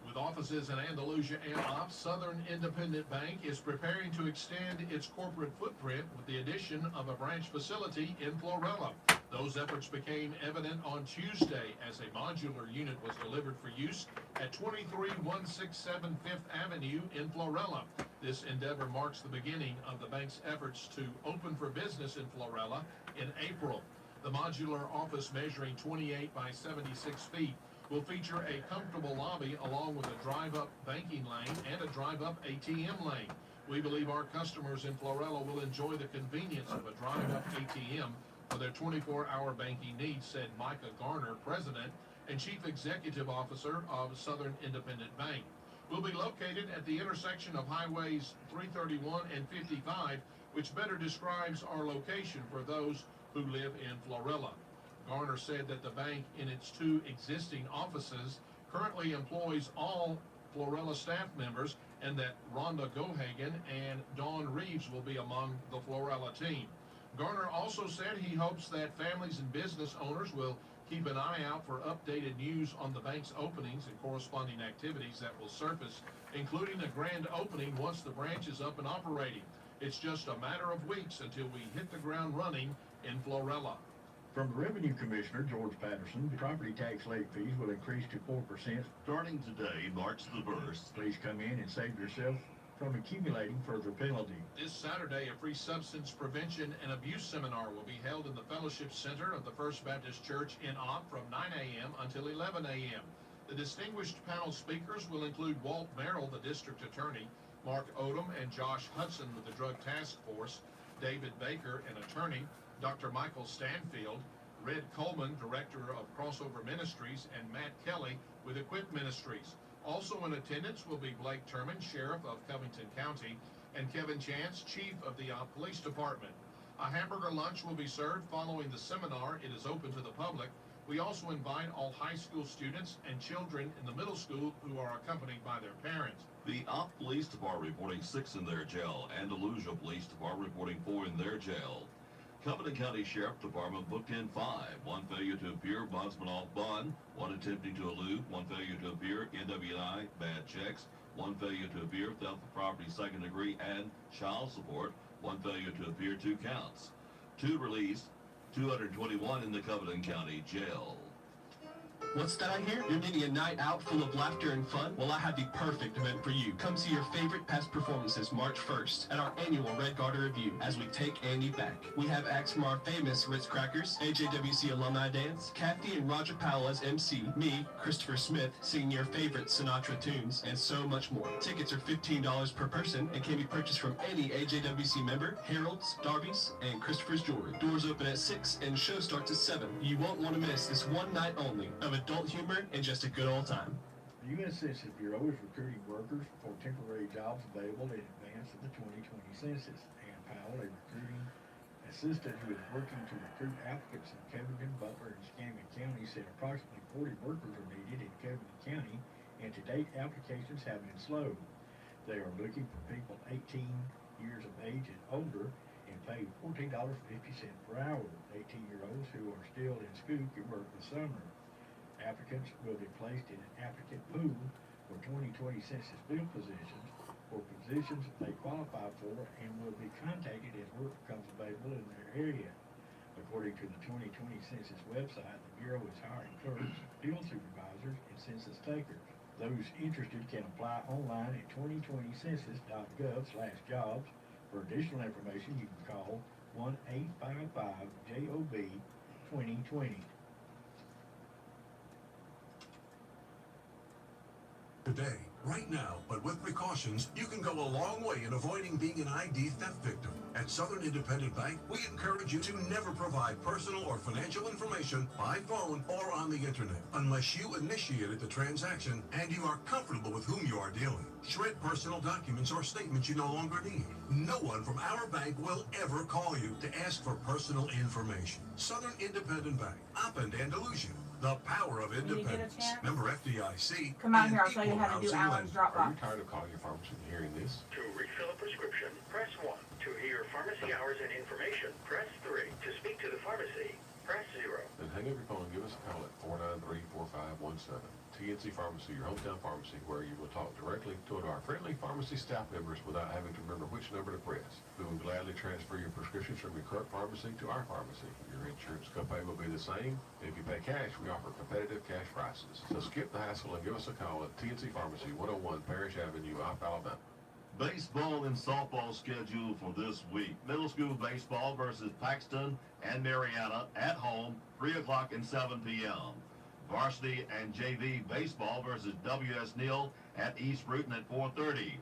With offices in Andalusia and Opp, Southern Independent Bank is preparing to extend its corporate footprint with the addition of a branch facility in Florella. Those efforts became evident on Tuesday as a modular unit was delivered for use at 23167 Fifth Avenue in Florella. This endeavor marks the beginning of the bank's efforts to open for business in Florella in April. The modular office, measuring 28 by 76 feet, will feature a comfortable lobby along with a drive-up banking lane and a drive-up ATM lane. We believe our customers in Florella will enjoy the convenience of a drive-up ATM for their 24-hour banking needs, said Micah Garner, President and Chief Executive Officer of Southern Independent Bank. We'll be located at the intersection of Highways 331 and 55, which better describes our location for those who live in Florella. Garner said that the bank, in its two existing offices, currently employs all Florella staff members, and that Rhonda Gohagen and Dawn Reeves will be among the Florella team. Garner also said he hopes that families and business owners will keep an eye out for updated news on the bank's openings and corresponding activities that will surface, including a grand opening once the branch is up and operating. It's just a matter of weeks until we hit the ground running in Florella. From the Revenue Commissioner, George Patterson, the property tax late fees will increase to 4%. Starting today, March the 1st. Please come in and save yourself from accumulating further penalty. This Saturday, a free substance prevention and abuse seminar will be held in the Fellowship Center of the First Baptist Church in Opp from 9 a.m. until 11 a.m. The distinguished panel speakers will include Walt Merrill, the District Attorney, Mark Odom and Josh Hudson with the Drug Task Force, David Baker, an attorney, Dr. Michael Stanfield, Red Coleman, Director of Crossover Ministries, and Matt Kelly with Equip Ministries. Also in attendance will be Blake Turman, Sheriff of Covington County, and Kevin Chance, Chief of the Opp Police Department. A hamburger lunch will be served following the seminar. It is open to the public. We also invite all high school students and children in the middle school who are accompanied by their parents. The Opp Police Department reporting 6 in their jail. Andalusia Police Department reporting 4 in their jail. Covington County Sheriff Department booked in 5. 1 failure to appear, bondsman off bond. 1 attempting to elude. 1 failure to appear, NWI, bad checks. 1 failure to appear, theft of property second degree, and child support. 1 failure to appear, 2 counts. 2 released, 221 in the Cumberland County Jail. What's that I hear? You're needing a night out full of laughter and fun? Well, I have the perfect event for you. Come see your favorite past performances March 1st at our annual Red Garter Review as we take Andy back. We have acts from our famous Ritz Crackers, AJWC Alumni Dance, Kathy and Roger Powell as MC, me, Christopher Smith, singing your favorite Sinatra tunes, and so much more. Tickets are $15 per person and can be purchased from any AJWC member, Harold's, Darby's, and Christopher's Jewelry. Doors open at 6 and show starts at 7. You won't want to miss this one night only of adult humor and just a good old time. The U.S. Census Bureau is recruiting workers for temporary jobs available in advance of the 2020 census. Ann Powell, a recruiting assistant who is working to recruit applicants in Covington, Butler, and Escambia County, said approximately 40 workers are needed in Covington County, and to date applications have been slow. They are looking for people 18 years of age and older and pay $14.50 per hour. 18-year-olds who are still in school can work this summer. Applicants will be placed in an applicant pool for 2020 census field positions for positions they qualify for and will be contacted as work becomes available in their area. According to the 2020 census website, the Bureau is hiring clerks, field supervisors, and census takers. Those interested can apply online at 2020census.gov/jobs. For additional information, you can call 1-855-JOB-2020. Today, right now, but with precautions, you can go a long way in avoiding being an ID theft victim. At Southern Independent Bank, we encourage you to never provide personal or financial information by phone or on the internet unless you initiated the transaction and you are comfortable with whom you are dealing. Shred personal documents or statements you no longer need. No one from our bank will ever call you to ask for personal information. Southern Independent Bank, Oppin, Andalusia. The power of independence. Member FDIC. Come out here, I'll show you how to do Alan's drop Are you box. tired of calling your pharmacy and hearing this? To refill a prescription, press 1. To hear pharmacy hours and information, press 3. To speak to the pharmacy, press 0. Then hang up your phone and give us a call at 493-4517. TNC Pharmacy, your hometown pharmacy, where you will talk directly to our friendly pharmacy staff members without having to remember which number to press. We will gladly transfer your prescriptions from your current pharmacy to our pharmacy. Your insurance copay will be the same. If you pay cash, we offer competitive cash prices. So skip the hassle and give us a call at TNC Pharmacy, 101 Parish Avenue, Opp, Alabama. Baseball and softball schedule for this week. Middle school baseball versus Paxton and Mariana at home, 3 o'clock and 7 p.m. Varsity and JV baseball versus W.S. Neal at East Bruton at 4:30.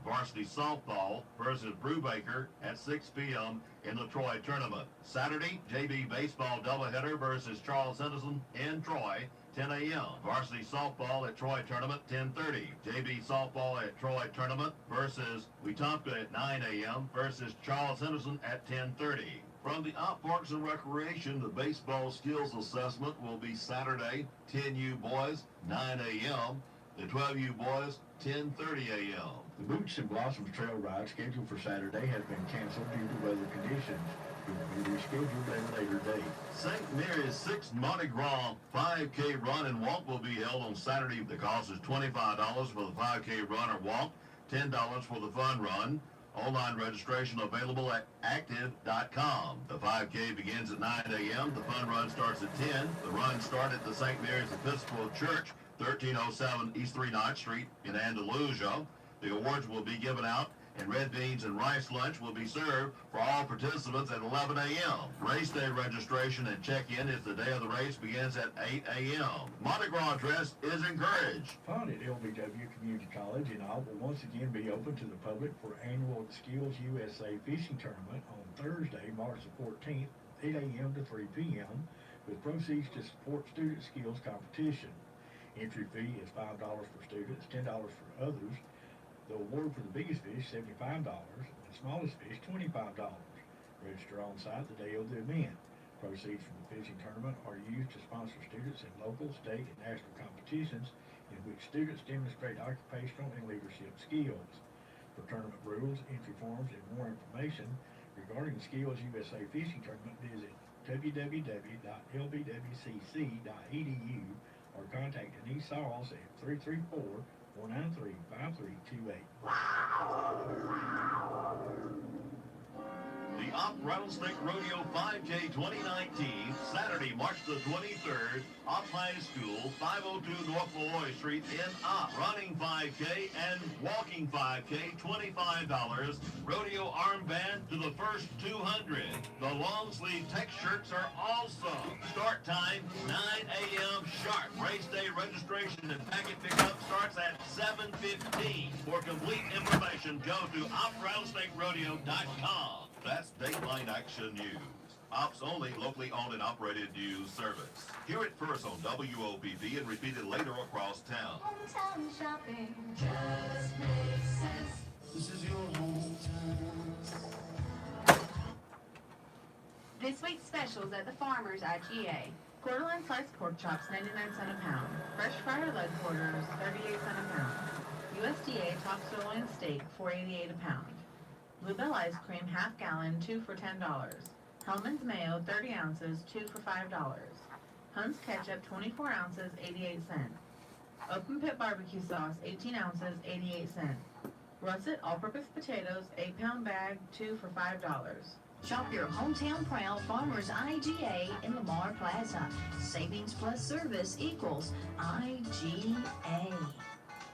Varsity softball versus Brubaker at 6 p.m. in the Troy tournament. Saturday, JV baseball doubleheader versus Charles Henderson in Troy, 10 a.m. Varsity softball at Troy tournament, 10:30. JV softball at Troy tournament versus Wetumpka at 9 a.m. versus Charles Henderson at 10:30. From the Opp Parks and Recreation, the baseball skills assessment will be Saturday, 10U boys, 9 a.m. The 12U boys, 10:30 a.m. The Boots and Blossoms Trail Ride scheduled for Saturday has been canceled due to weather conditions. It will be rescheduled at a later date. St. Mary's 6th Mardi Gras 5K run and walk will be held on Saturday. The cost is $25 for the 5K run or walk, $10 for the fun run. Online registration available at active.com. The 5K begins at 9 a.m. The fun run starts at 10. The run started at the St. Mary's Episcopal Church, 1307 East 39th Street in Andalusia. The awards will be given out and red beans and rice lunch will be served for all participants at 11 a.m. Race day registration and check-in is the day of the race begins at 8 a.m. Mardi Gras dress is encouraged. Fun at LBW Community College in Opp will once again be open to the public for annual Skills USA Fishing Tournament on Thursday, March the 14th, 8 a.m. to 3 p.m. with proceeds to support student skills competition. Entry fee is $5 for students, $10 for others. The award for the biggest fish, $75, and the smallest fish, $25. Register on site the day of the event. Proceeds from the fishing tournament are used to sponsor students in local, state, and national competitions in which students demonstrate occupational and leadership skills. For tournament rules, entry forms, and more information regarding the Skills USA Fishing Tournament, visit www.lbwcc.edu or contact Denise Sauls at 493-5328. The Op Rattlesnake Rodeo 5K 2019, Saturday, March the 23rd, Op High School, 502 North Malloy Street in Op. Running 5K and walking 5K, $25. Rodeo armband to the first 200. The long sleeve tech shirts are awesome. Start time, 9 a.m. sharp. Race day registration and packet pickup starts at 7:15. For complete information, go to oprattlesnakerodeo.com. That's Dateline Action News. Ops only, locally owned and operated news service. Hear it first on WOPV and repeat it later across town. Hometown shopping just makes sense. This is your hometown. This week's specials at the Farmers IGA. Quarter line sliced pork chops, 99 cents a pound. Fresh fryer leg quarters, 38 cents a pound. USDA top sirloin steak, $4.88 a pound. Bluebell ice cream, half gallon, 2 for $10. Hellman's mayo, 30 ounces, 2 for $5. Hunt's ketchup, 24 ounces, 88 cents. Open pit barbecue sauce, 18 ounces, 88 cents. Russet all-purpose potatoes, 8-pound bag, 2 for $5. Shop your hometown proud Farmers IGA in Lamar Plaza. Savings plus service equals IGA.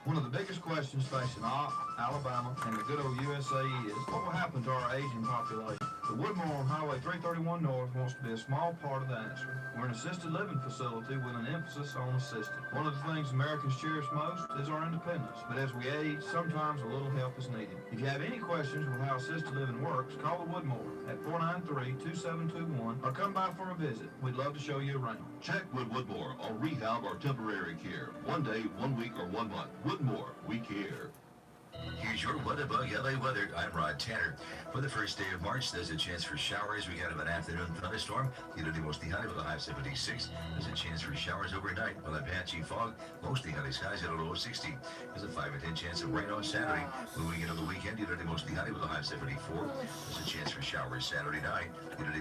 One of the biggest questions facing Alabama and the good old USA is, what will happen to our aging population? The Woodmore on Highway 331 North wants to be a small part of the answer. We're an assisted living facility with an emphasis on assisted. One of the things Americans cherish most is our independence, but as we age, sometimes a little help is needed. If you have any questions with how assisted living works, call the Woodmore at 493-2721 or come by for a visit. We'd love to show you around. Check with Woodmore on rehab or temporary care. 1 day, 1 week, or 1 month. Woodmore, we care. Here's your Weatherbug LA weather. I'm Rod Tanner. For the first day of March, there's a chance for showers. We got an afternoon thunderstorm. Mostly sunny with a high of 76. There's a chance for showers overnight. We'll have patchy fog. Mostly sunny skies at a low of 60. There's a 5 in 10 chance of rain on Saturday. Moving into the weekend, mostly sunny with a high of 74. There's a chance for showers Saturday night.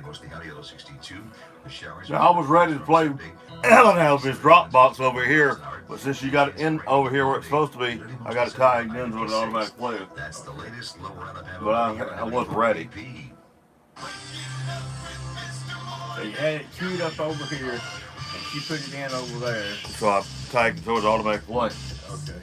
Mostly sunny at a low of 62. The showers. Now, I was ready to play Ellen Elvis Dropbox over here, but since you got it in over here where it's supposed to be, I got it tied in with an automatic play. That's the latest lower Alabama. But I wasn't ready. So you had it queued up over here, and she put it in over there. So I tagged it towards the automatic play. Okay.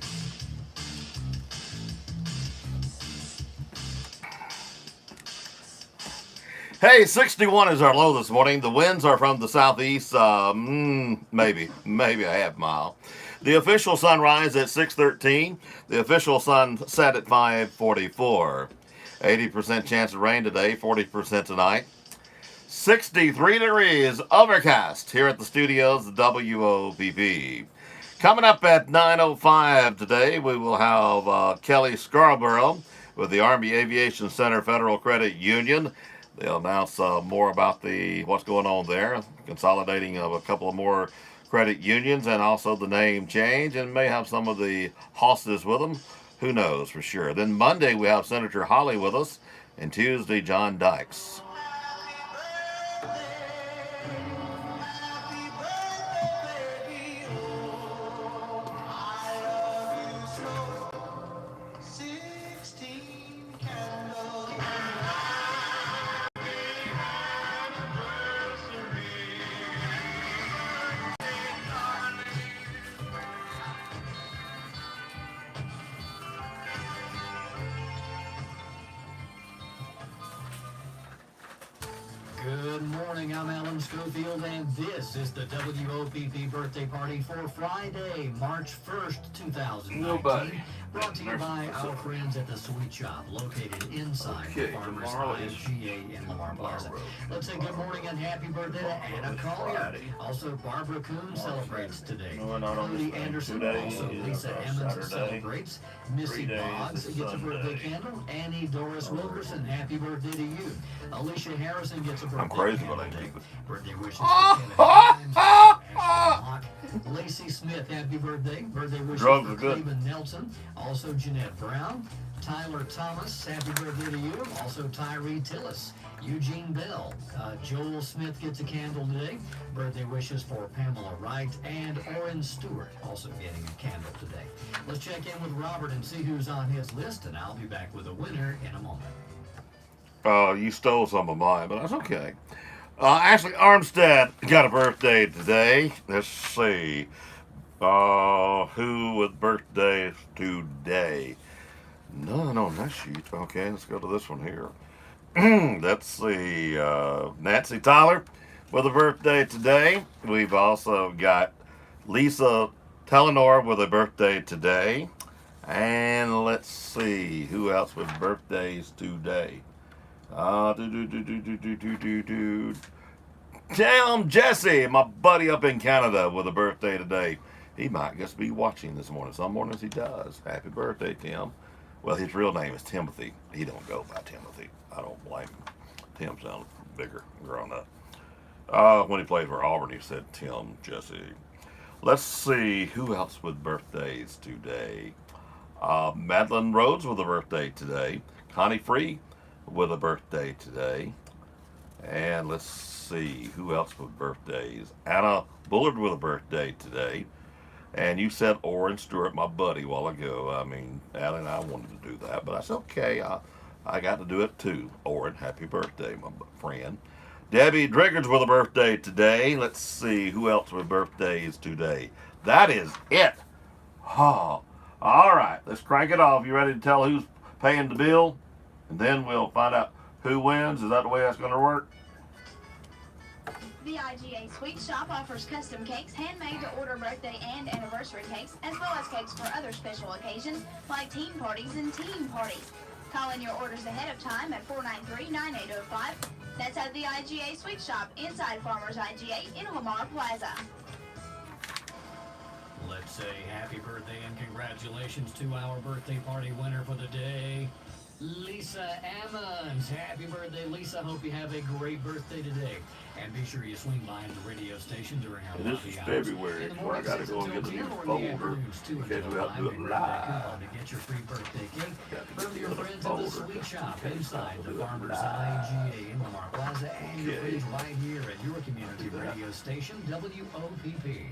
Hey, 61 is our low this morning. The winds are from the southeast, maybe a half mile. The official sunrise at 6:13. The official sunset at 5:44. 80% chance of rain today, 40% tonight. 63 degrees, overcast here at the studios of WOPV. Coming up at 9:05 today, we will have Kelly Scarborough with the Army Aviation Center Federal Credit Union. They'll announce more about what's going on there, consolidating of a couple of more credit unions and also the name change, and may have some of the hosses with them. Who knows for sure. Then Monday we have Senator Holly with us, and Tuesday John Dykes. Good morning, I'm Alan Schofield, and this is the WOPP birthday party for Friday, March 1st, 2019. Nobody. Brought to you by our friends at the Sweet Shop, located inside the Farmers IGA in Lamar Plaza. Let's say good morning and happy birthday to Anna Collier. Also, Barbara Coon celebrates today. Cody Anderson, also Lisa Emmons celebrates. Missy Boggs gets a birthday candle. Annie Doris Wilkerson, happy birthday to you. Alicia Harrison gets a birthday I'm crazy candle when I today. keep it. Birthday wishes to Kevin Hines, Ashton Locke, Lacey Smith, happy birthday. Birthday wishes Drugs for are good. Cleveland Nelson. Also Jeanette Brown. Tyler Thomas, happy birthday to you. Also Tyree Tillis. Eugene Bell. Joel Smith gets a candle today. Birthday wishes for Pamela Wright and Oren Stewart also getting a candle today. Let's check in with Robert and see who's on his list, and I'll be back with a winner in a moment. You stole some of mine, but that's okay. Ashley Armstead got a birthday today. Let's see. Who with birthdays today? None on that sheet. Okay, let's go to this one here. Let's see. Nancy Tyler with a birthday today. We've also got Lisa Telenor with a birthday today. And let's see who else with birthdays today. Tim Jesse, my buddy up in Canada, with a birthday today. He might just be watching this morning. Some mornings he does. Happy birthday, Tim. Well, his real name is Timothy. He don't go by Timothy. I don't blame him. Tim sounds bigger growing up. When he played for Auburn, he said Tim Jesse. Let's see who else with birthdays today. Madeline Rhodes with a birthday today. Connie Free with a birthday today. And let's see who else with birthdays. Anna Bullard with a birthday today. And you said Oren Stewart, my buddy, a while ago. I mean, Allie and I wanted to do that, but that's okay. I got to do it too. Oren, happy birthday, my friend. Debbie Driggers with a birthday today. Let's see who else with birthdays today. That is it. Oh, all right, let's crank it off. You ready to tell who's paying the bill? And then we'll find out who wins. Is that the way that's going to work? The IGA Sweet Shop offers custom cakes handmade to order birthday and anniversary cakes, as well as cakes for other special occasions like teen parties and team parties. Call in your orders ahead of time at 493-9805. That's at the IGA Sweet Shop inside Farmers IGA in Lamar Plaza. Let's say happy birthday and congratulations to our birthday party winner for the day, Lisa Ammons. Happy birthday, Lisa. Hope you have a great birthday today. And be sure you swing by the radio station during our This is February, where I got to go and get a new folder in case we have to do it live. To get your free birthday cake from your friends at the Sweet Shop inside the Farmers IGA in Lamar Plaza, and your friends right here at your community radio station, WOPP.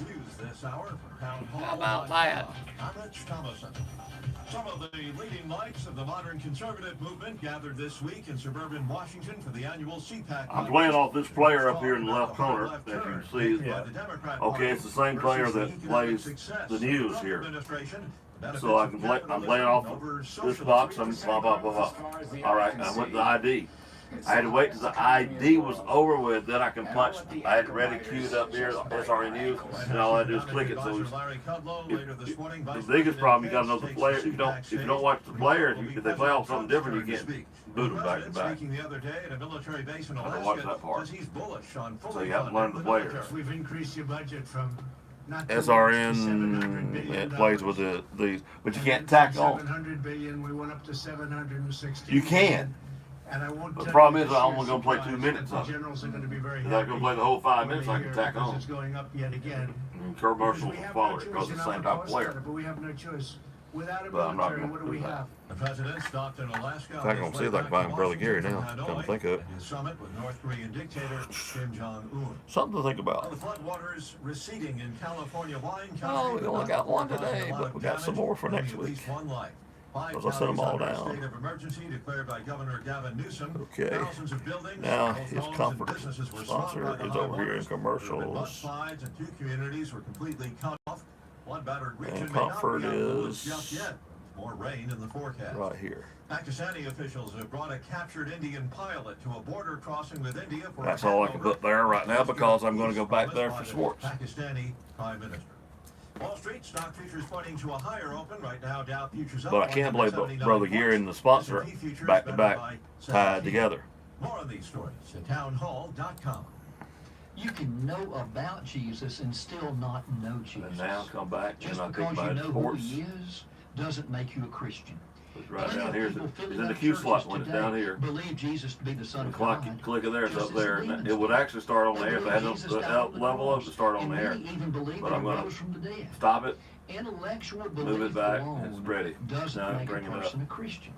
News this hour from Town Hall. How about that? I'm Rich Thomason. Some of the leading lights of the modern conservative movement gathered this week in suburban Washington for the annual CPAC. I'm playing off this player up here in the left corner, as you can see. Okay, it's the same player that plays the news here. So I can play. I'm playing off this box. I'm blah blah blah blah. All right, I went to the ID. I had to wait till the ID was over with, then I can punch. I had it ready queued up here, SRN News, and all I do is click it. So the biggest problem, you got to know the player. If you don't watch the players, if they play off something different, you can't boot them back to back. I don't watch that part. So you have to learn the players. We've increased your budget from SRN, it plays with the, but you can't tack on. 700 billion. We went up to 760. You can. And I won't. But the problem is, I'm only going to play 2 minutes The of it. generals are going to be very If I'm going to play the whole 5 minutes, I can tack because on. it's going up yet again. Commercials will follow it because it's the same type of player. But we have no choice. Without a But I'm not military, gonna what do we do that. have? The president stopped in Alaska. In fact, I'm going to see if I can find Brother Gary now. Come to think of it. His summit with North Korean dictator Kim Jong-un. Something to think about. The floodwaters receding in California wine country. Oh, we only got one today, but we got some more for next week. Because I set them all down. State of emergency declared by Governor Gavin Newsom. Okay. Thousands of buildings, Now, both his homes and comfort businesses were sponsor swamped by is the over here in high waters. There have been commercials. mudslides and 2 communities were completely cut off. Flood-battered region And may not comfort be out of the woods is just yet. More rain in the forecast. right here. Pakistani officials have brought a captured Indian pilot to a border crossing with India for That's a all I can handover. put there right now because I'm going to go back there for sports. Pakistani Prime Minister. Wall Street stock futures pointing to a higher open right now. Dow futures up. But I can't believe 179 Brother Gary and the sponsor S&P futures back to better back by tied 17. together. More on these stories at townhall.com. You can know about Jesus and still not know Jesus. And now come back Just and I because think you about know sports. who he is doesn't make you a Christian. It's right down here. It's in the Q slot when it's down here. Believe Jesus to be the Son of Click God. it there, it's up there. And it would actually start on the air. If I had the level up to start on the air. But I'm going to stop it, Intellectual move it belief back, alone and it's ready. doesn't Now make a bring it up. person a Christian.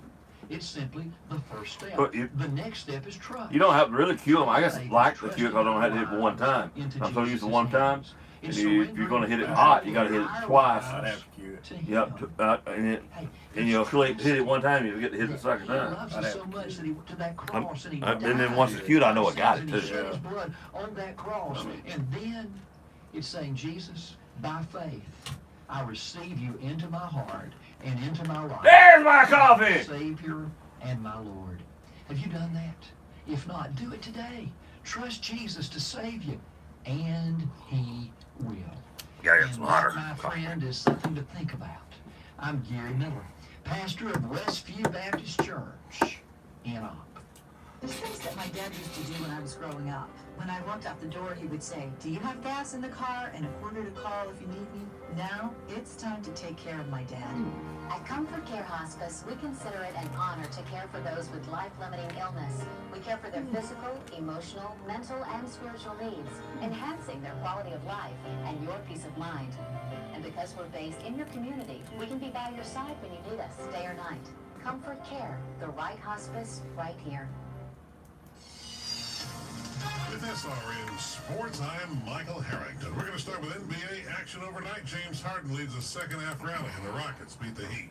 It's simply the first step. But The next step is trust. You don't have to really cue them. I guess like the cue because I don't have to hit it one time. I'm so used to one time. And if you're going to hit it hot, you got to hit it twice. Yep. And you'll hit it one time, you get to hit it the second time. And then once it's queued, I know I got it too. On that cross, and then it's saying, Jesus, by faith, I receive you into my heart and into my life. There's my coffee! Savior and my Lord. Have you done that? If not, do it today. Trust Jesus to save you, and He will. Yeah, it's water. My friend, is something to think about. I'm Gary Miller, pastor of Westview Baptist Church in Opp. There's things that my dad used to do when I was growing up. When I walked out the door, he would say, "Do you have gas in the car and a quarter to call if you need me?" Now, it's time to take care of my dad. At Comfort Care Hospice, we consider it an honor to care for those with life-limiting illness. We care for their physical, emotional, mental, and spiritual needs, enhancing their quality of life and your peace of mind. And because we're based in your community, we can be by your side when you need us, day or night. Comfort Care, the right hospice, right here. With SRN Sports, I'm Michael Harrington. We're going to start with NBA action overnight. James Harden leads the second half rally, and the Rockets beat the Heat.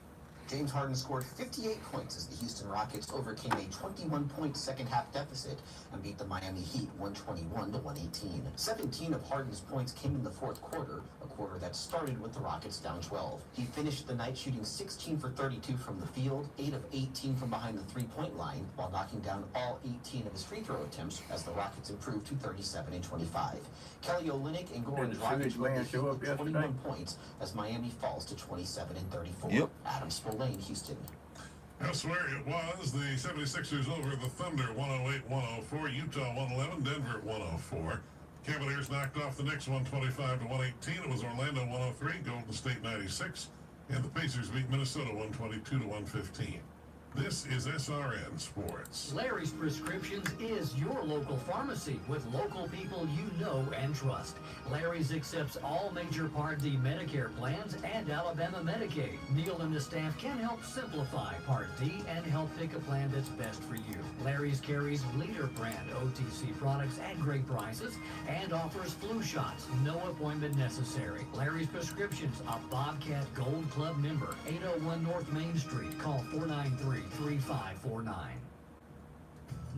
James Harden scored 58 points as the Houston Rockets overcame a 21-point second-half deficit and beat the Miami Heat 121-118. 17 of Harden's points came in the fourth quarter, a quarter that started with the Rockets down 12. He finished the night shooting 16 for 32 from the field, 8 of 18 from behind the three-point line, while knocking down all 18 of his free throw attempts as the Rockets improved to 37 and 25. Kelly Olynyk and Goran Dragic led the Heat with 21 points as Miami falls to 27 and 34. Yep. Adam Spillane, Houston. Elsewhere, it was the 76ers over the Thunder 108-104, Utah 111, Denver 104. Cavaliers knocked off the Knicks 125-118. It was Orlando 103, Golden State 96, and the Pacers beat Minnesota 122-115. This is SRN Sports. Larry's Prescriptions is your local pharmacy with local people you know and trust. Larry's accepts all major Part D Medicare plans and Alabama Medicaid. Neil and the staff can help simplify Part D and help pick a plan that's best for you. Larry's carries Leader brand OTC products at great prices and offers flu shots, no appointment necessary. Larry's Prescriptions, a Bobcat Gold Club member, 801 North Main Street. Call 493-3549.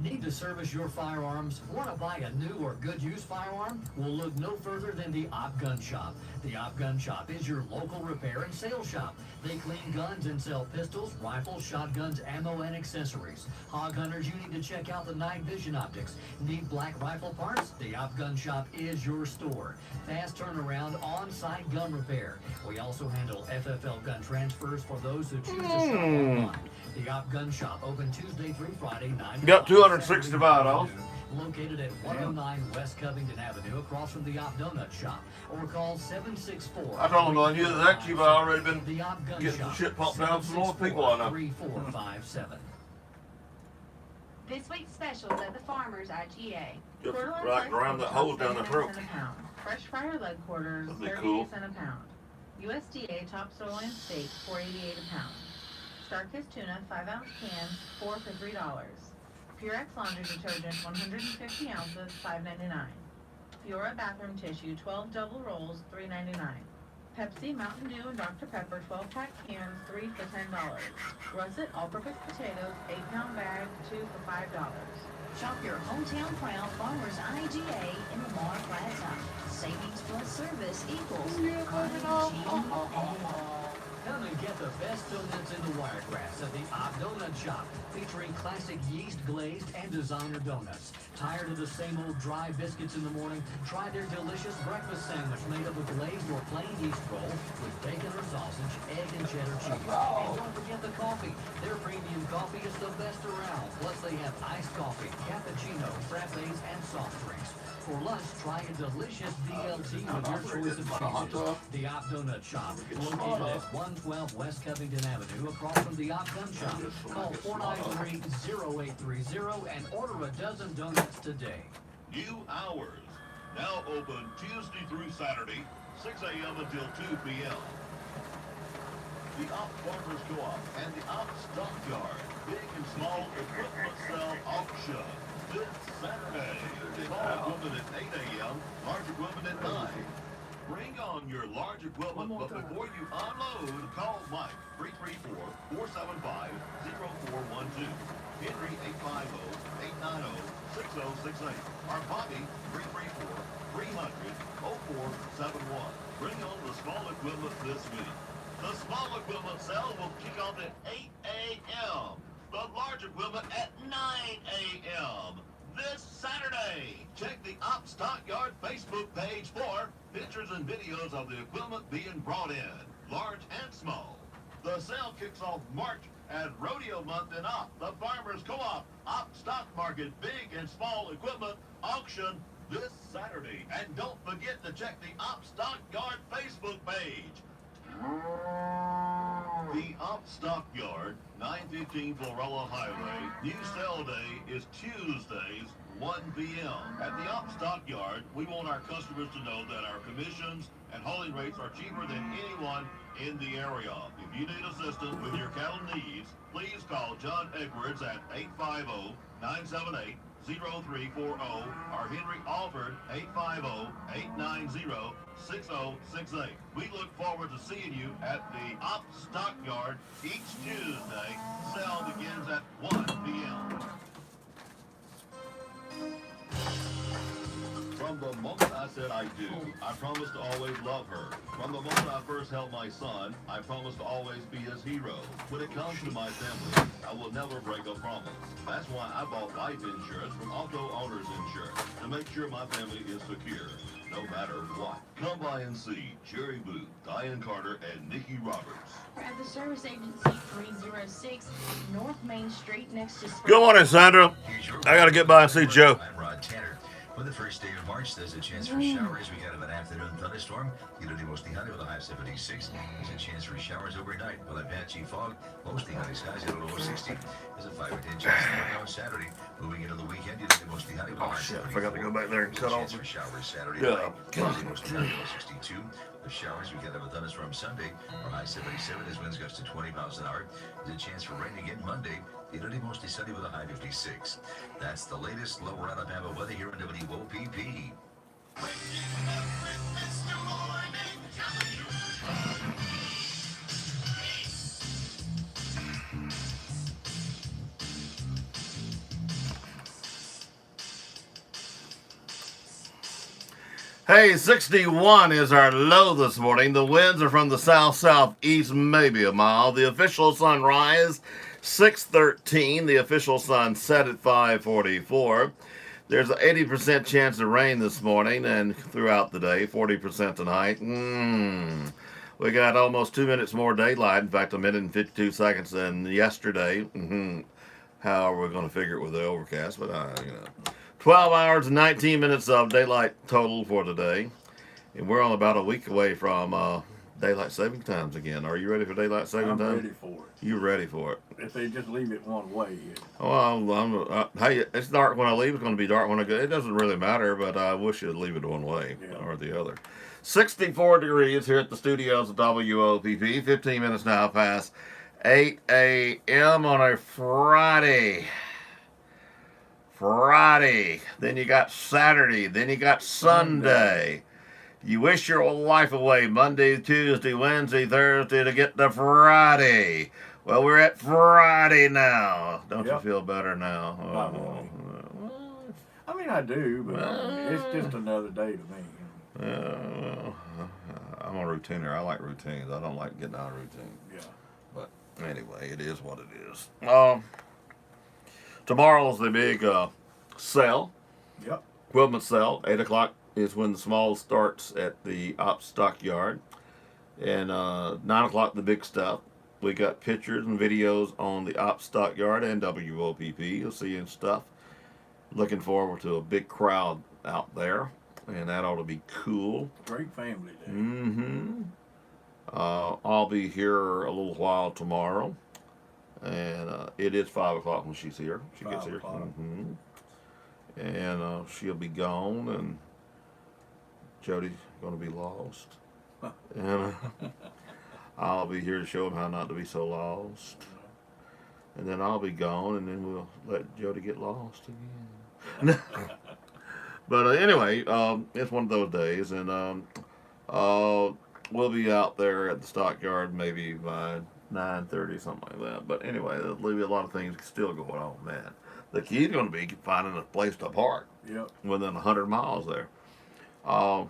Need to service your firearms? Want to buy a new or good use firearm? Well, look no further than the Opp Gun Shop. The Opp Gun Shop is your local repair and sales shop. They clean guns and sell pistols, rifles, shotguns, ammo, and accessories. Hog hunters, you need to check out the night vision optics. Need black rifle parts? The Opp Gun Shop is your store. Fast turnaround, on-site gun repair. We also handle FFL gun transfers for those who choose to shop online. The Opp Gun Shop, open Tuesday through Friday, 9 to Got 5, $265. Located at 109 West Covington Avenue, across from the Opp Donut Shop, or call 764. I told him I knew that actually, but I already been the Opp Gun getting Shop, some shit pumped down from all the people I know. 3457. This week's specials at the Farmers IGA. Just Quarter ounce right around that hole down the 79 throat. cents a pound. Fresh fryer leg quarters, That'd be 38 cool. cents a pound. USDA top sirloin steak, $4.88 a pound. Starkist tuna, 5-ounce cans, 4 for $3. Purex laundry detergent, 150 ounces, $5.99. Fiora bathroom tissue, 12 double rolls, $3.99. Pepsi, Mountain Dew, and Dr. Pepper 12-pack cans, 3 for $10. Russet all-purpose potatoes, 8-pound bag, 2 for $5. Shop your hometown proud Farmers IGA in Lamar Plaza. Savings plus service equals IGA. Come and get the best donuts in the Wiregrass at the Opp Donut Shop, featuring classic yeast glazed and designer donuts. Tired of the same old dry biscuits in the morning? Try their delicious breakfast sandwich made up with glazed or plain yeast roll with bacon or sausage, egg and cheddar cheese. And don't forget the coffee. Their premium coffee is the best around. Plus they have iced coffee, cappuccino, frappes, and soft drinks. For lunch, try a delicious BLT with your choice of cheeses. The Op Donut Shop, located at 112 West Covington Avenue, across from the Op Gun Shop. Call 493-0830 and order a dozen donuts today. New hours. Now open Tuesday through Saturday, 6 a.m. until 2 p.m. The Op Farmers Co-op and the Op Stockyard Big and Small Equipment Sale Auction this Saturday. Small equipment at 8 a.m., large equipment at 9. Bring on your large equipment, but before you unload, call Mike, 334-475-0412. Henry, 850-890-6068. Or Bobby, 334-300-0471. Bring on the small equipment this week. The small equipment sale will kick off at 8 a.m. The large equipment at 9 a.m. this Saturday. Check the Op Stockyard Facebook page for pictures and videos of the equipment being brought in, large and small. The sale kicks off March as Rodeo Month in Op, the Farmers Co-op Op Stock Market Big and Small Equipment Auction this Saturday. And don't forget to check the Op Stockyard Facebook page. The Op Stockyard, 915 Florella Highway, new sale day is Tuesdays, 1 p.m. At the Op Stockyard, we want our customers to know that our commissions and hauling rates are cheaper than anyone in the area. If you need assistance with your cattle needs, please call John Edwards at 850-978-0340 or Henry Alford 850-890-6068. We look forward to seeing you at the Op Stockyard each Tuesday. Sale begins at 1 p.m. From the moment I said I do, I promised to always love her. From the moment I first held my son, I promised to always be his hero. When it comes to my family, I will never break a promise. That's why I bought life insurance from Auto Owners Insurance, to make sure my family is secure, no matter what. Come by and see Jerry Booth, Diane Carter, and Nikki Roberts. We're at the service agency 306 North Main Street next to Good morning, Sandra. I got to get by and see Joe. I'm Rod Tanner. For the first day of March, there's a chance for showers. We got an afternoon thunderstorm. It'll be mostly sunny with a high 76. There's a chance for showers overnight with a patchy fog. Mostly sunny skies at a low 60. There's a 5 or 10 chance on Saturday. Moving into the weekend, it'll be mostly sunny with a high 72. I forgot to go back there and cut off. For showers Saturday night. Mostly sunny with a 62. The showers, we got a thunderstorm Sunday. Our high 77 as winds gust to 20 miles an hour. There's a chance for rain again Monday. It'll be mostly sunny with a high 56. That's the latest Lower Alabama weather here on WOPP. Hey, 61 is our low this morning. The winds are from the south-southeast, maybe a mile. The official sunrise, 6:13. The official sun set at 5:44. There's an 80% chance of rain this morning and throughout the day, 40% tonight. We got almost 2 minutes more daylight. In fact, 1 minute and 52 seconds than yesterday. How are we going to figure it with the overcast? But, 12 hours and 19 minutes of daylight total for today. And we're on about a week away from daylight saving times again. Are you ready for daylight saving time? I'm ready for it. You ready for it? If they just leave it one way. Well, hey, it's dark when I leave. It's going to be dark when I go. It doesn't really matter, but I wish you'd leave it one way or the other. 64 degrees here at the studios of WOPP. 15 minutes now past 8 a.m. on a Friday. Then you got Saturday. Then you got Sunday. You wish your life away Monday, Tuesday, Wednesday, Thursday to get to Friday. Well, we're at Friday now. Don't you feel better now? Not really. I mean, I do, but it's just another day to me. I'm a routiner. I like routines. I don't like getting out of routine. Yeah. But anyway, it is what it is. Tomorrow's the big sale. Yep. Equipment sale. 8 o'clock is when the small starts at the Op Stockyard. And 9 o'clock, the big stuff. We got pictures and videos on the Op Stockyard and WOPP. You'll see and stuff. Looking forward to a big crowd out there, and that ought to be cool. Great family day. Mm-hmm. I'll be here a little while tomorrow, and it is 5 o'clock when she's here. She gets here. Mm-hmm. And she'll be gone, and Jody's going to be lost. And I'll be here to show him how not to be so lost. And then I'll be gone, and then we'll let Jody get lost again. But anyway, it's one of those days, and we'll be out there at the stockyard maybe by 9:30, something like that. But anyway, there'll be a lot of things still going on, man. The key's going to be finding a place to park. Yep. Within 100 miles there. A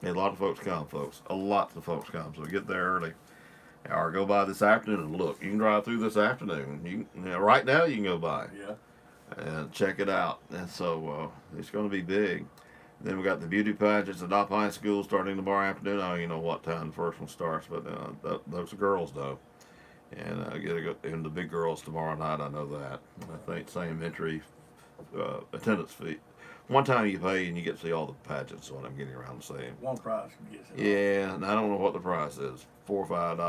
lot of folks come, folks. Lots of folks come. So get there early. Or go by this afternoon and look. You can drive through this afternoon. Right now you can go by. Yeah. And check it out. And so it's going to be big. Then we got the beauty pageants at Opp High School starting tomorrow afternoon. I don't even know what time the first one starts, but those girls know. And and the big girls tomorrow night, I know that. I think same entry attendance fee. One time you pay and you get to see all the pageants, is what I'm getting around to saying. One prize gets it. Yeah, and I don't know what the price is. $4 or $5, $6, I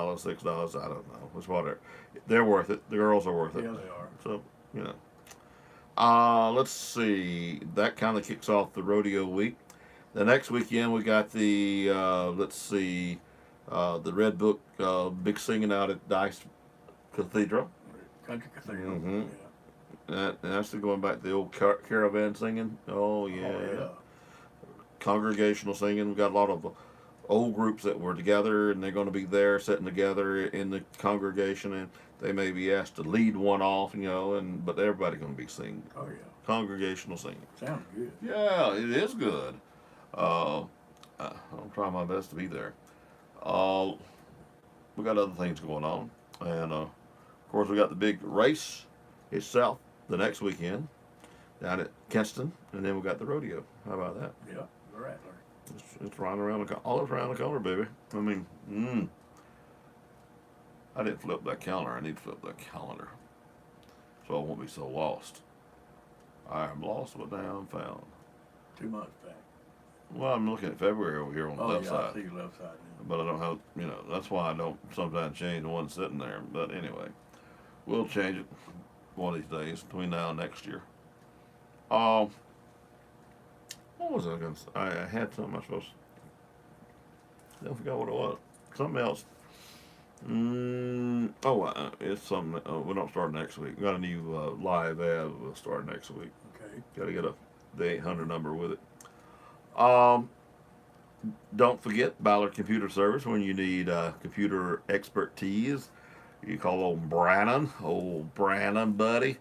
don't know. It's whatever. They're worth it. The girls are worth it. Yeah, they are. So, you know. Let's see. That kind of kicks off the rodeo week. The next weekend we got the the Red Book big singing out at Dice Cathedral. Country Cathedral. Mm-hmm. Yeah. That's going back to the old caravan singing. Oh yeah. Oh, yeah. Congregational singing. We got a lot of old groups that were together, and they're going to be there sitting together in the congregation, and they may be asked to lead one off, but everybody's going to be singing. Oh yeah. Congregational singing. Sounds good. Yeah, it is good. I'll try my best to be there. We got other things going on, and of course we got the big race itself the next weekend down at Kinston, and then we got the rodeo. How about that? Yeah, the Rattler. It's right around all around the corner, baby. I mean, I didn't flip that calendar. I need to flip that calendar, so I won't be so lost. I am lost, but now I'm found. 2 months back. Well, I'm looking at February over here on the left side. I see your left side now. But I don't have, that's why I don't sometimes change the one sitting there. But anyway, we'll change it one of these days between now and next year. What was I going to say? I had something I was supposed to. I forgot what it was. Something else. It's something. We don't start next week. We got a new live ad. We'll start next week. Okay. Got to get the 800 number with it. Don't forget Ballard Computer Service when you need computer expertise. You call old Brannon, buddy.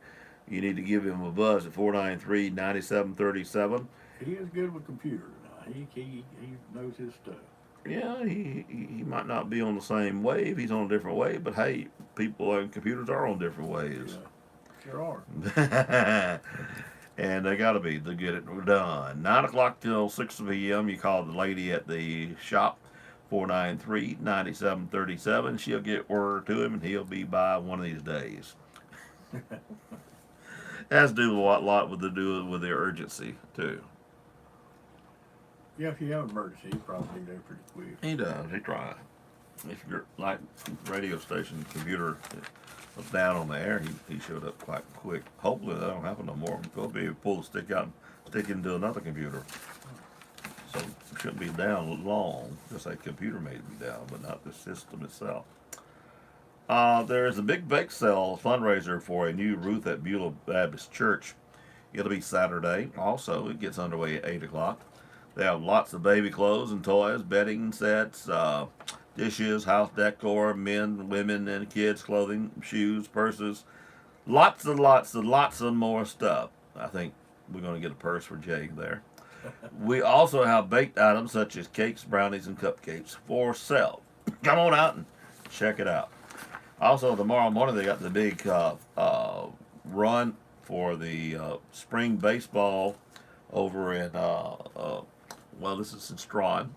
You need to give him a buzz at 493-9737. He is good with computers now. He knows his stuff. Yeah, he might not be on the same wave. He's on a different wave, but hey, people and computers are on different waves. Yeah, sure are. And they got to be to get it done. 9 o'clock till 6 p.m. You call the lady at the shop, 493-9737. She'll get word to him, and he'll be by one of these days. Has to do a lot with the urgency too. Yeah, if you have an emergency, he'll probably be there pretty quick. He does. He tries. If you're like radio station computer was down on the air, he showed up quite quick. Hopefully that don't happen no more. We'll be able to pull the stick out and stick it into another computer. So it shouldn't be down long. Just like computer may be down, but not the system itself. There is a big bake sale fundraiser for a new Ruth at Beulah Baptist Church. It'll be Saturday. Also, it gets underway at 8 o'clock. They have lots of baby clothes and toys, bedding sets, dishes, house decor, men, women, and kids' clothing, shoes, purses. Lots and lots and lots of more stuff. I think we're going to get a purse for Jay there. We also have baked items such as cakes, brownies, and cupcakes for sale. Come on out and check it out. Also, tomorrow morning they got the big run for the spring baseball over in, this is in Strawn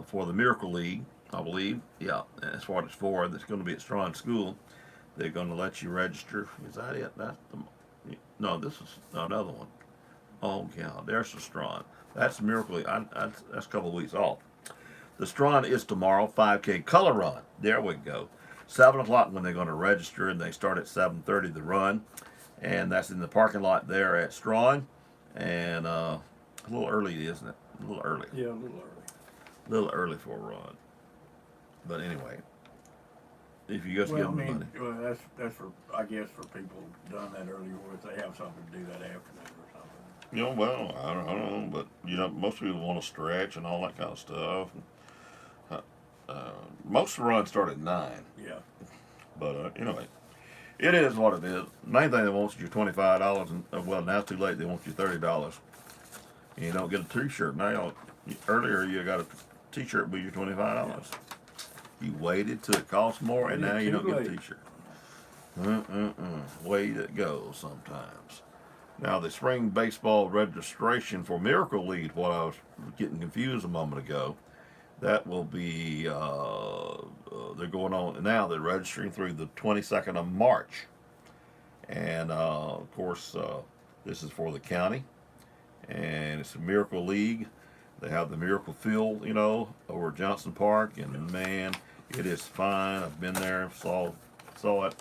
for the Miracle League, I believe. Yeah, that's what it's for. That's going to be at Strawn School. They're going to let you register. Is that it? No, this is another one. Oh, yeah, there's the Strawn. That's Miracle. That's a couple of weeks off. The Strawn is tomorrow, 5K color run. There we go. 7 o'clock when they're going to register, and they start at 7:30 the run. And that's in the parking lot there at Strawn. And a little early, isn't it? A little early. Yeah, a little early. A little early for a run. But anyway, if you just give them the money. Well, that's for, I guess, for people done that earlier, or if they have something to do that afternoon or something. You know, well, I don't know, but you know, most people want to stretch and all that kind of stuff. Most of the runs start at 9. Yeah. But anyway, it is what it is. Main thing they want is your $25, and well, now it's too late. They want you $30, and you don't get a T-shirt now. Earlier, you got a T-shirt with your $25. Yeah. You waited till it cost more, and now you don't get a T-shirt. Way to go sometimes. Now, the spring baseball registration for Miracle League, what I was getting confused a moment ago, that will be, they're going on now. They're registering through the 22nd of March. And, of course, this is for the county. And it's a Miracle League. They have the Miracle Field, you know, over at Johnson Park. And, man, it is fine. I've been there, saw it.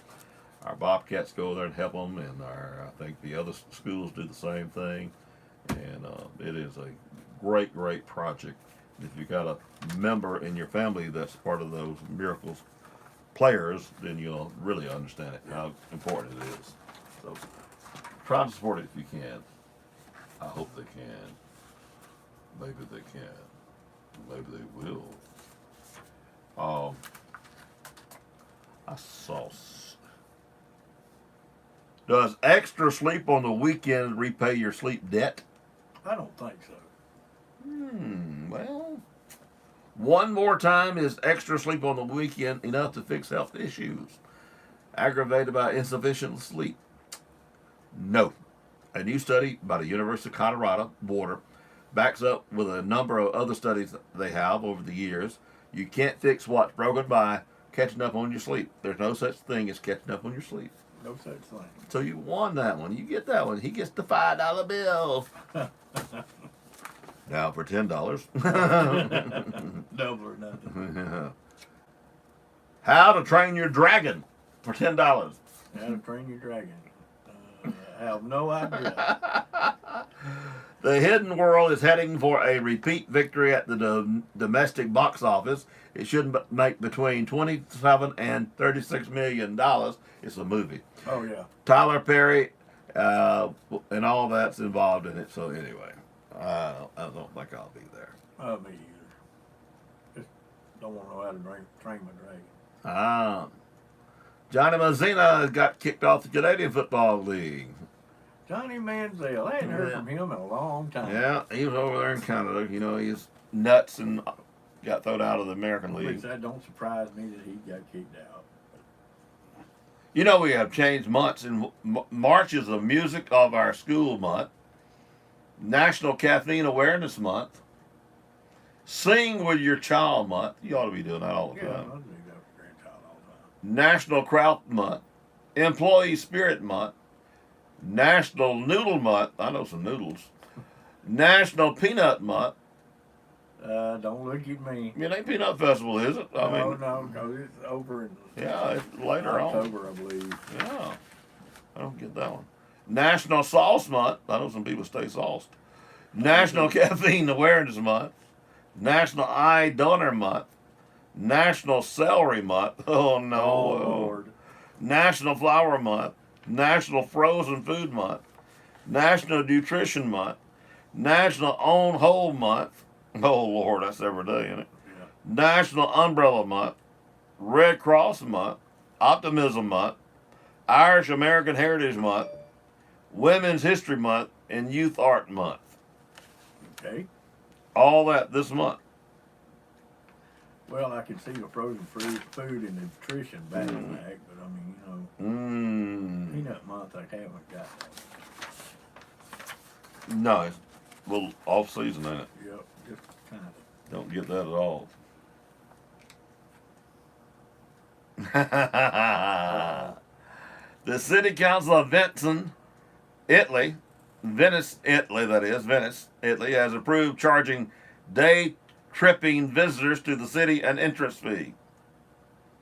Our Bobcats go there and help them. And I think the other schools do the same thing. And it is a great, great project. If you got a member in your family that's part of those Miracles players, then you'll really understand it, how important it is. So try to support it if you can. I hope they can. Maybe they can. Maybe they will. I saw. Does extra sleep on the weekend repay your sleep debt? I don't think so. Well, one more time, is extra sleep on the weekend enough to fix health issues aggravated by insufficient sleep? No. A new study by the University of Colorado Boulder backs up with a number of other studies they have over the years. You can't fix what's broken by catching up on your sleep. There's no such thing as catching up on your sleep. No such thing. So you won that one. You get that one. He gets the $5 bill. Now for $10. Double or nothing. How to Train Your Dragon for $10. How to Train Your Dragon. I have no idea. The Hidden World is heading for a repeat victory at the domestic box office. It should make between $27 and $36 million. It's a movie. Oh, yeah. Tyler Perry and all that's involved in it. So anyway, I don't think I'll be there. Me either. Just don't want to know how to train my dragon. Johnny Mazzina got kicked off the Canadian Football League. Johnny Manziel. I hadn't heard from him in a long time. Yeah, he was over there in Canada. You know, he's nuts and got thrown out of the American League. That don't surprise me that he got kicked out. You know, we have changed months. And March is the Music of Our School month. National Caffeine Awareness Month. Sing with Your Child month. You ought to be doing that all the time. I'll do that for grandchild all the time. National Kraut month. Employee Spirit month. National Noodle month. I know some noodles. National Peanut month. Don't look at me. It ain't Peanut Festival, is it? No, because it's over in yeah, it's later October, on. I believe. Yeah. I don't get that one. National Sauce Month. I know some people stay sauced. National Caffeine Awareness Month. National Eye Donor Month. National Celery Month. Oh, no. Oh, Lord. National Flower Month. National Frozen Food Month. National Nutrition Month. National Own Whole Month. Oh, Lord, that's every day, isn't it? Yeah. National Umbrella Month. Red Cross Month. Optimism Month. Irish American Heritage Month. Women's History Month. And Youth Art Month. Okay. All that this month. Well, I can see the frozen food and nutrition back, but I mean, you know, peanut month I haven't got that. No, it's a little off season, ain't it? Yep, just kind of. Don't get that at all. The City Council of Vincennes, Italy, Venice, Italy, Venice, Italy, has approved charging day tripping visitors to the city an entrance fee.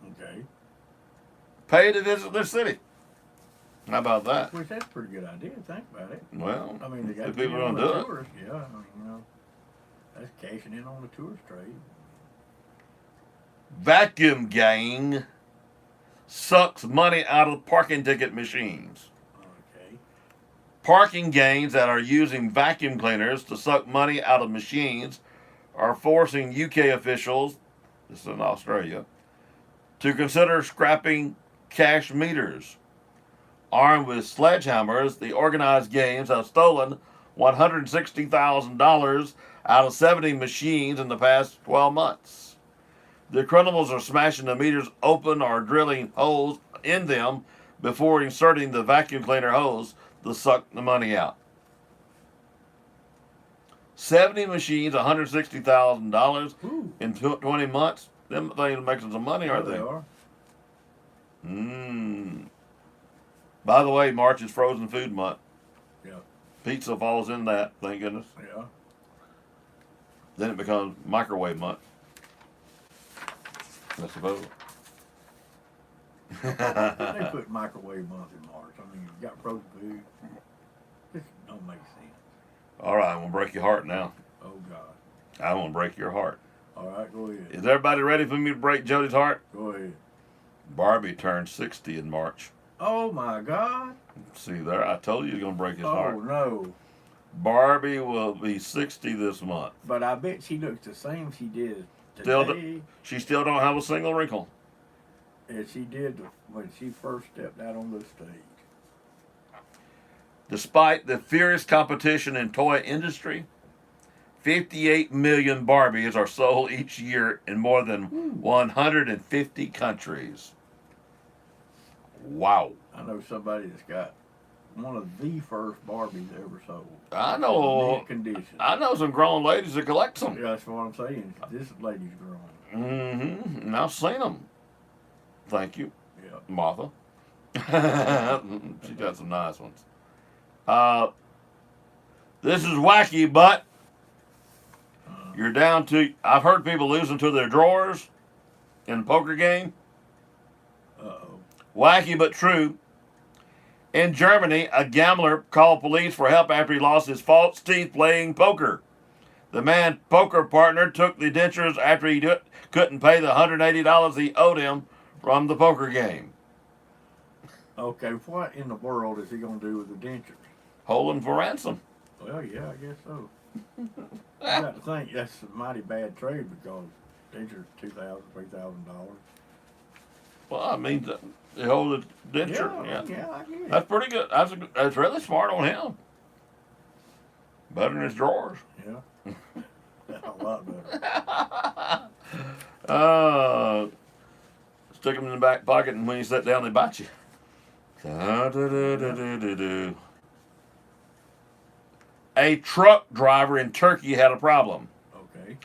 Okay. Pay to visit their city. How about that? Which that's a pretty good idea. Think about it. Well, I mean, they got if people don't do it. tourists. Yeah, I mean, you know, that's cashing in on the tourist trade. Vacuum gang sucks money out of parking ticket machines. Okay. Parking gangs that are using vacuum cleaners to suck money out of machines are forcing UK officials, this is in Australia, to consider scrapping cash meters. Armed with sledgehammers, the organized gangs have stolen $160,000 out of 70 machines in the past 12 months. The criminals are smashing the meters open or drilling holes in them before inserting the vacuum cleaner hose to suck the money out. 70 machines, $160,000 in 20 months. Them things are making some money, aren't they? They are. By the way, March is frozen food month. Yeah. Pizza falls in that, thank goodness. Yeah. Then it becomes microwave month. I suppose. They put microwave month in March. I mean, you got frozen food. This don't make sense. All right, I'm going to break your heart now. Oh, God. I'm going to break your heart. All right, go ahead. Is everybody ready for me to break Jody's heart? Go ahead. Barbie turned 60 in March. Oh, my God. See there, I told you you're going to break his heart. Oh, no. Barbie will be 60 this month. But I bet she looks the same she did Still, today she still don't have a single wrinkle. as she did when she first stepped out on the stage. Despite the fierce competition in toy industry, 58 million Barbies are sold each year in more than 150 countries. Wow. I know somebody that's got one of the first Barbies ever sold. I know. Mint condition. I know some grown ladies that collect them. Yeah, that's what I'm saying. This lady's grown. Mm-hmm. And I've seen them. Thank you, Yeah. Martha. She got some nice ones. This is wacky, but you're down to. I've heard people losing to their drawers in a poker game. Uh-oh. Wacky but true. In Germany, a gambler called police for help after he lost his false teeth playing poker. The man's poker partner took the dentures after he couldn't pay the $180 he owed him from the poker game. Okay, what in the world is he going to do with the dentures? Hold him for ransom. Well, yeah, I guess so. I got to think that's a mighty bad trade because dentures $2,000, $3,000. Well, I mean, they hold the denture. Yeah, I get it. That's pretty good. That's really smart on him. Better than his drawers. Yeah. A lot better. Stick them in the back pocket, and when you sit down, they bite you. A truck driver in Turkey had a problem. Okay.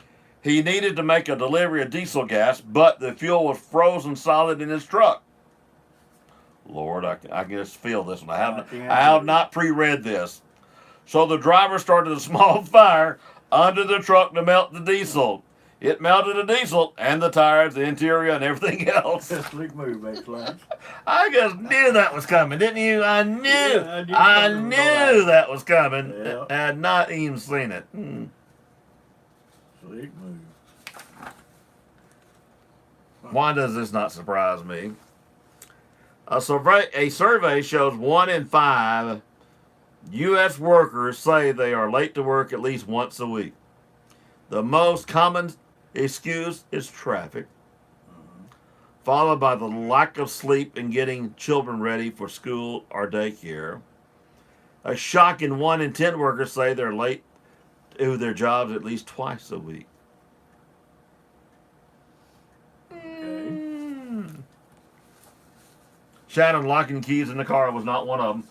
He needed to make a delivery of diesel gas, but the fuel was frozen solid in his truck. Lord, I can just feel this one. I have not pre-read this. So the driver started a small fire under the truck to melt the diesel. It melted the diesel and the tires, the interior, and everything else. Slick move, mate. I just knew that was coming, didn't you? I knew. I knew that was coming. Yeah. I had not even seen it. Slick move. Why does this not surprise me? A survey shows 1 in 5 U.S. workers say they are late to work at least once a week. The most common excuse is traffic, followed by the lack of sleep and getting children ready for school or daycare. A shocking 1 in 10 workers say they're late to their jobs at least twice a week. Shannon locking keys in the car was not one of them.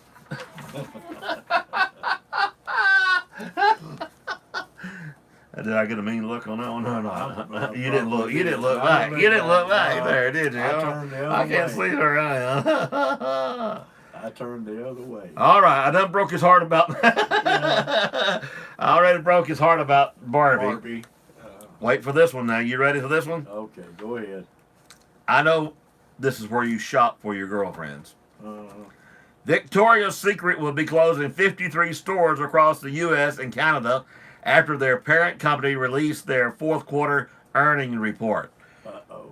Did I get a mean look on that one? No. You didn't look. You didn't look back. You didn't look back there, did you? I can't see her eye. I turned the other way. All right, I done broke his heart about. I already broke his heart about Barbie. Wait for this one now. You ready for this one? Okay, go ahead. I know this is where you shop for your girlfriends. Victoria's Secret will be closing 53 stores across the U.S. and Canada after their parent company released their fourth quarter earning report.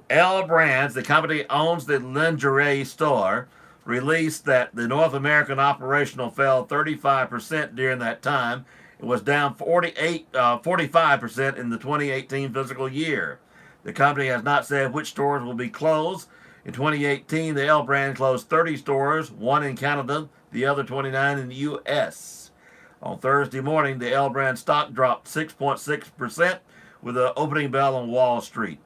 L Brands, the company owns the lingerie store, released that the North American operational fell 35% during that time. It was down 45% in the 2018 fiscal year. The company has not said which stores will be closed. In 2018, the L brand closed 30 stores, one in Canada, the other 29 in the U.S. On Thursday morning, the L brand stock dropped 6.6% with an opening bell on Wall Street.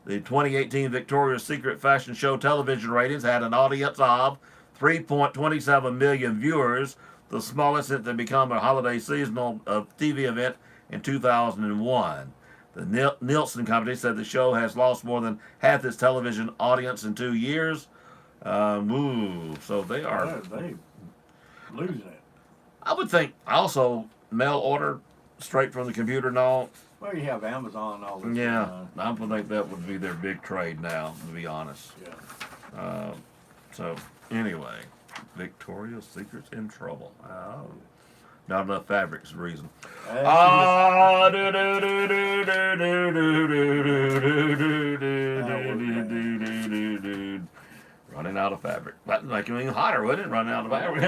The 2018 Victoria's Secret fashion show television ratings had an audience of 3.27 million viewers, the smallest since it became a holiday seasonal TV event in 2001. The Nielsen company said the show has lost more than half its television audience in 2 years. So they are they losing it. I would think also mail order straight from the computer and all. Well, you have Amazon and all this. Yeah, I would think that would be their big trade now, to be honest. Yeah. So anyway, Victoria's Secret's in trouble. Oh. Not enough fabric's the reason. Running out of fabric. That'd make it even hotter, wouldn't it? Running out of fabric.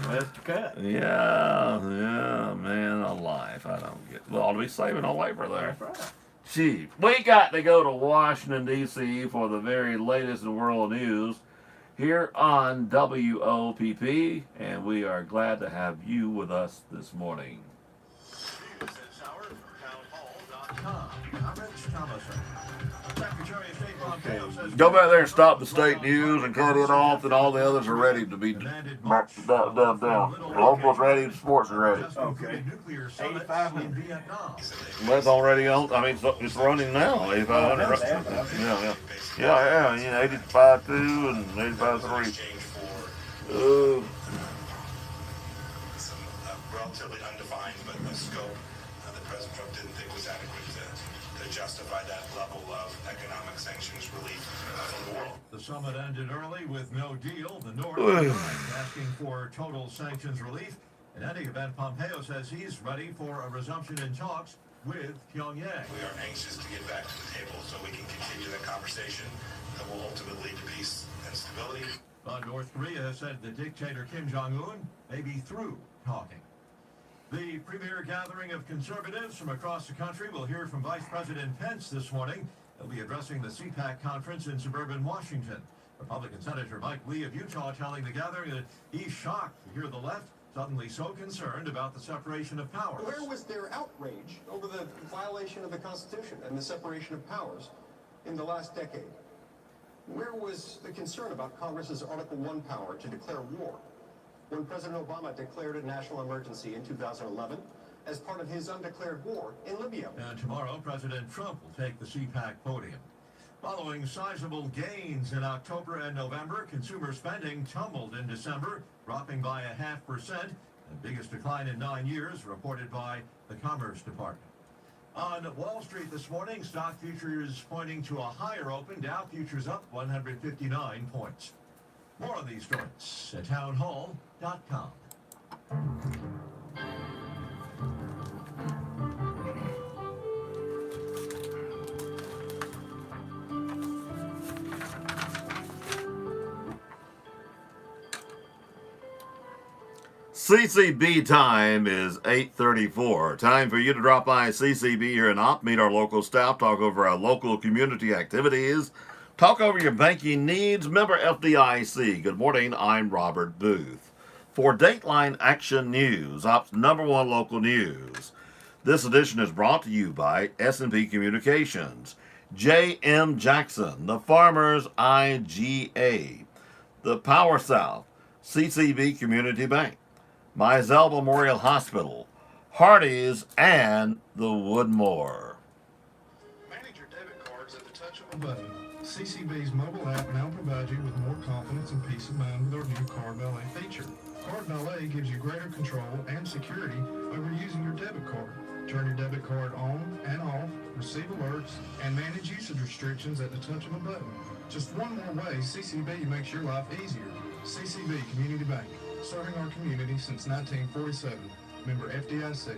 That's the cut. Yeah, man, alive. I don't get. Well, ought to be saving on labor there. That's right. Gee, we got to go to Washington, D.C. for the very latest in world news here on WOPP, and we are glad to have you with us this morning. Go back there and stop the state news and cut it off, and all the others are ready to be dubbed down. Locals ready, sports are ready. Okay. 8,500. That's already on. I mean, it's running now. 8,500. Yeah. 85.2 and 85.3. Some relatively undefined, but the scope that President Trump didn't think was adequate to justify that level of economic sanctions relief from the world. The summit ended early with no deal. The North asking for total sanctions relief. In any event, Pompeo says he's ready for a resumption in talks with Pyongyang. We are anxious to get back to the table so we can continue that conversation that will ultimately lead to peace and stability. But North Korea has said the dictator Kim Jong-un may be through talking. The premier gathering of conservatives from across the country will hear from Vice President Pence this morning. He'll be addressing the CPAC conference in suburban Washington. Republican Senator Mike Lee of Utah telling the gathering that he's shocked to hear the left suddenly so concerned about the separation of powers. Where was their outrage over the violation of the Constitution and the separation of powers in the last decade? Where was the concern about Congress's Article 1 power to declare war when President Obama declared a national emergency in 2011 as part of his undeclared war in Libya? And tomorrow, President Trump will take the CPAC podium. Following sizable gains in October and November, consumer spending tumbled in December, dropping by 0.5%, the biggest decline in 9 years, reported by the Commerce Department. On Wall Street this morning, stock futures pointing to a higher open, Dow futures up 159 points. More on these stories at townhall.com. CCB time is 8:34. Time for you to drop by CCB here in Opp, meet our local staff, talk over our local community activities, talk over your banking needs. Member FDIC. Good morning, I'm Robert Booth. For Dateline Action News, Opp's #1 local news. This edition is brought to you by S&P Communications, J.M. Jackson, the Farmers IGA, the Power South, CCB Community Bank, Mizell Memorial Hospital, Hardee's, and the Woodmore. Manage your debit cards at the touch of a button. CCB's mobile app now provides you with more confidence and peace of mind with our new Card Valet feature. Card Valet gives you greater control and security over using your debit card. Turn your debit card on and off, receive alerts, and manage usage restrictions at the touch of a button. Just one more way CCB makes your life easier. CCB Community Bank, serving our community since 1947. Member FDIC.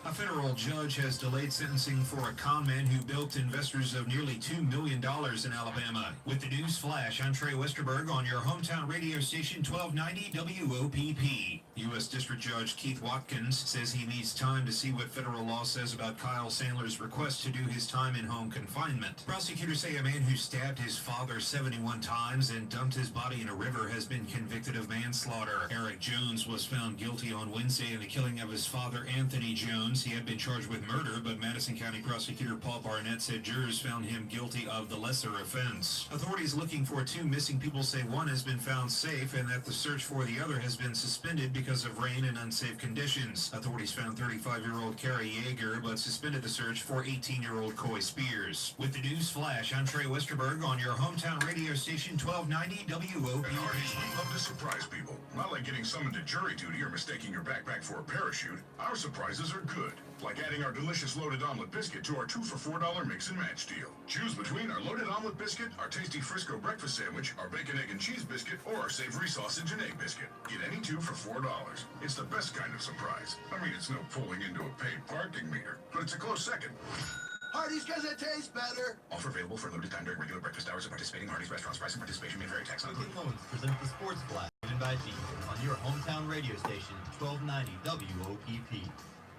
A federal judge has delayed sentencing for a con man who bilked investors of nearly $2 million in Alabama. With the news flash, I'm Trey Westerberg on your hometown radio station 1290 WOPP. U.S. District Judge Keith Watkins says he needs time to see what federal law says about Kyle Sandler's request to do his time in home confinement. Prosecutors say a man who stabbed his father 71 times and dumped his body in a river has been convicted of manslaughter. Eric Jones was found guilty on Wednesday in the killing of his father, Anthony Jones. He had been charged with murder, but Madison County Prosecutor Paul Barnett said jurors found him guilty of the lesser offense. Authorities looking for 2 missing people say one has been found safe and that the search for the other has been suspended because of rain and unsafe conditions. Authorities found 35-year-old Carrie Yeager, but suspended the search for 18-year-old Coy Spears. With the news flash, I'm Trey Westerberg on your hometown radio station 1290 WOPP. At Hardee's, we love to surprise people. Not like getting summoned to jury duty or mistaking your backpack for a parachute. Our surprises are good. Like adding our delicious loaded omelet biscuit to our 2 for $4 mix and match deal. Choose between our loaded omelet biscuit, our tasty Frisco breakfast sandwich, our bacon, egg, and cheese biscuit, or our savory sausage and egg biscuit. Get any 2 for $4. It's the best kind of surprise. I mean, it's no pulling into a paid parking meter, but it's a close second. Hardee's because it tastes better. Offer available for a limited time during regular breakfast hours at participating Hardee's restaurants. Price and participation may vary. Tax not included. Loans present the Sports Flash given by Jeep on your hometown radio station 1290 WOPP.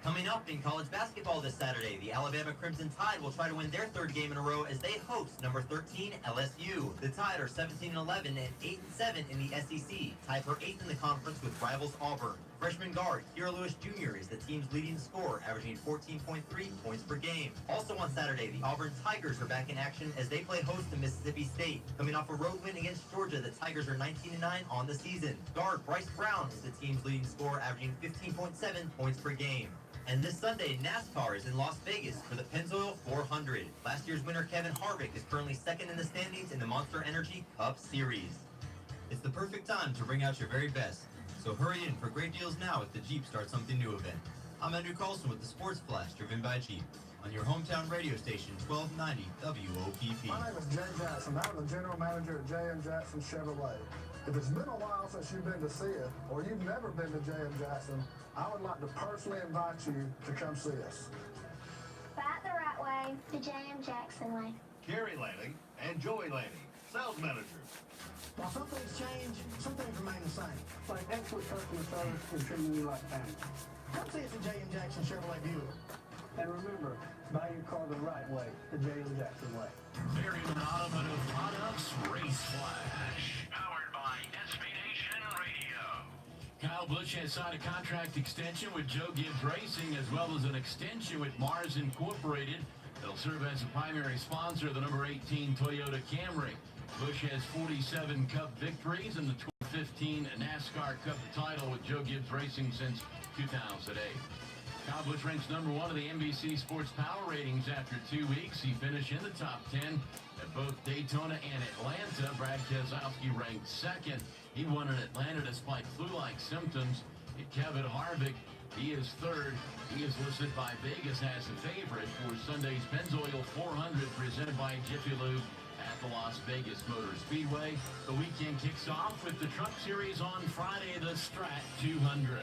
Coming up in college basketball this Saturday, the Alabama Crimson Tide will try to win their 3rd game in a row as they host number 13 LSU. The Tide are 17-11 and 8-7 in the SEC, tied for 8th in the conference with rivals Auburn. Freshman guard Kira Lewis Jr. is the team's leading scorer, averaging 14.3 points per game. Also on Saturday, the Auburn Tigers are back in action as they play host to Mississippi State. Coming off a road win against Georgia, the Tigers are 19-9 on the season. Guard Bryce Brown is the team's leading scorer, averaging 15.7 points per game. And this Sunday, NASCAR is in Las Vegas for the Pennzoil 400. Last year's winner Kevin Harvick is currently 2nd in the standings in the Monster Energy Cup Series. It's the perfect time to bring out your very best. So hurry in for great deals now at the Jeep Start Something New event. I'm Andrew Carlson with the Sports Flash, driven by Jeep, on your hometown radio station 1290 WOPP. My name is Jay Jackson. I'm the general manager at J.M. Jackson Chevrolet. If it's been a while since you've been to see us, or you've never been to J.M. Jackson, I would like to personally invite you to come see us. Right the right way, the J.M. Jackson way. Carrie Laney and Joey Laney, sales managers. While some things change, some things remain the same. Like excellent customer service and treating you like family. Come see us at J.M. Jackson Chevrolet Buick. And remember, buy your car the right way, the J.M. Jackson way. Berryman Automotive Products Race Flash. Powered by SB Nation Radio. Kyle Busch has signed a contract extension with Joe Gibbs Racing as well as an extension with Mars Incorporated. They'll serve as a primary sponsor of the number 18 Toyota Camry. Busch has 47 Cup victories and the 2015 NASCAR Cup title with Joe Gibbs Racing since 2008. Kyle Busch ranks number 1 of the NBC Sports Power Ratings after 2 weeks. He finished in the top 10 at both Daytona and Atlanta. Brad Keselowski ranked 2nd. He won in Atlanta despite flu-like symptoms. And Kevin Harvick, he is 3rd. He is listed by Vegas as a favorite for Sunday's Pennzoil 400 presented by Jiffy Lube at the Las Vegas Motor Speedway. The weekend kicks off with the Truck Series on Friday, the Strat 200.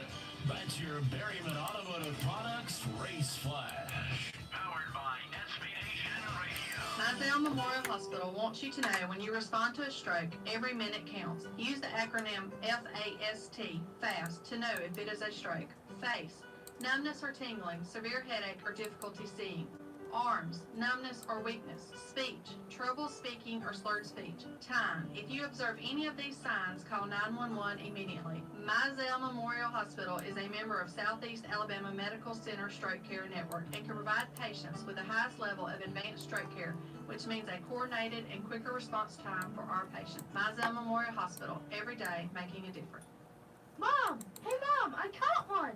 That's your Berryman Automotive Products Race Flash. Powered by SB Nation Radio. Mizell Memorial Hospital wants you to know when you respond to a stroke, every minute counts. Use the acronym FAST, FAST, to know if it is a stroke. Face, numbness or tingling, severe headache or difficulty seeing. Arms, numbness or weakness. Speech, trouble speaking or slurred speech. Time, if you observe any of these signs, call 911 immediately. Mizell Memorial Hospital is a member of Southeast Alabama Medical Center Stroke Care Network and can provide patients with the highest level of advanced stroke care, which means a coordinated and quicker response time for our patients. Mizell Memorial Hospital, every day making a difference. Mom! Hey, Mom, I caught one!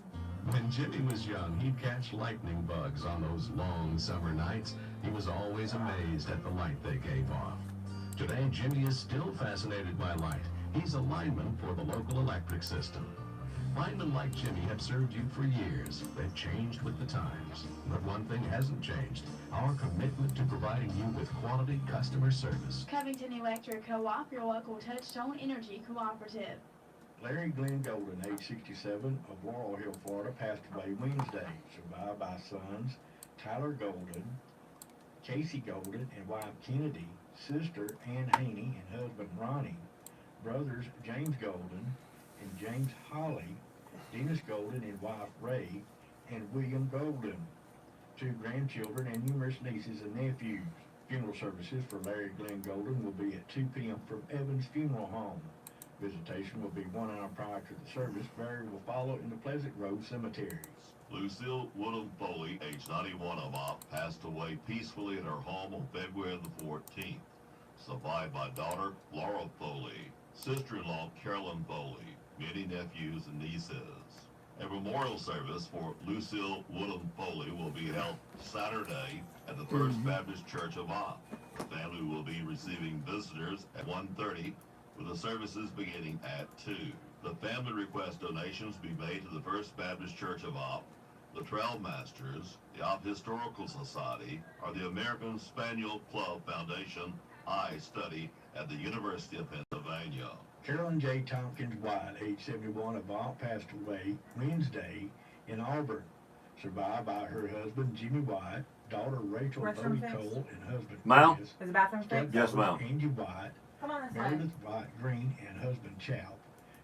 When Jimmy was young, he'd catch lightning bugs on those long summer nights. He was always amazed at the light they gave off. Today, Jimmy is still fascinated by light. He's a lineman for the local electric system. Linemen like Jimmy have served you for years. They've changed with the times. But one thing hasn't changed: our commitment to providing you with quality customer service. Covington Electric Co-op, your local Touchstone Energy Cooperative. Larry Glenn Golden, age 67, of Laurel Hill, Florida, passed away Wednesday, survived by sons Tyler Golden, Casey Golden, and wife Kennedy, sister Ann Haney, and husband Ronnie, brothers James Golden and James Holly, Dennis Golden and wife Ray, and William Golden, 2 grandchildren, and numerous nieces and nephews. Funeral services for Larry Glenn Golden will be at 2 p.m. from Evans Funeral Home. Visitation will be 1 hour prior to the service. Burial will follow in the Pleasant Grove Cemetery. Lucille Woodham Foley, age 91 of Opp, passed away peacefully at her home on February the 14th. Survived by daughter Laura Foley, sister-in-law Carolyn Foley, many nephews and nieces. A memorial service for Lucille Woodham Foley will be held Saturday at the First Baptist Church of Opp. The family will be receiving visitors at 1:30, with the services beginning at 2. The family requests donations be made to the First Baptist Church of Opp, the Trail Masters, the Opp Historical Society, or the American Spaniel Club Foundation I Study at the University of Pennsylvania. Carolyn J. Tompkins White, age 71 of Opp, passed away Wednesday in Auburn, survived by her husband Jimmy White, daughter Rachel Restroom Bodie fixed. Cole, and husband Ma'am? Chris, Is the bathroom fixed? Yes, ma'am. Angie White, Come on this way. Meredith White Green and husband Chap,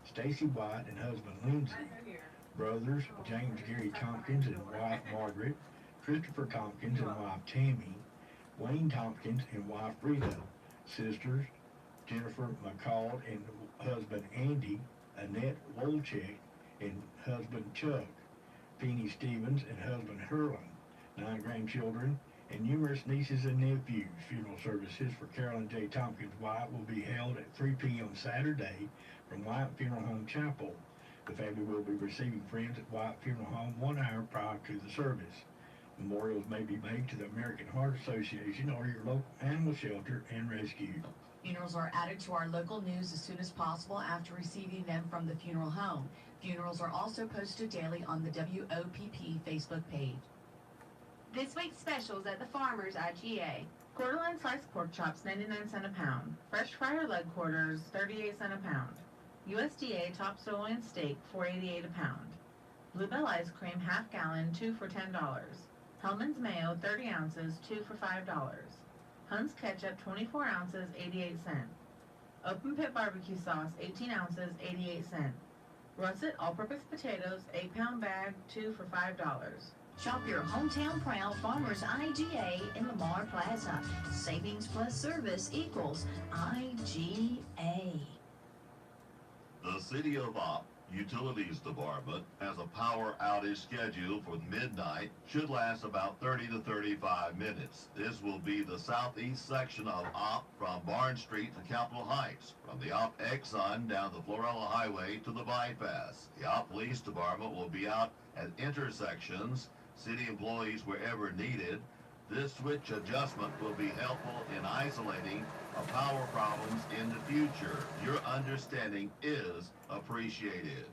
Stacy White and husband Lindsay, brothers James Gary Tompkins and wife Margaret, Christopher Tompkins and wife Tammy, Wayne Tompkins and wife Rita, sisters Jennifer McCall and husband Andy, Annette Wolchek and husband Chuck, Penny Stevens and husband Herlin, 9 grandchildren, and numerous nieces and nephews. Funeral services for Carolyn J. Tompkins White will be held at 3 p.m. Saturday from White Funeral Home Chapel. The family will be receiving friends at White Funeral Home 1 hour prior to the service. Memorials may be made to the American Heart Association or your local animal shelter and rescue. Funerals are added to our local news as soon as possible after receiving them from the funeral home. Funerals are also posted daily on the WOPP Facebook page. This week's specials at the Farmers IGA. Quarter line sliced pork chops, 99 cents a pound. Fresh fryer leg quarters, 38 cents a pound. USDA top sirloin steak, $4.88 a pound. Bluebell ice cream, half gallon, 2 for $10. Hellman's mayo, 30 ounces, 2 for $5. Hunt's ketchup, 24 ounces, 88 cents. Open pit barbecue sauce, 18 ounces, 88 cents. Russet all-purpose potatoes, 8-pound bag, 2 for $5. Shop your hometown proud Farmers IGA in Lamar Plaza. Savings plus service equals IGA. The City of Opp Utilities Department has a power outage scheduled for midnight, should last about 30 to 35 minutes. This will be the southeast section of Opp from Barn Street to Capitol Heights, from the Opp Exxon down the Florella Highway to the bypass. The Opp Police Department will be out at intersections, city employees wherever needed. This switch adjustment will be helpful in isolating power problems in the future. Your understanding is appreciated.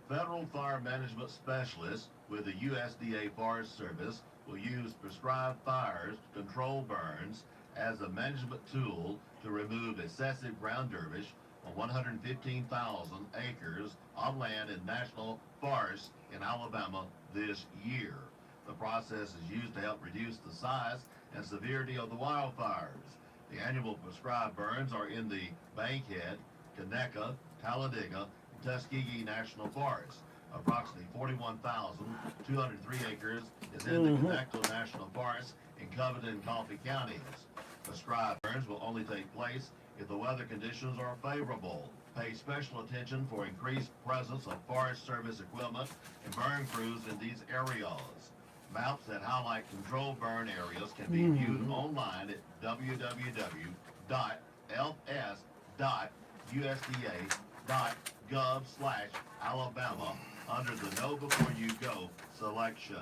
Federal Fire Management Specialists with the USDA Forest Service will use prescribed fires to control burns as a management tool to remove excessive ground dervish on 115,000 acres on land in national forests in Alabama this year. The process is used to help reduce the size and severity of the wildfires. The annual prescribed burns are in the Bankhead, Conecuh, Talladega, and Tuskegee National Forests. Approximately 41,203 acres is in the Conecuh National Forest in Covington and Coffee counties. Prescribed burns will only take place if the weather conditions are favorable. Pay special attention for increased presence of Forest Service equipment and burn crews in these areas. Maps that highlight controlled burn areas can be viewed online at www.ls.usda.gov/Alabama under the Know Before You Go Latino selection.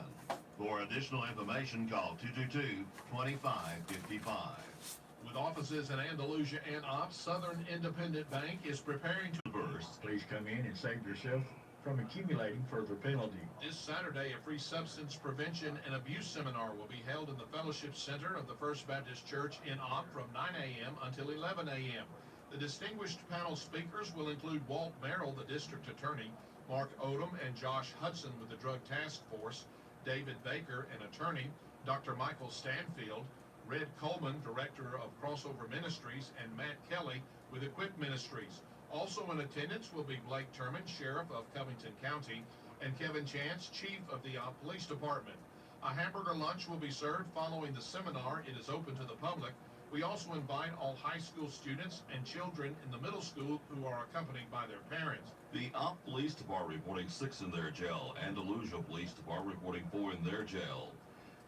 For additional information, call 222-2555. With offices in Andalusia and Ops, Southern Independent Bank is preparing to burst. Please come in and save yourself from accumulating further penalty. This Saturday, a free substance prevention and abuse seminar will be held in the Fellowship Center of the First Baptist Church in Opp from 9 a.m. until 11 a.m. The distinguished panel speakers will include Walt Merrill, the district attorney, Mark Odom and Josh Hudson with the Drug Task Force, David Baker, an attorney, Dr. Michael Stanfield, Red Coleman, director of Crossover Ministries, and Matt Kelly with Equip Ministries. Also in attendance will be Blake Turman, Sheriff of Covington County, and Kevin Chance, Chief of the Police Department. A hamburger lunch will be served following the seminar. It is open to the public. We also invite all high school students and children in the middle school who are accompanied by their parents. The Opp Police Department reporting 6 in their jail. Andalusia Police Department reporting 4 in their jail.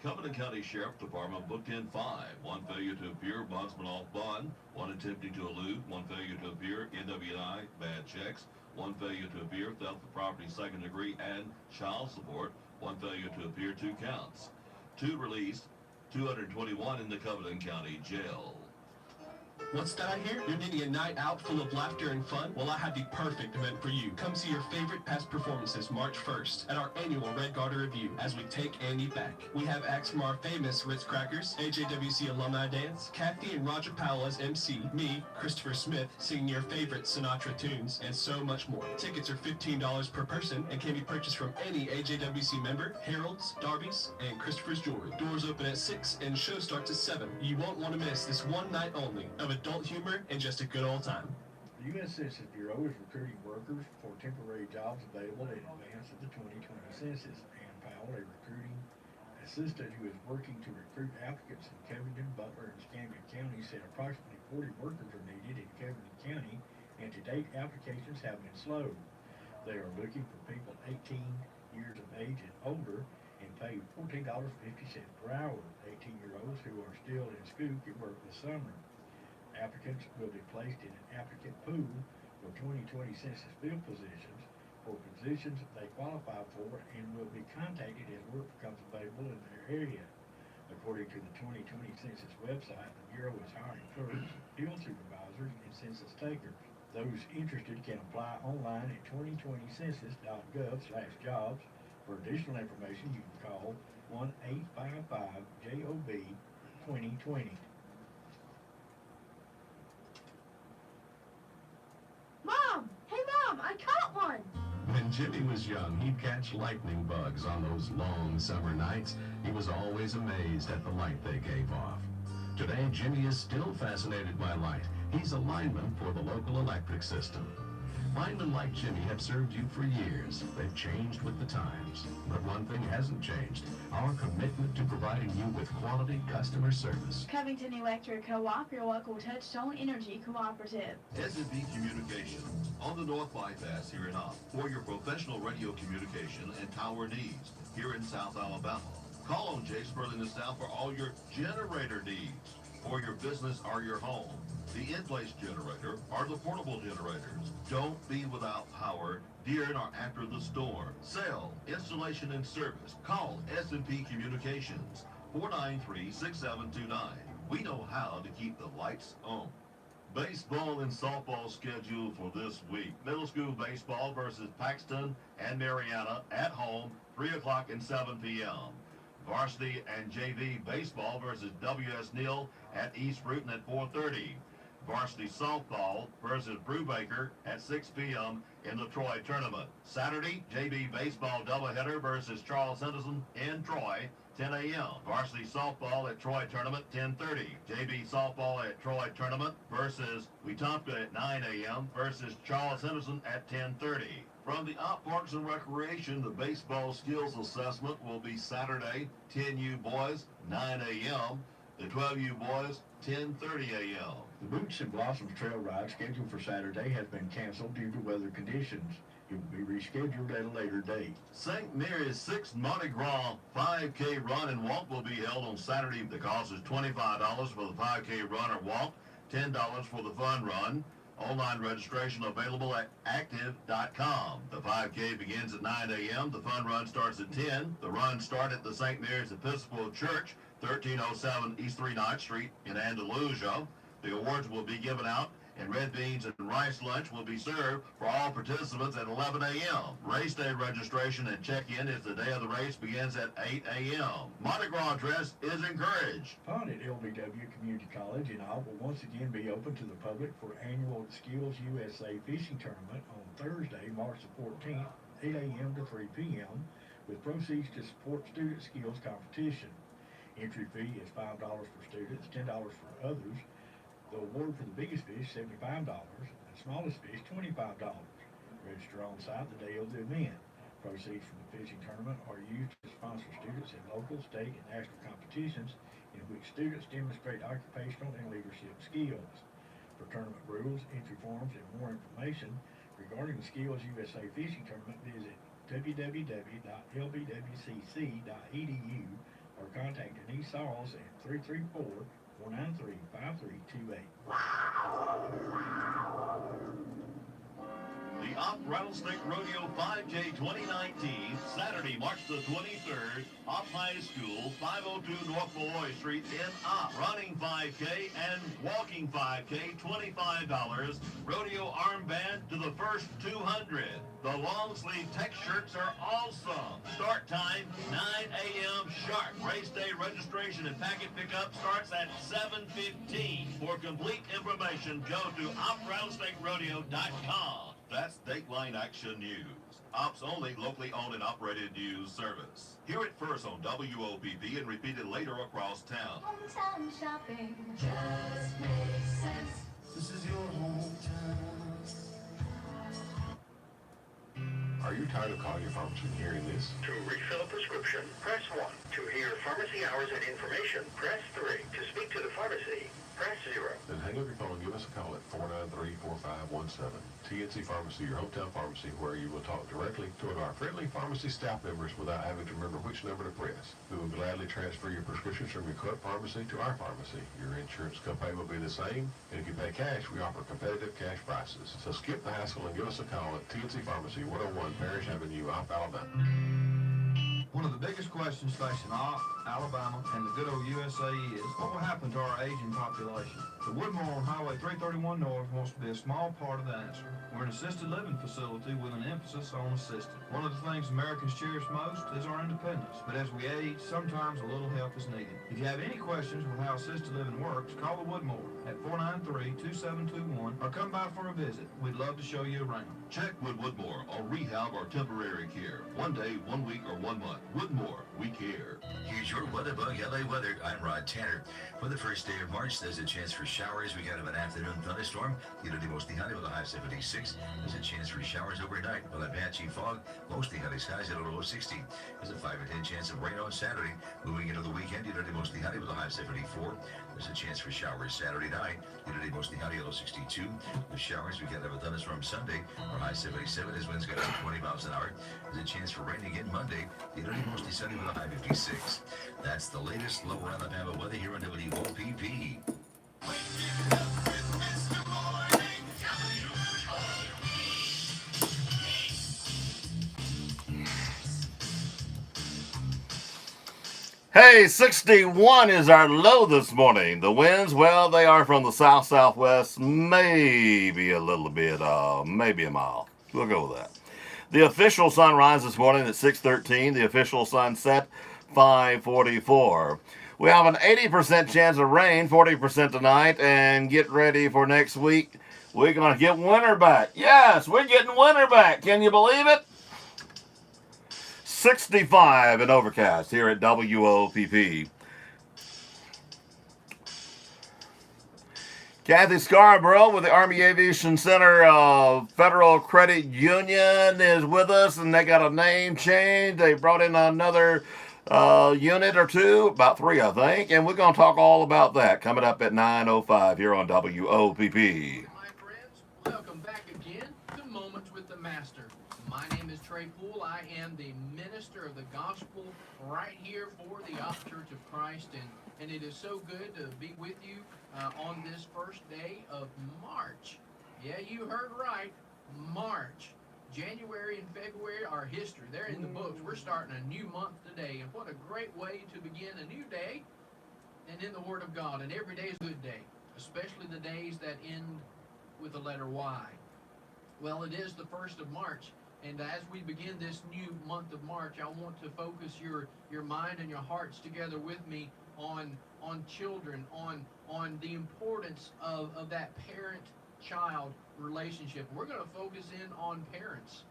Covington County Sheriff Department booked in 5. 1 failure to appear, bondsman off bond. 1 attempting to elude. 1 failure to appear, NWI, bad checks. 1 failure to appear, theft of property, 2nd degree, and child support. 1 failure to appear, 2 counts. 2 released, 221 in the Covington County Jail. What's that I hear? You're needing a night out full of laughter and fun? Well, I have the perfect event for you. Come see your favorite past performances March 1st at our annual Red Garter Review as we take Andy back. We have acts from our famous Ritz Crackers, AJWC Alumni Dance, Kathy and Roger Powell as MC, me, Christopher Smith, singing your favorite Sinatra tunes, and so much more. Tickets are $15 per person and can be purchased from any AJWC member, Harold's, Darby's, and Christopher's Jewelry. Doors open at 6 and show starts at 7. You won't want to miss this one night only of adult humor and just a good old time. The U.S. Census Bureau is recruiting workers for temporary jobs available in advance of the 2020 census. Ann Powell, a recruiting assistant who is working to recruit applicants in Covington, Butler, and Escambia County, said approximately 40 workers are needed in Covington County, and to date applications have been slow. They are looking for people 18 years of age and older and pay $14.50 per hour. 18-year-olds who are still in school can work this summer. Applicants will be placed in an applicant pool for 2020 census field positions for positions they qualify for and will be contacted as work becomes available in their area. According to the 2020 census website, the Bureau is hiring clerks, field supervisors, and census takers. Those interested can apply online at 2020census.gov/jobs. For additional information, you can call 1-855-JOB-2020. Mom! Hey, Mom! I caught one! When Jimmy was young, he'd catch lightning bugs on those long summer nights. He was always amazed at the light they gave off. Today, Jimmy is still fascinated by light. He's a lineman for the local electric system. Linemen like Jimmy have served you for years. They've changed with the times. But one thing hasn't changed: our commitment to providing you with quality customer service. Covington Electric Co-op, your local touchstone energy cooperative. S&P Communication on the North Bypass here in Opp for your professional radio communication and tower needs here in South Alabama. Call on Jay Sperling and South for all your generator needs for your business or your home. The in-place generator or the portable generators. Don't be without power during or after the storm. Sale, installation, and service. Call S&P Communications, 493-6729. We know how to keep the lights on. Baseball and softball schedule for this week. Middle school baseball versus Paxton and Mariana at home, 3 o'clock and 7 p.m. Varsity and JV baseball versus W.S. Neal at East Bruton at 4:30. Varsity softball versus Brubaker at 6 p.m. in the Troy tournament. Saturday, JV baseball doubleheader versus Charles Henderson in Troy, 10 a.m. Varsity softball at Troy tournament, 10:30. JV softball at Troy tournament versus Wetumpka at 9 a.m. versus Charles Henderson at 10:30. From the Opp Parks and Recreation, the baseball skills assessment will be Saturday, 10U boys, 9 a.m. The 12U boys, 10:30 a.m. The Boots and Blossoms Trail Ride scheduled for Saturday has been canceled due to weather conditions. It will be rescheduled at a later date. St. Mary's 6th Mardi Gras 5K run and walk will be held on Saturday. The cost is $25 for the 5K run or walk, $10 for the fun run. Online registration available at active.com. The 5K begins at 9 a.m. The fun run starts at 10. The runs start at the St. Mary's Episcopal Church, 1307 East 39th Street in Andalusia. The awards will be given out, and red beans and rice lunch will be served for all participants at 11 a.m. Race day registration and check-in is the day of the race begins at 8 a.m. Mardi Gras dress is encouraged. Fun at LBW Community College in All will once again be open to the public for annual Skills USA Fishing Tournament on Thursday, March the 14th, 8 a.m. to 3 p.m., with proceeds to support student skills competition. Entry fee is $5 for students, $10 for others. The award for the biggest fish, $75, and smallest fish, $25. Register on site the day of the event. Proceeds from the fishing tournament are used to sponsor students in local, state, and national competitions in which students demonstrate occupational and leadership skills. For tournament rules, entry forms, and more information regarding the Skills USA Fishing Tournament, visit www.lbwcc.edu or contact Denise Sauls at 334-493-5328. The Opp Rattlesnake Rodeo 5K 2019, Saturday, March the 23rd, Opp High School, 502 North Malloy Street in Opp. Running 5K and walking 5K, $25. Rodeo armband to the first 200. The long sleeve tech shirts are awesome. Start time, 9 a.m. sharp. Race day registration and packet pickup starts at 7:15. For complete information, go to OppRattlesnakeRodeo.com. That's Dateline Action News. Ops only locally owned and operated news service. Hear it first on WOPP and repeat it later across town. Hometown shopping just makes sense. This is your hometown. Are you tired of calling your pharmacy and hearing this? To refill a prescription, press 1. To hear pharmacy hours and information, press 3. To speak to the pharmacy, press 0. Then hang up your phone and give us a call at 493-4517. TNC Pharmacy, your hometown pharmacy, where you will talk directly to one of our friendly pharmacy staff members without having to remember which number to press. We will gladly transfer your prescriptions from your current pharmacy to our pharmacy. Your insurance copay will be the same, and if you pay cash, we offer competitive cash prices. So skip the hassle and give us a call at TNC Pharmacy, 101 Parish Avenue, Opp, Alabama. One of the biggest questions facing Opp, Alabama, and the good old USA is, what will happen to our aging population? The Woodmore on Highway 331 North wants to be a small part of the answer. We're an assisted living facility with an emphasis on assisted. One of the things Americans cherish most is our independence, but as we age, sometimes a little help is needed. If you have any questions with how assisted living works, call the Woodmore at 493-2721 or come by for a visit. We'd love to show you around. Check with Woodmore on rehab or temporary care. 1 day, 1 week, or 1 month. Woodmore, we care. Here's your weather bug, LA weather. I'm Rod Tanner. For the first day of March, there's a chance for showers. We got an afternoon thunderstorm. It'll be mostly high with a high 76. There's a chance for showers overnight. We'll have patchy fog, mostly high skies at a low 60. There's a 5 or 10 chance of rain on Saturday. Moving into the weekend, it'll be mostly high with a high 74. There's a chance for showers Saturday night. It'll be mostly high at low 62. With showers, we can have a thunderstorm Sunday. Our high 77 as winds get up to 20 miles an hour. There's a chance for rain again Monday. It'll be mostly sunny with a high 56. That's the latest lower Alabama weather here on WOPP. Hey, 61 is our low this morning. The winds, well, they are from the south-southwest, maybe a little bit, maybe a mile. We'll go with that. The official sunrise this morning at 6:13. The official sunset, 5:44. We have an 80% chance of rain, 40% tonight, and get ready for next week. We're going to get winter back. Yes, we're getting winter back. Can you believe it? 65 and overcast here at WOPP. Kathy Scarborough with the Army Aviation Center Federal Credit Union is with us, and they got a name change. They brought in another unit or two, about 3, I think, and we're going to talk all about that coming up at 9:05 here on WOPP. My friends, welcome back again to Moments with the Master. My name is Trey Poole. I am the minister of the gospel right here for the Opp Church of Christ, and it is so good to be with you on this first day of March. Yeah, you heard right. March. January and February are history. They're in the books. We're starting a new month today, and what a great way to begin a new day and in the Word of God. And every day is a good day, especially the days that end with the letter Y. Well, it is the 1st of March, and as we begin this new month of March, I want to focus your mind and your hearts together with me on children, on the importance of that parent-child relationship. We're going to focus in on parents.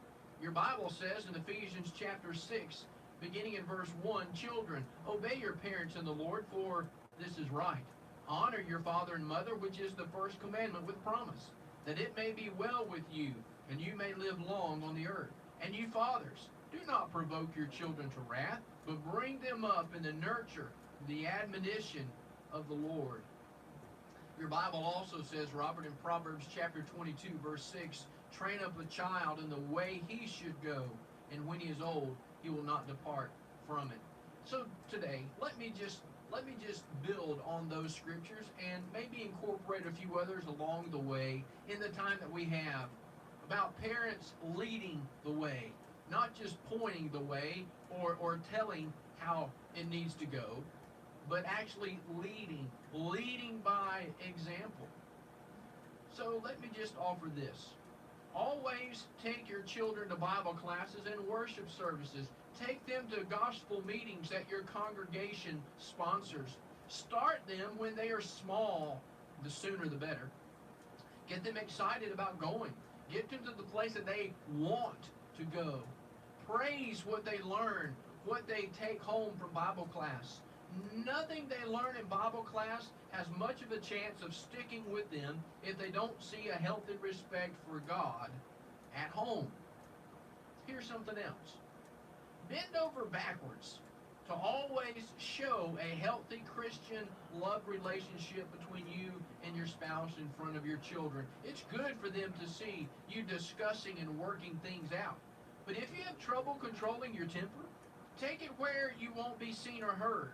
Your Bible says in Ephesians chapter 6, beginning in verse 1, children, obey your parents in the Lord, for this is right. Honor your father and mother, which is the first commandment with promise, that it may be well with you, and you may live long on the earth. And you fathers, do not provoke your children to wrath, but bring them up in the nurture, the admonition of the Lord. Your Bible also says, Robert, in Proverbs chapter 22, verse 6, train up a child in the way he should go, and when he is old, he will not depart from it. So today, let me just build on those scriptures and maybe incorporate a few others along the way in the time that we have about parents leading the way, not just pointing the way or telling how it needs to go, but actually leading by example. So let me just offer this. Always take your children to Bible classes and worship services. Take them to gospel meetings that your congregation sponsors. Start them when they are small. The sooner the better. Get them excited about going. Get them to the place that they want to go. Praise what they learn, what they take home from Bible class. Nothing they learn in Bible class has much of a chance of sticking with them if they don't see a healthy respect for God at home. Here's something else. Bend over backwards to always show a healthy Christian love relationship between you and your spouse in front of your children. It's good for them to see you discussing and working things out. But if you have trouble controlling your temper, take it where you won't be seen or heard.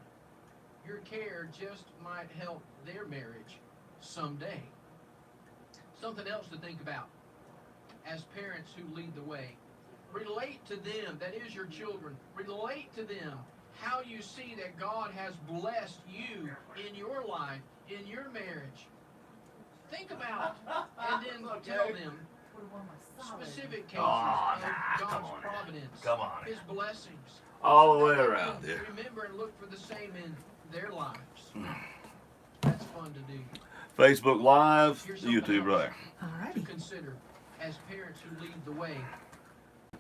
Your care just might help their marriage someday. Something else to think about as parents who lead the way. Relate to them, that is your children. Relate to them how you see that God has blessed you in your life, in your marriage. Think about and then tell them specific cases of God's providence, His blessings. All the way around, yeah. Remember and look for the same in their lives. That's fun to do. Facebook Live, YouTube there. To consider as parents who lead the way.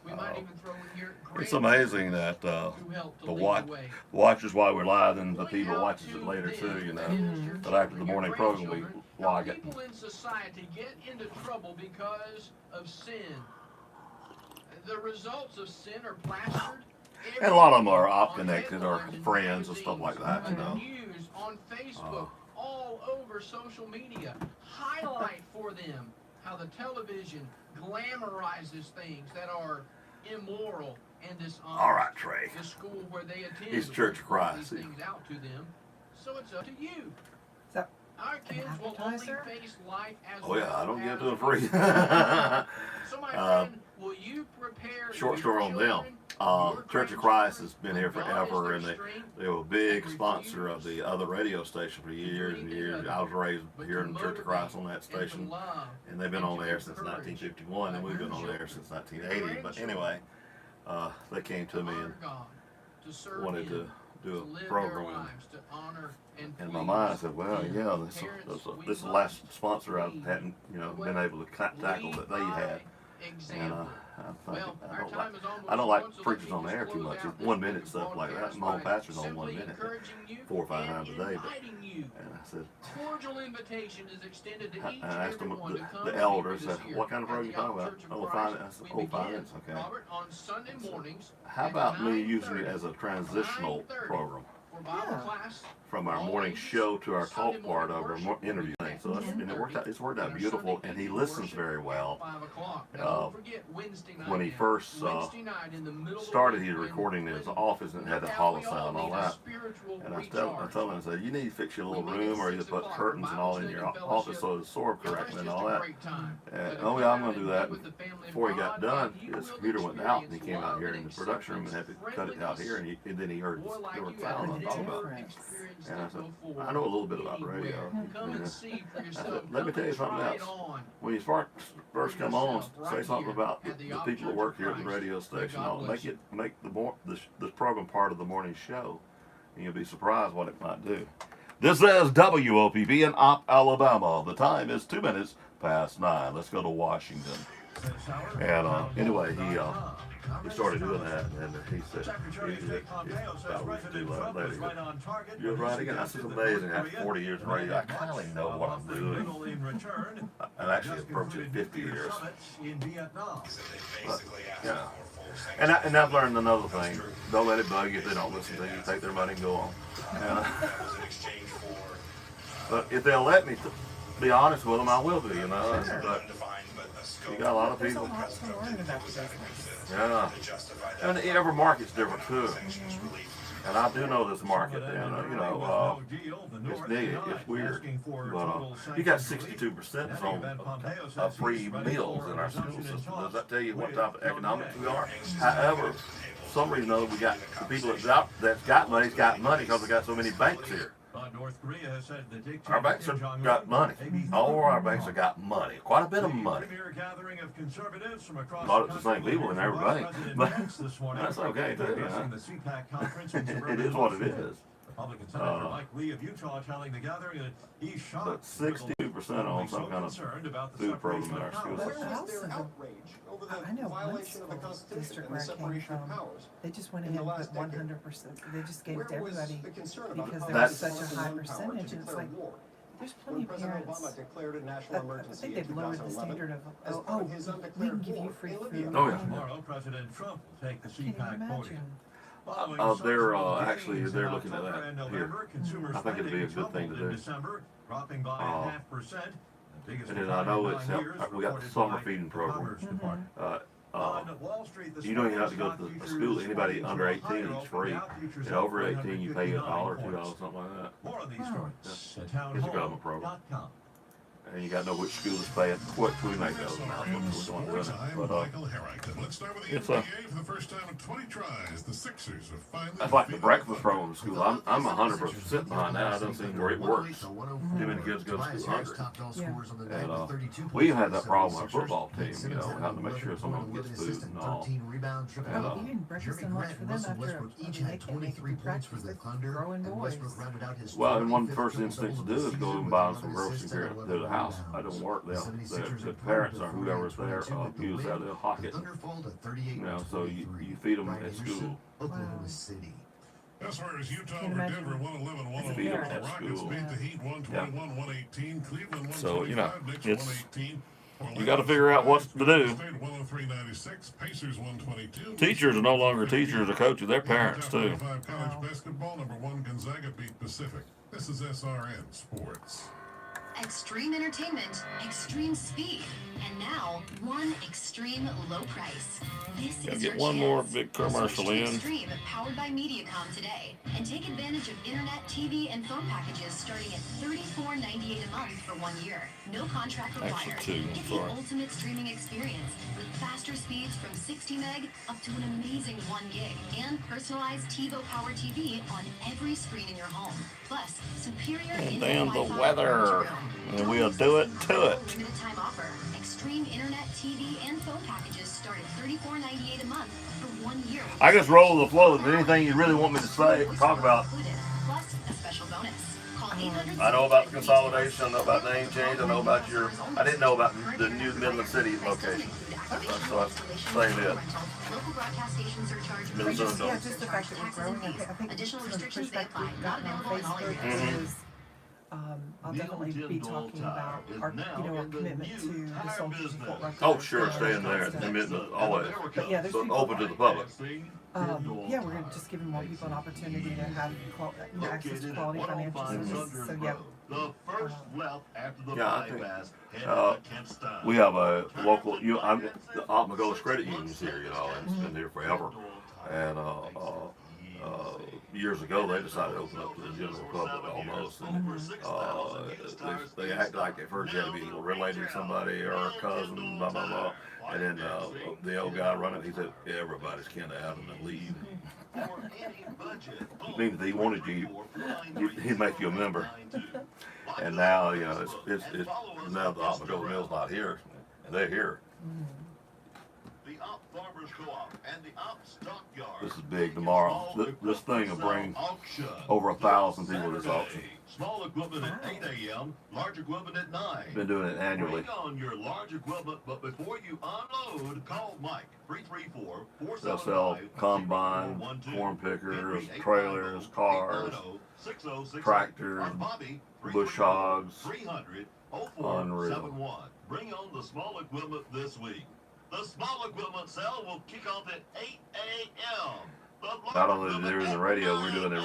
We might even throw in here It's amazing that the watchers while we're live and the people watches it later too, you know. But after the morning program, we log it. People in society get into trouble because of sin. The results of sin are plastered. And a lot of them are connected or friends and stuff like that, you know. News on Facebook, all over social media, highlight for them how the television glamorizes things that are immoral and dishonest. All right, Trey. The school where they attend, He's Church of Christ. these things out to them. So it's up to you. Is that Our kids will only face life as Oh yeah, I don't give it to them free. So my friend, will you prepare Short story on them. Church of Christ has been here forever, and they were a big sponsor of the other radio station for years and years. I was raised here in Church of Christ on that station, and they've been on the air since 1951, and we've been on the air since 1980. But anyway, they came to me and wanted to do a program, and my mind said, well, yeah, this is the last sponsor I hadn't, been able to tackle that they had. And I don't like preachers on the air too much. It's 1 minute stuff like that. My own pastor's on 1 minute, 4 or 5 times a day. And I said, cordial invitation is extended to each I asked them, everyone to come the elder said, what kind of program you talking about? Oh, 5 minutes. I said, oh, 5 minutes, okay. Robert, on Sunday mornings. How about me using it as a transitional program? for Bible class. from our morning show to our talk part of our interview thing. So that's, and it's worked out beautiful, and he listens very well. 5 o'clock. Now, don't forget Wednesday night. When he first started his recording in his office and had the hollow sound and all that, and I told him, I said, you need to fix your little room, or either put curtains and all in your office so it's absorbed correctly and all that. And oh yeah, I'm going to do that. And before he got done, his computer went out, and he came out here in the production room and had to cut it out here, and then he heard the sound I talked about. And I said, I know a little bit about radio. And I said, let me tell you something else. When you first come on, say something about the people that work here at the radio station. Make this program part of the morning show, and you'll be surprised what it might do. This is WOPP in Opp, Alabama. The time is 2 minutes past 9. Let's go to Washington. And anyway, he started doing that, and he said, you're right again. That's just amazing. After 40 years in radio, I kind of know what I'm doing. I'm actually approaching 50 years. But, yeah. And I've learned another thing. Don't let it bug you if they don't listen to you. Take their money and go on. But if they'll let me be honest with them, I will be, you know. But you got a lot of people. Yeah. And every market's different too. And I do know this market, and you know, it's neat, it's weird. But you got 62% on free meals in our school system. Does that tell you what type of economics we are? However, for some reason or other, we got the people that's got money's got money because we got so many banks here. North Korea has said the our banks have got money. All our banks have got money. Quite a bit of money. Not the same people in every bank. But that's okay too, you know. It is what it is. Republican Senator Mike Lee of Utah telling the gathering that he's shocked. But 62% on some kind of food program in our school system. I know one school district where I came from, they just went ahead and put 100%. They just gave it to everybody because there was such a high percentage. And it's like, there's plenty of parents. I think they've lowered the standard of, we can give you free food. Oh, yeah. Tomorrow, President Trump will take the CPAC podium. They're actually looking at that here. I think it'd be a good thing to do. And then I know it's we got the summer feeding program. You don't even have to go to the school. Anybody under 18 is free. And over 18, you pay $1, $2, something like that. More of these stories at It's a government program. And you got to know which school is paying. What we make those announcements. Let's start with the NBA. For the first time in 20 tries, the Sixers have finally. That's like the breakfast program in school. I'm 100% behind that. I don't see where it works. Too many kids go to school hungry. And we even had that problem with our football team. You know, we had to make sure someone gets food and all. And, even breakfast and lunch for them after they can't make it through practice. They're growing boys. well, and one first instinct to do is go and buy them some groceries here at the house. I don't work. The parents or whoever's there use that little pocket. You know, so you feed them at school. Oklahoma City. Elsewhere is Utah over Denver 111-101. The Rockets beat the Heat 121-118. Cleveland 125. So you know, Knicks it's 118. you got to figure out what to do. 103-96. Pacers 122. Teachers are no longer teachers or coaches; they're parents too. College basketball number 1 Gonzaga beat Pacific. This is SRN Sports. Extreme entertainment, extreme speed, and now one extreme low price. This Gotta is get your one more chance. big commercial Switch to in. Extreme, powered by MediaCom today, and take advantage of internet, TV, and phone packages starting at $34.98 a month for 1 year. No contract required. Actually, two. Get the ultimate streaming experience with faster speeds from 60 meg up to an amazing 1 gig, and personalized TiVo Power TV on every screen in your home. Plus, superior And in-home then the Wi-Fi weather, and we'll do it to it. limited time offer. Extreme internet, TV, and phone packages start at $34.98 a month for 1 year. I just roll the flow. Is there anything you really want me to say, talk about? Plus a special bonus. Call 800. I know about the consolidation. I know about name change. I know about your. I didn't know about the new Midland City location. So I saying it. Local broadcast stations are charged Minnesota. Yeah, just the fact that we're growing. I think additional some of the restrictions may pushback apply. we've Not gotten on available in all Facebook areas. is I'll definitely be talking about our commitment to the soldiers of Fort Rucker. Oh, sure, stay in there. Always. But yeah, there's So people open to the public. Yeah, we're going to just give more people an opportunity to have access to quality financial services. So yeah. The first left after the Yeah, I think bypass. we have a local. The Opmagolas Credit Union's here, and it's been here forever. And years ago, they decided to open up to the general public almost. And they act like at first you had to be related to somebody or a cousin, blah blah blah. And then the old guy running, he said, everybody's kind of out and leave. Means if he wanted you, he'd make you a member. And now, it's now the Opmagolas Mill's not here, and they're here. The Op Farmers Co-op and the Op Stockyard. This is big tomorrow. This thing will bring over 1,000 people to this auction. Small equipment at 8 a.m., large equipment at 9. Been doing it annually. Bring on your large equipment, but before you unload, call Mike, 334-475. They'll sell combine, corn pickers, trailers, cars, tractors, bush hogs. Unreal. Bring on the small equipment this week. The small equipment sale will kick off at 8 a.m. Not only are they doing the radio, we're doing a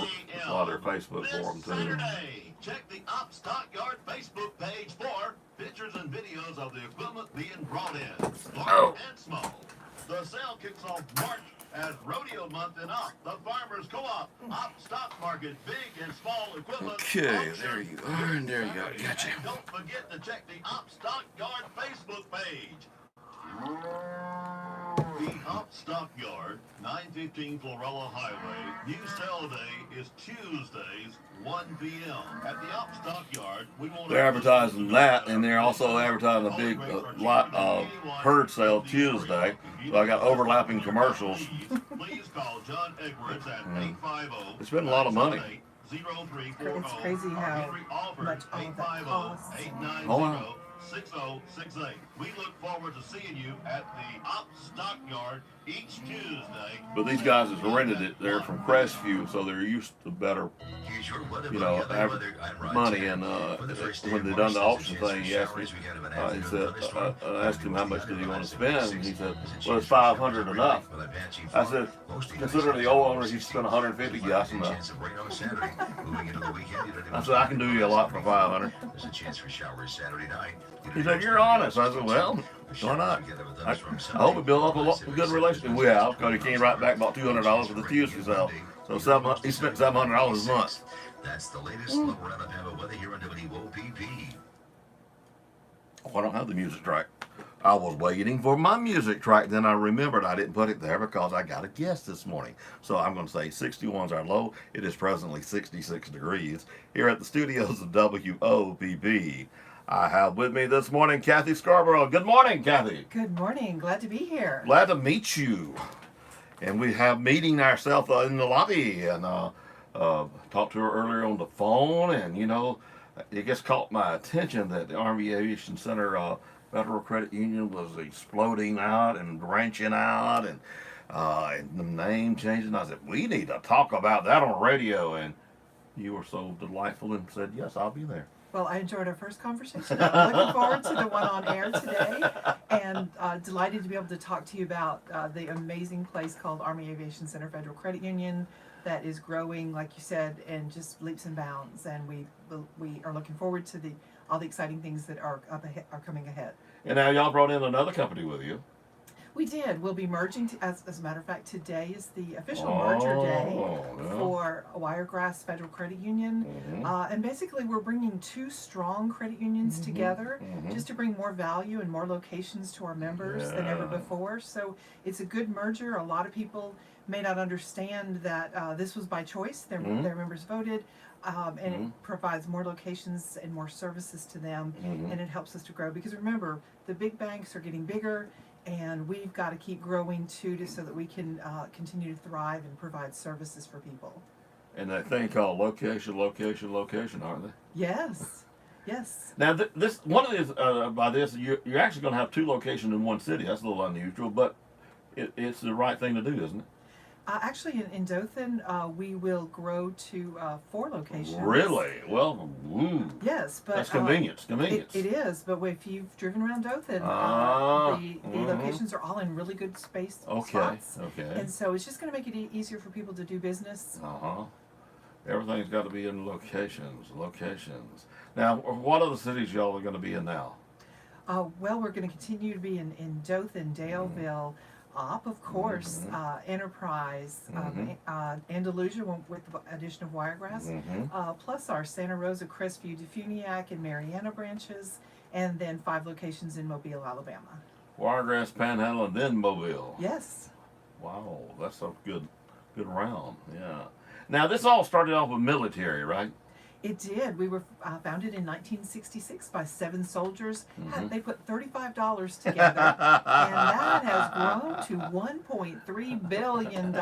lot of their Facebook for them too. Saturday, check the Op Stockyard Facebook page for pictures and videos of the equipment being brought in, large and small. The sale kicks off March as Rodeo Month in Op, the Farmers Co-op, Op Stock Market, big and small equipment. Okay, there you are, and there you go. Gotcha. And don't forget to check the Op Stockyard Facebook page. The Op Stockyard, 915 Florella Highway. New sale day is Tuesdays, 1 p.m. At the Op Stockyard, we want They're advertising that, and they're also advertising a big herd sale Tuesday. So I got overlapping commercials. Please call John Edwards at 850. They spend a lot of money. It's crazy how much all of that costs. Oh, wow. 6068. We look forward to seeing you at the Op Stockyard each Tuesday. But these guys have rented it. They're from Crestview, so they're used to better, money. And when they done the auction thing, he asked me, I asked him how much did he want to spend, and he said, well, it's $500 enough. I said, considering the old owners, he spent $150, that's enough. I said, I can do you a lot for $500. He said, you're honest. I said, well, why not? I hope we build up a good relationship. We have, because he came right back about $200 for the Tuesday sale. So he spent $700 a month. That's the latest look around Alabama weather here on WOPP. Oh, I don't have the music track. I was waiting for my music track, then I remembered I didn't put it there because I got a guest this morning. So I'm going to say 61's our low. It is presently 66 degrees here at the studios of WOPP. I have with me this morning Kathy Scarborough. Good morning, Kathy. Good morning. Glad to be here. Glad to meet you. And we have meeting ourselves in the lobby, and talked to her earlier on the phone, and it just caught my attention that the Army Aviation Center Federal Credit Union was exploding out and branching out, and the name changing. I said, we need to talk about that on radio, and you were so delightful and said, yes, I'll be there. Well, I enjoyed our first conversation. I'm looking forward to the one on air today, and delighted to be able to talk to you about the amazing place called Army Aviation Center Federal Credit Union that is growing, like you said, in just leaps and bounds. And we are looking forward to all the exciting things that are coming ahead. And now y'all brought in another company with you. We did. We'll be merging, as a matter of fact, today is the official merger day for Wiregrass Federal Credit Union. And basically we're bringing two strong credit unions together just to bring more value and more locations to our members than ever before. So it's a good merger. A lot of people may not understand that this was by choice. Their members voted. And it provides more locations and more services to them, and it helps us to grow. Because remember, the big banks are getting bigger, and we've got to keep growing too, so that we can continue to thrive and provide services for people. And that thing called location, aren't they? Yes, yes. Now, this one of these by this, you're actually going to have two locations in one city. That's a little unusual, but it's the right thing to do, isn't it? Actually, in Dothan, we will grow to 4 locations. Really? Well, yes, but that's convenience. It is, but if you've driven around Dothan, the locations are all in really good space spots. Okay. And so it's just going to make it easier for people to do business. Everything's got to be in locations. Now, what other cities y'all are going to be in now? Well, we're going to continue to be in Dothan, Daleville, Opp, of course, Enterprise, Andalusia with the addition of Wiregrass, plus our Santa Rosa, Crestview, Defuniak, and Mariana branches, and then 5 locations in Mobile, Alabama. Wiregrass, Panhandle, and then Mobile. Yes. Wow, that's a good round. Yeah. Now, this all started off with military, right? It did. We were founded in 1966 by 7 soldiers. They put $35 together, and that has grown to $1.3 billion.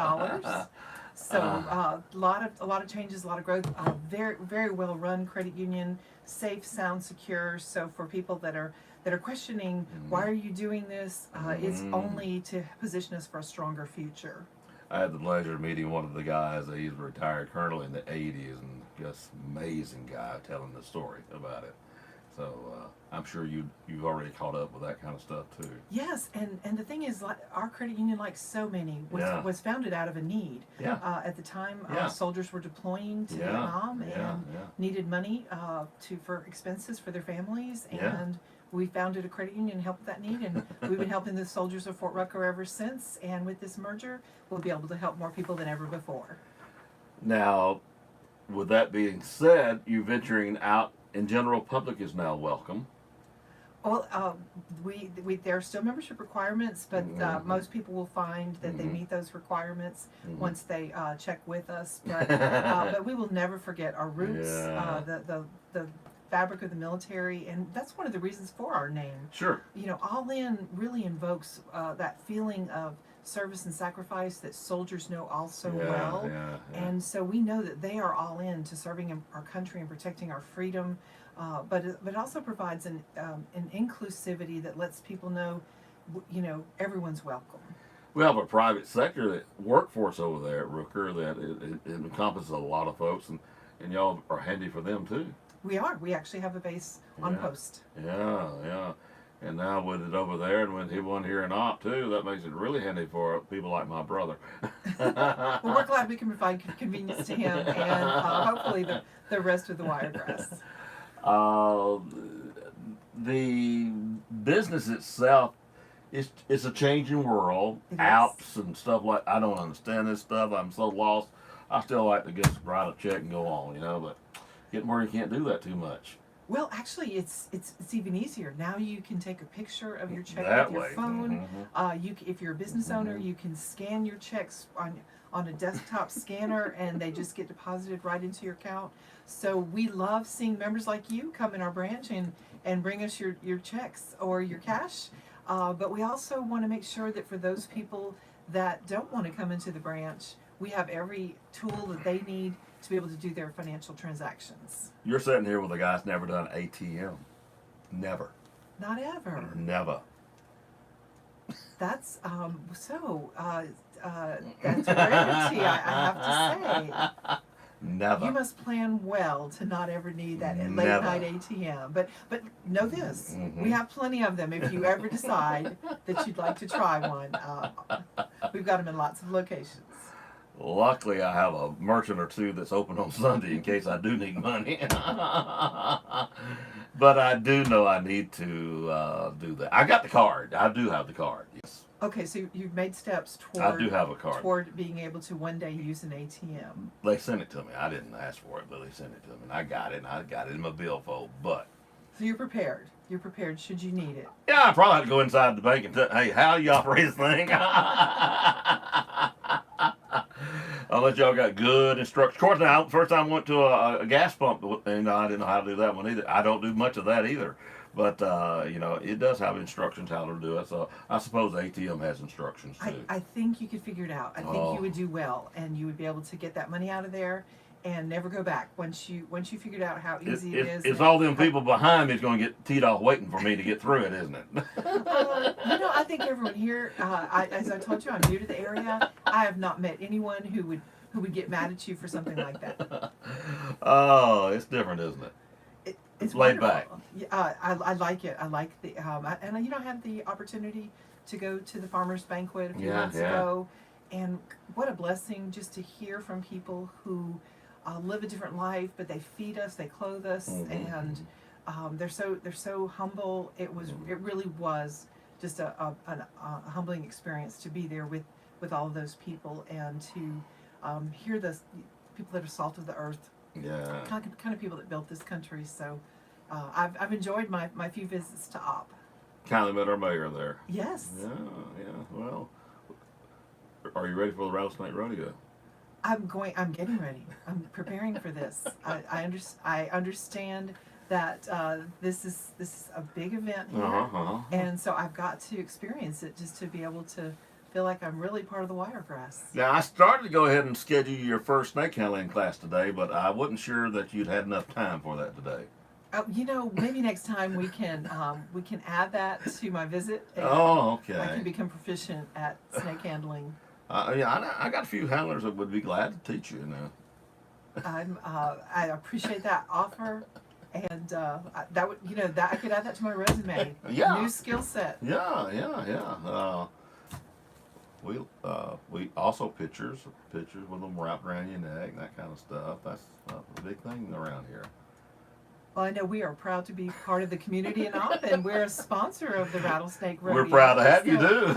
So a lot of changes, a lot of growth. Very, very well run credit union, safe, sound, secure. So for people that are questioning why are you doing this, it's only to position us for a stronger future. I had the pleasure of meeting one of the guys. He's a retired colonel in the 80s, and just amazing guy telling the story about it. So I'm sure you've already caught up with that kind of stuff too. Yes, and the thing is, our credit union, like so many, was founded out of a need. At the time, soldiers were deploying to Vietnam and needed money for expenses for their families, and we founded a credit union and helped with that need, and we've been helping the soldiers of Fort Rucker ever since. And with this merger, we'll be able to help more people than ever before. Now, with that being said, you venturing out in general public is now welcome. Well, there are still membership requirements, but most people will find that they meet those requirements once they check with us. But we will never forget our roots, the fabric of the military, and that's one of the reasons for our name. Sure. You know, All In really invokes that feeling of service and sacrifice that soldiers know all so well. And so we know that they are all in to serving our country and protecting our freedom, but it also provides an inclusivity that lets people know, you know, everyone's welcome. We have a private sector workforce over there at Rooker that it encompasses a lot of folks, and y'all are handy for them too. We are. We actually have a base on post. Yeah. And now with it over there, and with one here in Opp too, that makes it really handy for people like my brother. Well, we're glad we can provide convenience to him, and hopefully the rest of the Wiregrass. The business itself, it's a changing world. Apps and stuff like, I don't understand this stuff. I'm so lost. I still like to just write a check and go on, you know, but getting where you can't do that too much. Well, actually, it's even easier. Now you can take a picture of your check that with your phone. If you're a business owner, you can scan your checks on a desktop scanner, and they just get deposited right into your account. So we love seeing members like you come in our branch and bring us your checks or your cash. But we also want to make sure that for those people that don't want to come into the branch, we have every tool that they need to be able to do their financial transactions. You're sitting here with a guy that's never done ATM. Never. Not ever. Never. That's that's rarity, I have to say. Never. You must plan well to not ever need that late night ATM. But know this, we have plenty of them if you ever decide that you'd like to try one. We've got them in lots of locations. Luckily, I have a merchant or two that's open on Sunday in case I do need money. But I do know I need to do that. I got the card. I do have the card, yes. Okay, so you've made steps toward, I do have a card. Toward being able to one day use an ATM. They sent it to me. I didn't ask for it, but they sent it to me. And I got it, and I got it in my billfold. But so you're prepared. You're prepared should you need it. Yeah, I probably have to go inside the bank and hey, how do you operate this thing? Unless y'all got good instructions. Of course, now, first time I went to a gas pump, and I didn't know how to do that one either. I don't do much of that either. But, you know, it does have instructions how to do it. So I suppose ATM has instructions, too. I think you could figure it out. I think you would do well, and you would be able to get that money out of there and never go back once you figured out how easy it is. It's all them people behind me is going to get teed off waiting for me to get through it, isn't it? I think everyone here, as I told you, I'm new to the area. I have not met anyone who would get mad at you for something like that. Oh, it's different, isn't it? It's laid wonderful. back. Yeah, I like it. I like the and I had the opportunity to go to the farmers banquet a few months ago, and what a blessing just to hear from people who live a different life, but they feed us, they clothe us, and they're so humble. It really was just a humbling experience to be there with all of those people and to hear the people that are salt of the earth. Yeah. Kind of people that built this country. So I've enjoyed my few visits to Opp. Kindly met our mayor there. Yes. Yeah. Well, are you ready for the Rattlesnake Rodeo? I'm getting ready. I'm preparing for this. I understand that this is a big event here, and so I've got to experience it just to be able to feel like I'm really part of the Wiregrass. Now, I started to go ahead and schedule your first snake handling class today, but I wasn't sure that you'd had enough time for that today. Maybe next time we can add that to my visit. Oh, okay. I can become proficient at snake handling. I got a few handlers that would be glad to teach you now. I appreciate that offer, and that would that I could add that to my resume. Yeah. New skill set. Yeah. We also pictures with them wrapped around your neck and that kind of stuff. That's a big thing around here. Well, I know we are proud to be part of the community in Opp, and we're a sponsor of the Rattlesnake Rodeo. We're proud to have you, too.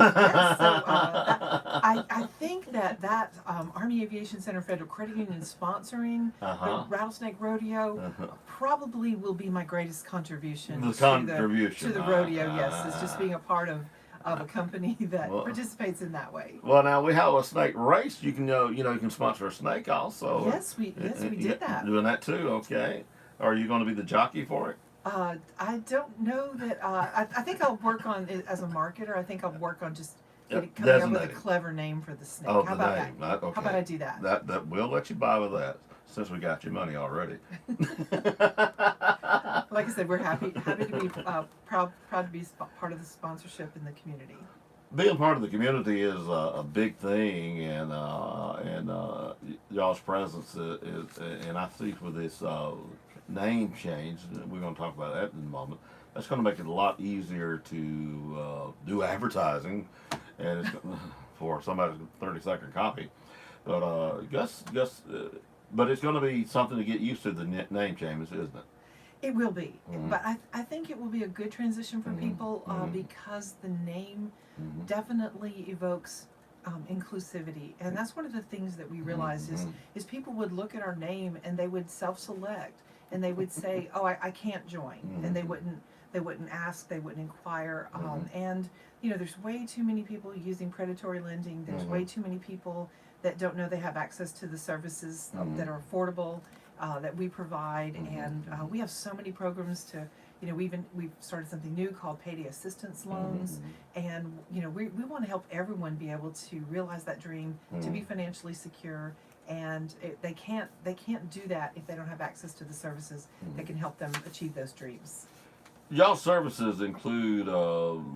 I think that Army Aviation Center Federal Credit Union sponsoring the Rattlesnake Rodeo probably will be my greatest contribution. To the rodeo. Yes, it's just being a part of a company that participates in that way. Well, now we have a snake race. You can you can sponsor a snake also. Yes, we did that. Doing that too. Okay. Are you going to be the jockey for it? I don't know that. I think I'll work on it as a marketer. I think I'll work on just coming up with a clever name for the snake. Oh, How about that? Okay. How about I do that? That we'll let you buy with that since we got your money already. Like I said, we're happy to be proud to be part of the sponsorship in the community. Being part of the community is a big thing, and y'all's presence is, and I think with this name change, we're going to talk about that in a moment. That's going to make it a lot easier to do advertising, and it's, for somebody's 30-second copy. But but it's going to be something to get used to the name change, isn't it? It will be, but I think it will be a good transition for people because the name definitely evokes inclusivity, and that's one of the things that we realized is people would look at our name and they would self-select and they would say, "Oh, I can't join," and they wouldn't ask, they wouldn't inquire, and there's way too many people using predatory lending. There's way too many people that don't know they have access to the services that are affordable. That we provide, and we have so many programs to, we've started something new called payday assistance loans, and we want to help everyone be able to realize that dream, to be financially secure, and they can't do that if they don't have access to the services that can help them achieve those dreams. Y'all's services include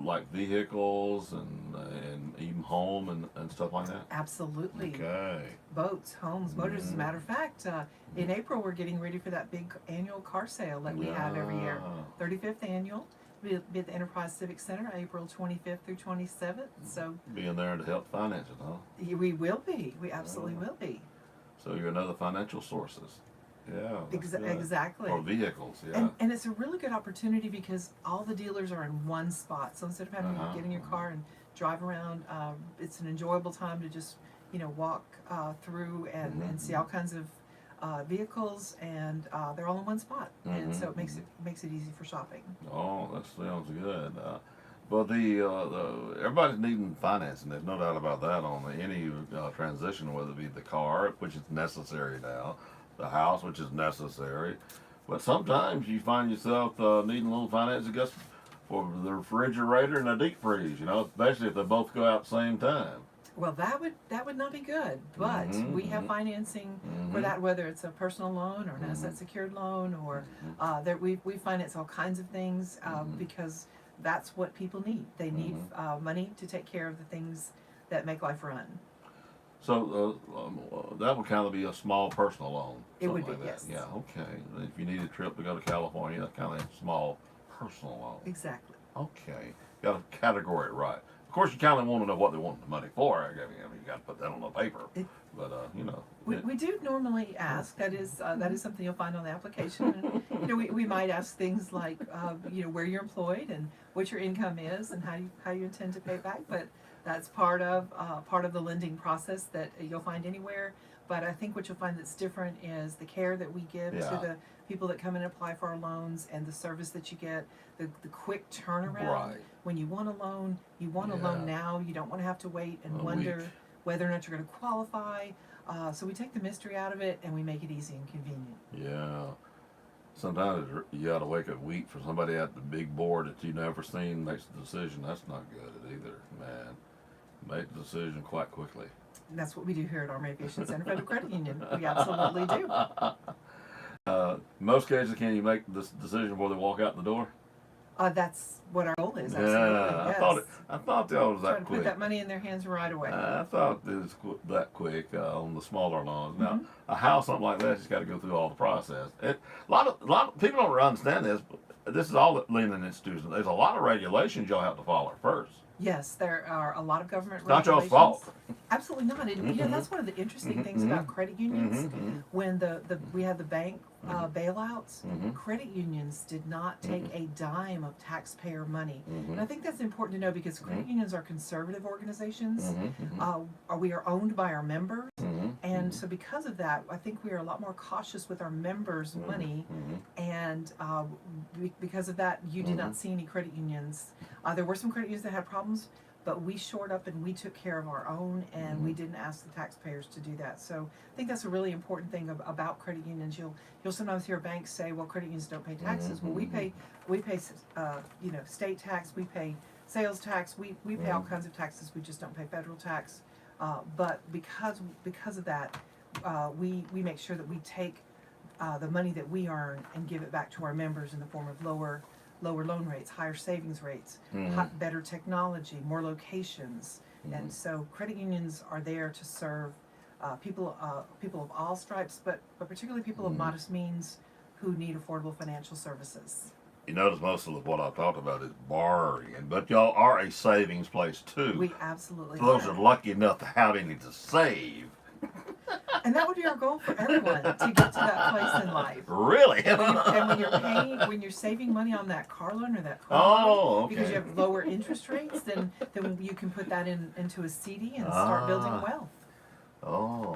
like vehicles and even home and stuff like that? Absolutely. Okay. Boats, homes, motors. As a matter of fact, in April we're getting ready for that big annual car sale that we have every year. 35th annual. We'll be at the Enterprise Civic Center, April 25th through 27th. So being there to help finance it, huh? We will be. We absolutely will be. So you're another financial sources. Yeah. Exactly. Or vehicles, yeah. And it's a really good opportunity because all the dealers are in one spot. So instead of having to get in your car and drive around, it's an enjoyable time to just, walk through and see all kinds of vehicles, and they're all in one spot. And so it makes it easy for shopping. Oh, that sounds good. Well, everybody's needing financing. There's no doubt about that on any transition, whether it be the car, which is necessary now, the house, which is necessary, but sometimes you find yourself needing a little finance just for the refrigerator and the deep freeze, especially if they both go out at the same time. Well, that would not be good, but we have financing for that, whether it's a personal loan or an asset secured loan, or that we finance all kinds of things because that's what people need. They need money to take care of the things that make life run. So that would kind of be a small personal loan. It would be, like yes. Yeah, okay. If you need a trip to go to California, that's kind of a small personal loan. Exactly. Okay. Got to category it right. Of course, you kind of want to know what they want the money for. I mean, you got to put that on the paper. But you know, we do normally ask. That is something you'll find on the application. You know, we might ask things like, you know, where you're employed and what your income is and how you intend to pay back. But that's part of the lending process that you'll find anywhere. But I think what you'll find that's different is the care that we give to the people that come in and apply for our loans, and the service that you get, the quick turnaround. Right. When you want a loan, you want a loan now. You don't want to have to wait and wonder whether or not you're going to qualify. So we take the mystery out of it and we make it easy and convenient. Yeah. Sometimes you got to wait a week for somebody at the big board that you've never seen makes the decision. That's not good either, man. Make the decision quite quickly. And that's what we do here at our Aviation Center Federal Credit Union. We absolutely do. Most cases, can you make this decision before they walk out the door? That's what our goal is. Absolutely. Yeah, Yes. I thought that was Try that to quick. put that money in their hands right away. I thought it was that quick on the smaller loans. Now, a house, something like that, just got to go through all the process. A lot of people don't understand this, but this is all the lending institutions. There's a lot of regulations you'll have to follow first. Yes, there are a lot of government It's not regulations. your fault. Absolutely not. And you know, that's one of the interesting things about credit unions. When we had the bank bailouts, credit unions did not take a dime of taxpayer money. And I think that's important to know because credit unions are conservative organizations. We are owned by our members. And so because of that, I think we are a lot more cautious with our members' money. And because of that, you did not see any credit unions. There were some credit unions that had problems, but we shored up and we took care of our own, and we didn't ask the taxpayers to do that. So I think that's a really important thing about credit unions. You'll sometimes hear banks say, "Well, credit unions don't pay taxes." Well, we pay you know, state tax, we pay sales tax, we pay all kinds of taxes. We just don't pay federal tax. But because of that, we make sure that we take the money that we earn and give it back to our members in the form of lower loan rates, higher savings rates, better technology, more locations. And so credit unions are there to serve people of all stripes, but particularly people of modest means who need affordable financial services. You notice most of what I've talked about is borrowing, but y'all are a savings place too. We absolutely For those that are lucky enough to have any to save. And that would be our goal for everyone, to get to that place in life. Really? And when you're saving money on that car loan or that car loan, because you have lower interest rates, then you can put that into a CD and start building wealth.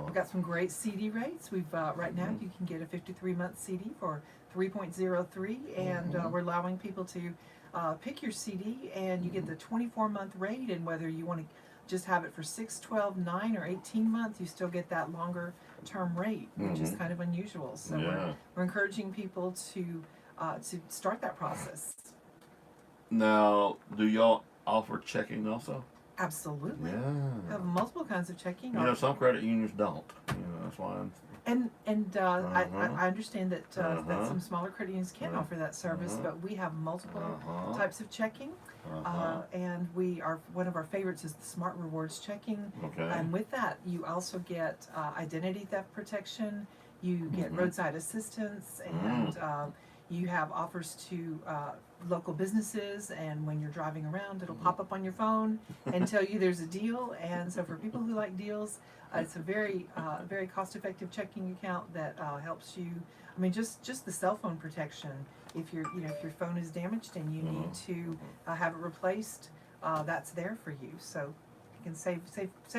We've got some great CD rates. We've right now you can get a 53-month CD for 3.03, and we're allowing people to pick your CD, and you get the 24-month rate, and whether you want to just have it for 6, 12, 9, or 18 months, you still get that longer term rate, which is kind of unusual. So we're encouraging people to start that process. Now, do y'all offer checking also? Absolutely. Yeah. Have multiple kinds of checking. You know, some credit unions don't. You know, that's why I'm... I understand that some smaller credit unions can offer that service, but we have multiple types of checking. And one of our favorites is the Smart Rewards checking. And with that, you also get identity theft protection, you get roadside assistance, and you have offers to local businesses, and when you're driving around, it'll pop up on your phone and tell you there's a deal. And so for people who like deals, it's a very cost-effective checking account that helps you. I mean, just the cell phone protection. If your phone is damaged and you need to have it replaced, that's there for you. So it can save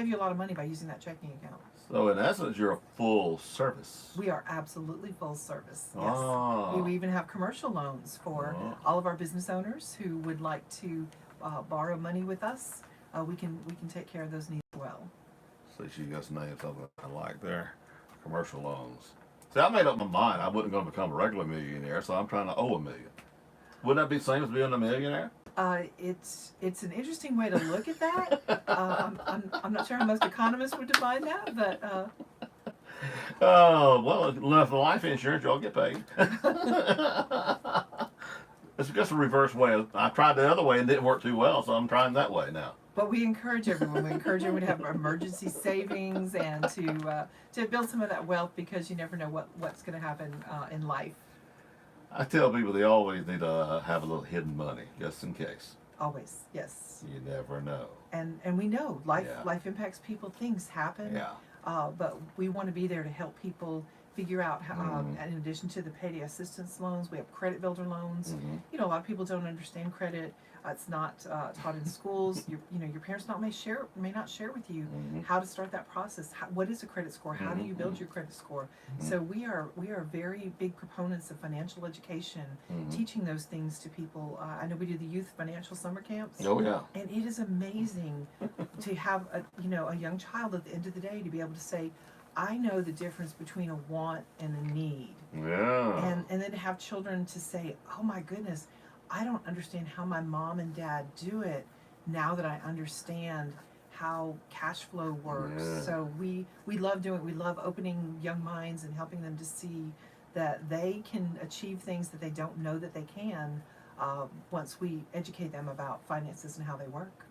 you a lot of money by using that checking account. So in essence, you're a full service. We are absolutely full service. Yes. We even have commercial loans for all of our business owners who would like to borrow money with us. We can take care of those needs as well. So she just named something I like there. Commercial loans. See, I made up my mind I wasn't going to become a regular millionaire, so I'm trying to owe $1 million. Wouldn't that be the same as being a millionaire? It's an interesting way to look at that. I'm not sure how most economists would define that, but Oh, well, enough life insurance, y'all get paid. It's just a reverse way. I tried the other way and didn't work too well, so I'm trying that way now. but we encourage everyone. We encourage everyone to have emergency savings and to build some of that wealth, because you never know what's going to happen in life. I tell people they always need to have a little hidden money, just in case. Always, yes. You never know. And we know life Yeah. life impacts people. Things happen. Yeah. But we want to be there to help people figure out how, in addition to the payday assistance loans, we have credit builder loans. You know, a lot of people don't understand credit. It's not taught in schools. Your parents may not share with you how to start that process. What is a credit score? How do you build your credit score? So we are very big proponents of financial education, teaching those things to people. I know we do the youth financial summer camps. Oh yeah. And it is amazing to have a young child at the end of the day to be able to say, I know the difference between a want and a need. Yeah. And then to have children to say, oh my goodness, I don't understand how my mom and dad do it now that I understand how cash flow works. Yeah. So we love doing it. We love opening young minds and helping them to see that they can achieve things that they don't know that they can once we educate them about finances and how they work.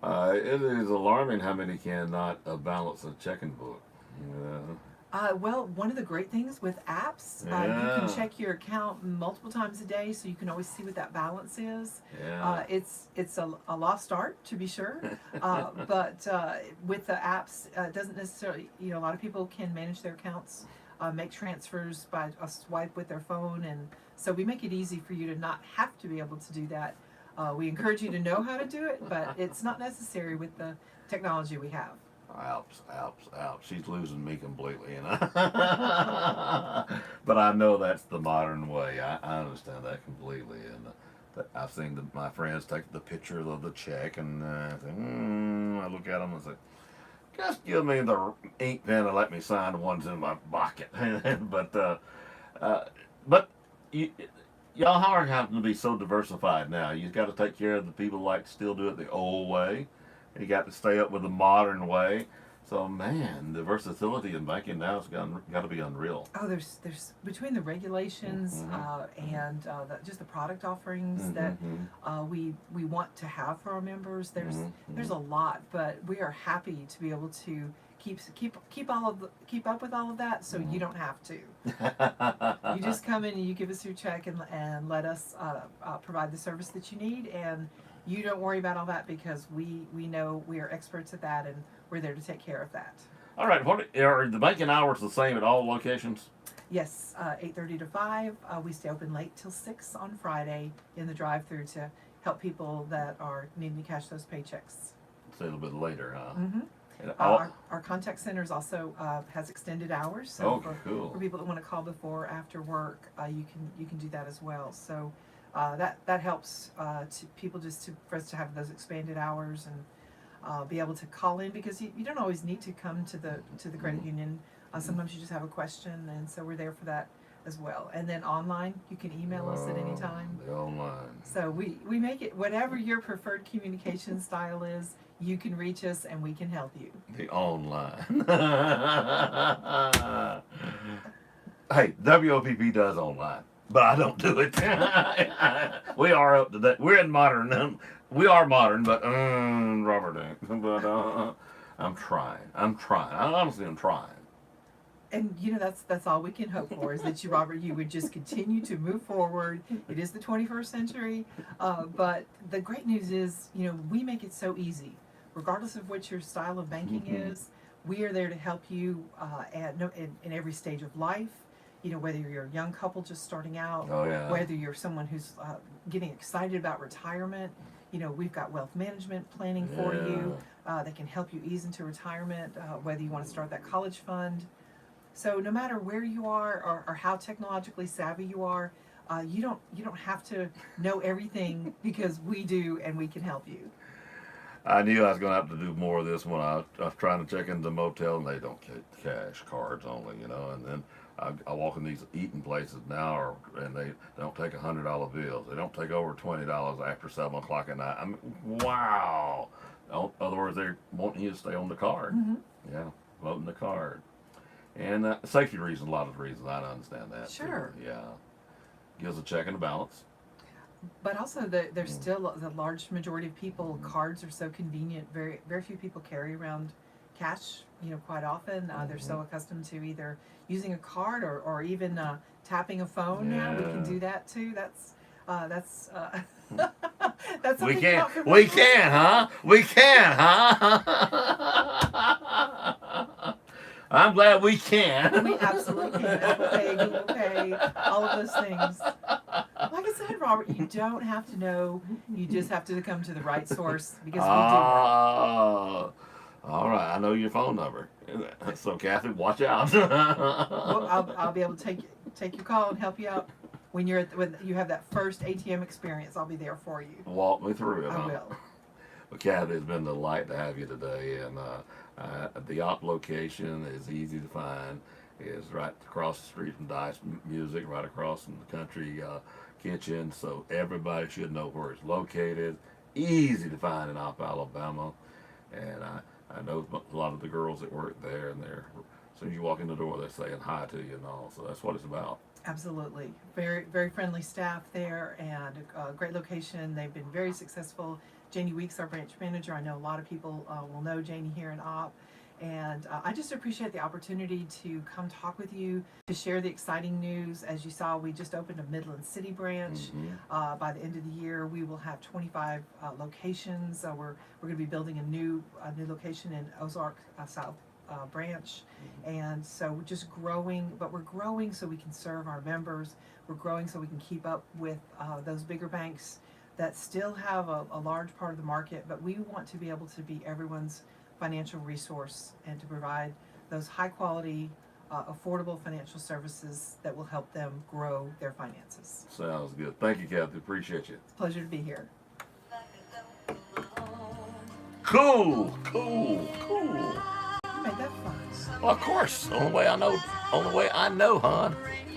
It is alarming how many cannot balance a checking book. Well, one of the great things with apps, you can check your account multiple times a day, so you can always see what that balance is. Yeah. It's a lost art, to be sure, but with the apps, it doesn't necessarily. A lot of people can manage their accounts, make transfers by a swipe with their phone, and so we make it easy for you to not have to be able to do that. We encourage you to know how to do it, but it's not necessary with the technology we have. Alps. She's losing me completely, but I know that's the modern way. I understand that completely, and I've seen my friends take the picture of the check, and I look at them and say, just give me the ink pen and let me sign the ones in my pocket. but y'all are having to be so diversified now. You've got to take care of the people who like to still do it the old way. You got to stay up with the modern way. So man, the versatility in banking now has got to be unreal. Oh, there's between the regulations and just the product offerings that we want to have for our members. There's a lot, but we are happy to be able to keep up with all of that, so you don't have to. You just come in and you give us your check and let us provide the service that you need, and you don't worry about all that, because we know we are experts at that, and we're there to take care of that. All right, what are the banking hours the same at all locations? Yes, 8:30 to 5. We stay open late till 6 on Friday in the drive-through to help people that are needing to cash those paychecks. It's a little bit later, huh? Our contact centers also has extended hours, so cool. for people that want to call before or after work, you can do that as well. So that helps to people for us to have those expanded hours and be able to call in, because you don't always need to come to the credit union. Sometimes you just have a question, and so we're there for that as well. And then online, you can email us at any time. The online. So we make it whatever your preferred communication style is. You can reach us, and we can help you. The online. Hey, WOPP does online, but I don't do it. We are up to date. We're in modern. We are modern, but Robert ain't. But I'm trying. Honestly, I'm trying. And that's all we can hope for, is that Robert, you would just continue to move forward. It is the 21st century, but the great news is, we make it so easy. Regardless of what your style of banking is, we are there to help you in every stage of life. Whether you're a young couple just starting out, whether you're someone who's getting excited about retirement, we've got wealth management planning for you that can help you ease into retirement, whether you want to start that college fund. So no matter where you are or how technologically savvy you are, you don't have to know everything, because we do, and we can help you. I knew I was going to have to do more of this when I was trying to check into the motel, and they don't take cash, cards only, and then I walk in these eating places now, and they don't take $100 bills. They don't take over $20 after 7 o'clock at night. I mean, wow. In other words, they're wanting you to stay on the card. Mm-hmm. Yeah, voting the card. And safety reasons, a lot of reasons. I understand that. Sure. Too. Yeah. Gives a check and a balance. But also, there's still the large majority of people. Cards are so convenient. Very, very few people carry around cash. Quite often they're so accustomed to either using a card or even tapping a phone. Yeah. Now we can do that too. That's that's We something can, not we can, huh? We can, huh? I'm glad we can. We absolutely can. Apple Pay, Google Pay, all of those things. Like I said, Robert, you don't have to know. You just have to come to the right source because we do. All right. I know your phone number. So, Kathy, watch out. Well, I'll be able to take your call and help you out when you have that first ATM experience. I'll be there for you. Walk me through it. I will. Well, Kathy, it's been a delight to have you today, and the op location is easy to find. It's right across the street from Dice Music, right across from the Country Kitchen, so everybody should know where it's located. Easy to find in Op, Alabama, and I know a lot of the girls that work there, and as soon as you walk in the door, they're saying hi to you and all, so that's what it's about. Absolutely. Very, very friendly staff there, and a great location. They've been very successful. Janie Weeks, our branch manager. I know a lot of people will know Janie here in Op. And I just appreciate the opportunity to come talk with you, to share the exciting news. As you saw, we just opened a Midland City branch. Mm-hmm. By the end of the year, we will have 25 locations. We're going to be building a new location in Ozark South branch. And so we're just growing, but we're growing so we can serve our members. We're growing so we can keep up with those bigger banks that still have a large part of the market, but we want to be able to be everyone's financial resource and to provide those high quality, affordable financial services that will help them grow their finances. Sounds good. Thank you, Kathy. Appreciate you. It's a pleasure to be here. Cool. You made that fun. Well, of course. Only way I know, hon.